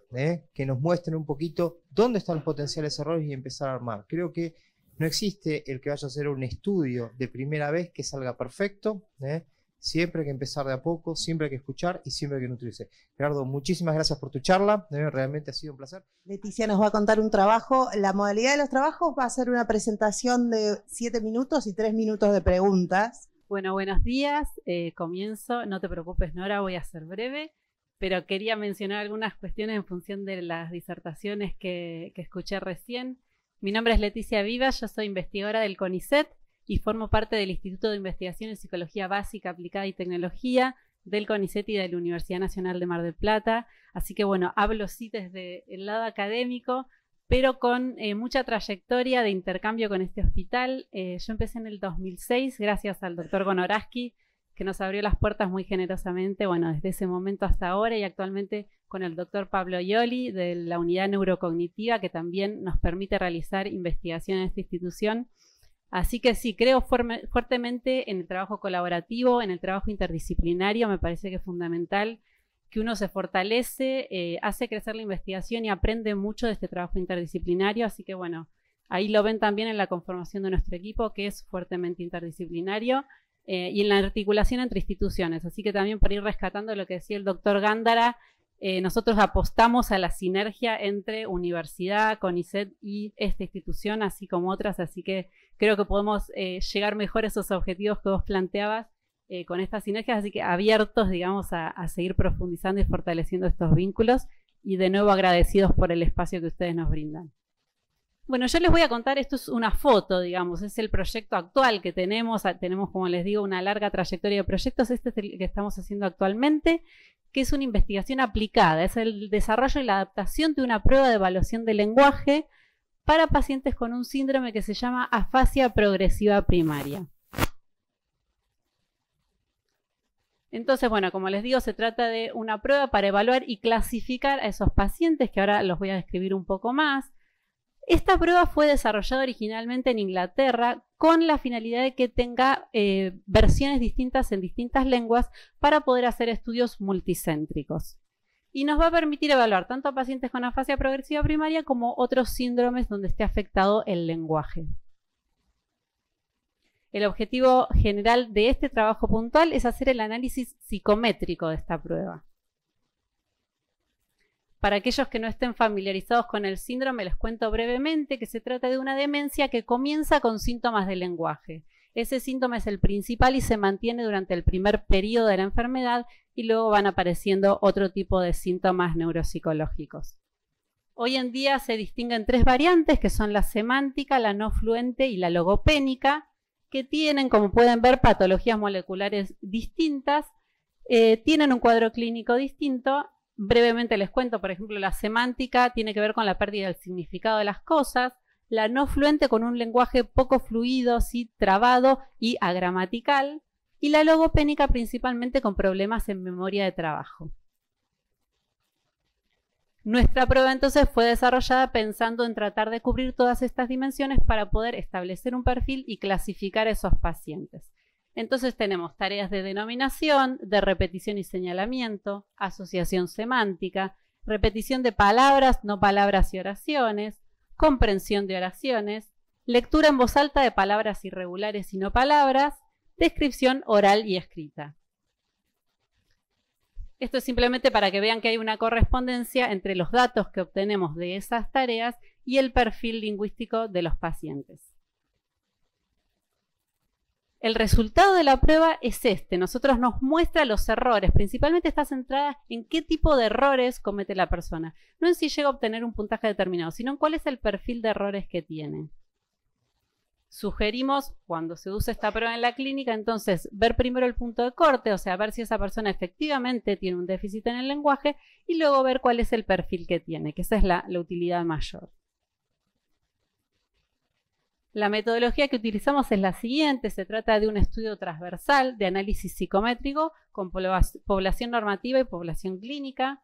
Speaker 3: que nos muestren un poquito dónde están los potenciales errores y empezar a armar. Creo que no existe el que vaya a hacer un estudio de primera vez que salga perfecto, Siempre hay que empezar de a poco, siempre hay que escuchar y siempre hay que nutrirse. Gerardo, muchísimas gracias por tu charla, realmente ha sido un placer.
Speaker 1: Leticia nos va a contar un trabajo. La modalidad de los trabajos va a ser una presentación de 7 minutos y 3 minutos de preguntas.
Speaker 9: Bueno, buenos días. Comienzo. No te preocupes, Nora, voy a ser breve, pero quería mencionar algunas cuestiones en función de las disertaciones que escuché recién. Mi nombre es Leticia Vivas, yo soy investigadora del CONICET y formo parte del Instituto de Investigación en Psicología Básica, Aplicada y Tecnología del CONICET y de la Universidad Nacional de Mar del Plata. Así que bueno, hablo sí desde el lado académico, pero con mucha trayectoria de intercambio con este hospital. Yo empecé en el 2006 gracias al doctor Gonoraski, que nos abrió las puertas muy generosamente, bueno, desde ese momento hasta ahora, y actualmente con el doctor Pablo Ioli de la Unidad Neurocognitiva, que también nos permite realizar investigación en esta institución. Así que sí, creo fuertemente en el trabajo colaborativo, en el trabajo interdisciplinario. Me parece que es fundamental que uno se fortalece, hace crecer la investigación y aprende mucho de este trabajo interdisciplinario. Así que bueno, ahí lo ven también en la conformación de nuestro equipo, que es fuertemente interdisciplinario, y en la articulación entre instituciones. Así que también por ir rescatando lo que decía el doctor Gándara, nosotros apostamos a la sinergia entre universidad, CONICET y esta institución, así como otras, así que creo que podemos llegar mejor a esos objetivos que vos planteabas con estas sinergias, así que abiertos, digamos, a seguir profundizando y fortaleciendo estos vínculos, y de nuevo agradecidos por el espacio que ustedes nos brindan. Bueno, yo les voy a contar, esto es una foto, digamos, es el proyecto actual que tenemos, como les digo, una larga trayectoria de proyectos. Este es el que estamos haciendo actualmente, que es una investigación aplicada, es el desarrollo y la adaptación de una prueba de evaluación del lenguaje para pacientes con un síndrome que se llama afasia progresiva primaria. Entonces, bueno, como les digo, se trata de una prueba para evaluar y clasificar a esos pacientes, que ahora los voy a describir un poco más. Esta prueba fue desarrollada originalmente en Inglaterra con la finalidad de que tenga versiones distintas en distintas lenguas para poder hacer estudios multicéntricos. Y nos va a permitir evaluar tanto a pacientes con afasia progresiva primaria como otros síndromes donde esté afectado el lenguaje. El objetivo general de este trabajo puntual es hacer el análisis psicométrico de esta prueba. Para aquellos que no estén familiarizados con el síndrome, les cuento brevemente que se trata de una demencia que comienza con síntomas del lenguaje. Ese síntoma es el principal y se mantiene durante el primer periodo de la enfermedad y luego van apareciendo otro tipo de síntomas neuropsicológicos. Hoy en día se distinguen 3 variantes, que son la semántica, la no fluente y la logopénica, que tienen, como pueden ver, patologías moleculares distintas, tienen un cuadro clínico distinto. Brevemente les cuento, por ejemplo, la semántica tiene que ver con la pérdida del significado de las cosas, la no fluente con un lenguaje poco fluido, sí, trabado y agramatical, y la logopénica principalmente con problemas en memoria de trabajo. Nuestra prueba entonces fue desarrollada pensando en tratar de cubrir todas estas dimensiones para poder establecer un perfil y clasificar a esos pacientes. Entonces tenemos tareas de denominación, de repetición y señalamiento, asociación semántica, repetición de palabras, no palabras y oraciones, comprensión de oraciones, lectura en voz alta de palabras irregulares y no palabras, descripción oral y escrita. Esto es simplemente para que vean que hay una correspondencia entre los datos que obtenemos de esas tareas y el perfil lingüístico de los pacientes. El resultado de la prueba es este. Nosotros nos muestra los errores. Principalmente está centrada en qué tipo de errores comete la persona. No en si llega a obtener un puntaje determinado, sino en cuál es el perfil de errores que tiene. Sugerimos, cuando se usa esta prueba en la clínica, entonces ver primero el punto de corte, o sea, ver si esa persona efectivamente tiene un déficit en el lenguaje y luego ver cuál es el perfil que tiene, que esa es la utilidad mayor. La metodología que utilizamos es la siguiente. Se trata de un estudio transversal de análisis psicométrico con población normativa y población clínica.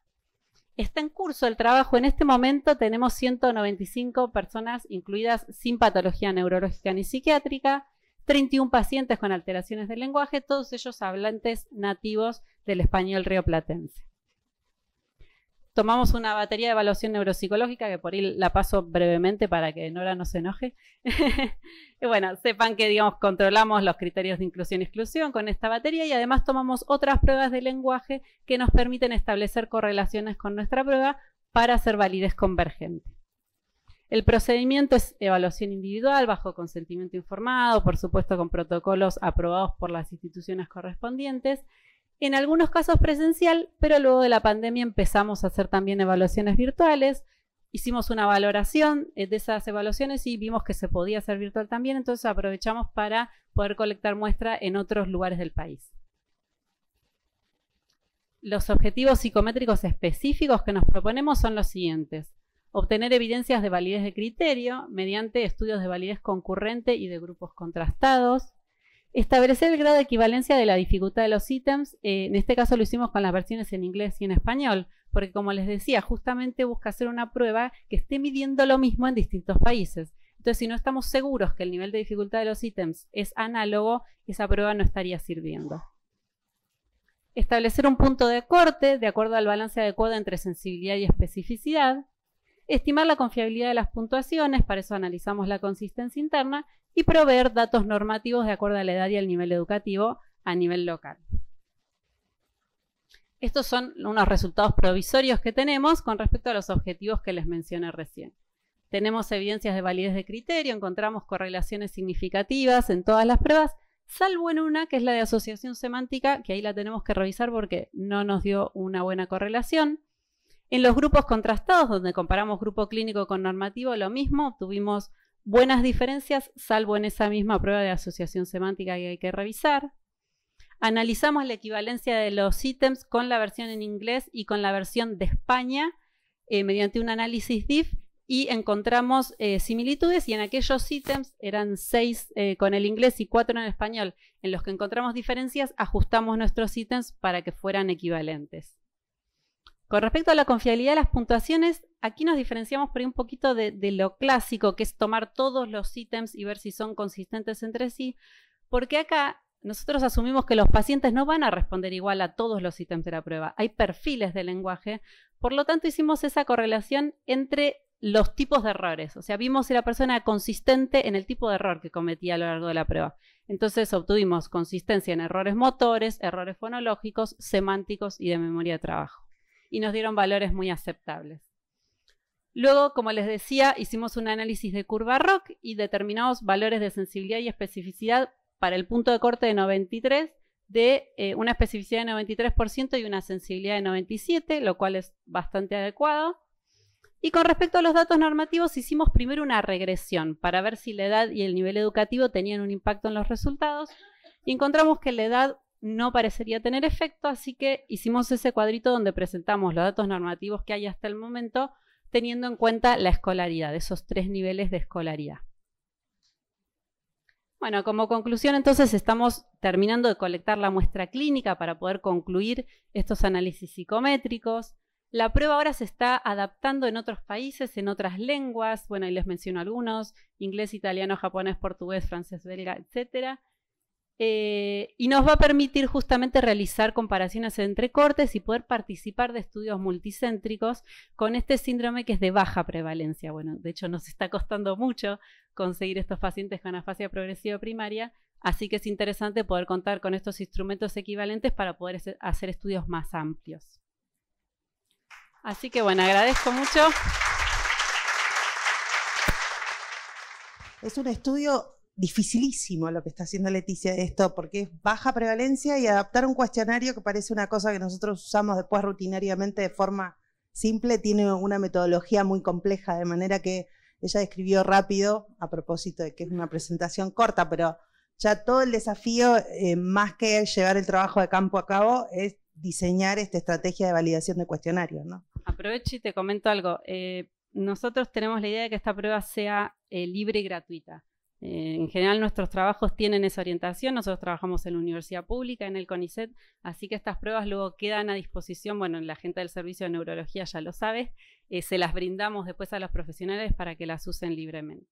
Speaker 9: Está en curso el trabajo. En este momento tenemos 195 personas incluidas sin patología neurológica ni psiquiátrica, 31 pacientes con alteraciones del lenguaje, todos ellos hablantes nativos del español rioplatense. Tomamos una batería de evaluación neuropsicológica, que por ahí la paso brevemente para que Nora no se enoje. Y bueno, sepan que, digamos, controlamos los criterios de inclusión y exclusión con esta batería y además tomamos otras pruebas de lenguaje que nos permiten establecer correlaciones con nuestra prueba para hacer validez convergente. El procedimiento es evaluación individual bajo consentimiento informado, por supuesto con protocolos aprobados por las instituciones correspondientes. En algunos casos presencial, pero luego de la pandemia empezamos a hacer también evaluaciones virtuales. Hicimos una valoración de esas evaluaciones y vimos que se podía hacer virtual también, entonces aprovechamos para poder colectar muestra en otros lugares del país. Los objetivos psicométricos específicos que nos proponemos son los siguientes. Obtener evidencias de validez de criterio mediante estudios de validez concurrente y de grupos contrastados. Establecer el grado de equivalencia de la dificultad de los ítems, en este caso lo hicimos con las versiones en inglés y en español, porque como les decía, justamente busca hacer una prueba que esté midiendo lo mismo en distintos países. Entonces, si no estamos seguros que el nivel de dificultad de los ítems es análogo, esa prueba no estaría sirviendo. Establecer un punto de corte de acuerdo al balance adecuado entre sensibilidad y especificidad. Estimar la confiabilidad de las puntuaciones, para eso analizamos la consistencia interna, y proveer datos normativos de acuerdo a la edad y al nivel educativo a nivel local. Estos son unos resultados provisorios que tenemos con respecto a los objetivos que les mencioné recién. Tenemos evidencias de validez de criterio, encontramos correlaciones significativas en todas las pruebas, salvo en una que es la de asociación semántica, que ahí la tenemos que revisar porque no nos dio una buena correlación. En los grupos contrastados, donde comparamos grupo clínico con normativo, lo mismo, tuvimos buenas diferencias, salvo en esa misma prueba de asociación semántica que hay que revisar. Analizamos la equivalencia de los ítems con la versión en inglés y con la versión de España mediante un análisis DIF y encontramos similitudes, y en aquellos ítems, eran 6 con el inglés y 4 en el español, en los que encontramos diferencias, ajustamos nuestros ítems para que fueran equivalentes. Con respecto a la confiabilidad de las puntuaciones, aquí nos diferenciamos por ahí un poquito de lo clásico, que es tomar todos los ítems y ver si son consistentes entre sí, porque acá nosotros asumimos que los pacientes no van a responder igual a todos los ítems de la prueba. Hay perfiles de lenguaje, por lo tanto hicimos esa correlación entre los tipos de errores. O sea, vimos si la persona era consistente en el tipo de error que cometía a lo largo de la prueba. Entonces obtuvimos consistencia en errores motores, errores fonológicos, semánticos y de memoria de trabajo. Y nos dieron valores muy aceptables. Luego, como les decía, hicimos un análisis de curva ROC y determinamos valores de sensibilidad y especificidad para el punto de corte de 93, de una especificidad de 93% y una sensibilidad de 97%, lo cual es bastante adecuado. Y con respecto a los datos normativos, hicimos primero una regresión para ver si la edad y el nivel educativo tenían un impacto en los resultados. Y encontramos que la edad no parecería tener efecto, así que hicimos ese cuadrito donde presentamos los datos normativos que hay hasta el momento, teniendo en cuenta la escolaridad, esos 3 niveles de escolaridad. Bueno, como conclusión, entonces, estamos terminando de colectar la muestra clínica para poder concluir estos análisis psicométricos. La prueba ahora se está adaptando en otros países, en otras lenguas. Bueno, ahí les menciono algunos: inglés, italiano, japonés, portugués, francés, belga, etc. Y nos va a permitir justamente realizar comparaciones entre cortes y poder participar de estudios multicéntricos con este síndrome que es de baja prevalencia. Bueno, de hecho nos está costando mucho conseguir estos pacientes con afasia progresiva primaria, así que es interesante poder contar con estos instrumentos equivalentes para poder hacer estudios más amplios. Así que bueno, agradezco mucho.
Speaker 1: Es un estudio dificilísimo lo que está haciendo Leticia de esto, porque es baja prevalencia y adaptar un cuestionario que parece una cosa que nosotros usamos después rutinariamente de forma simple, tiene una metodología muy compleja, de manera que ella describió rápido, a propósito de que es una presentación corta, pero ya todo el desafío, más que llevar el trabajo de campo a cabo, es diseñar esta estrategia de validación de cuestionarios, ¿no?
Speaker 9: Aprovecho y te comento algo. Nosotros tenemos la idea de que esta prueba sea libre y gratuita. En general nuestros trabajos tienen esa orientación. Nosotros trabajamos en la universidad pública, en el CONICET, así que estas pruebas luego quedan a disposición. Bueno, la gente del servicio de neurología ya lo sabe, se las brindamos después a los profesionales para que las usen libremente.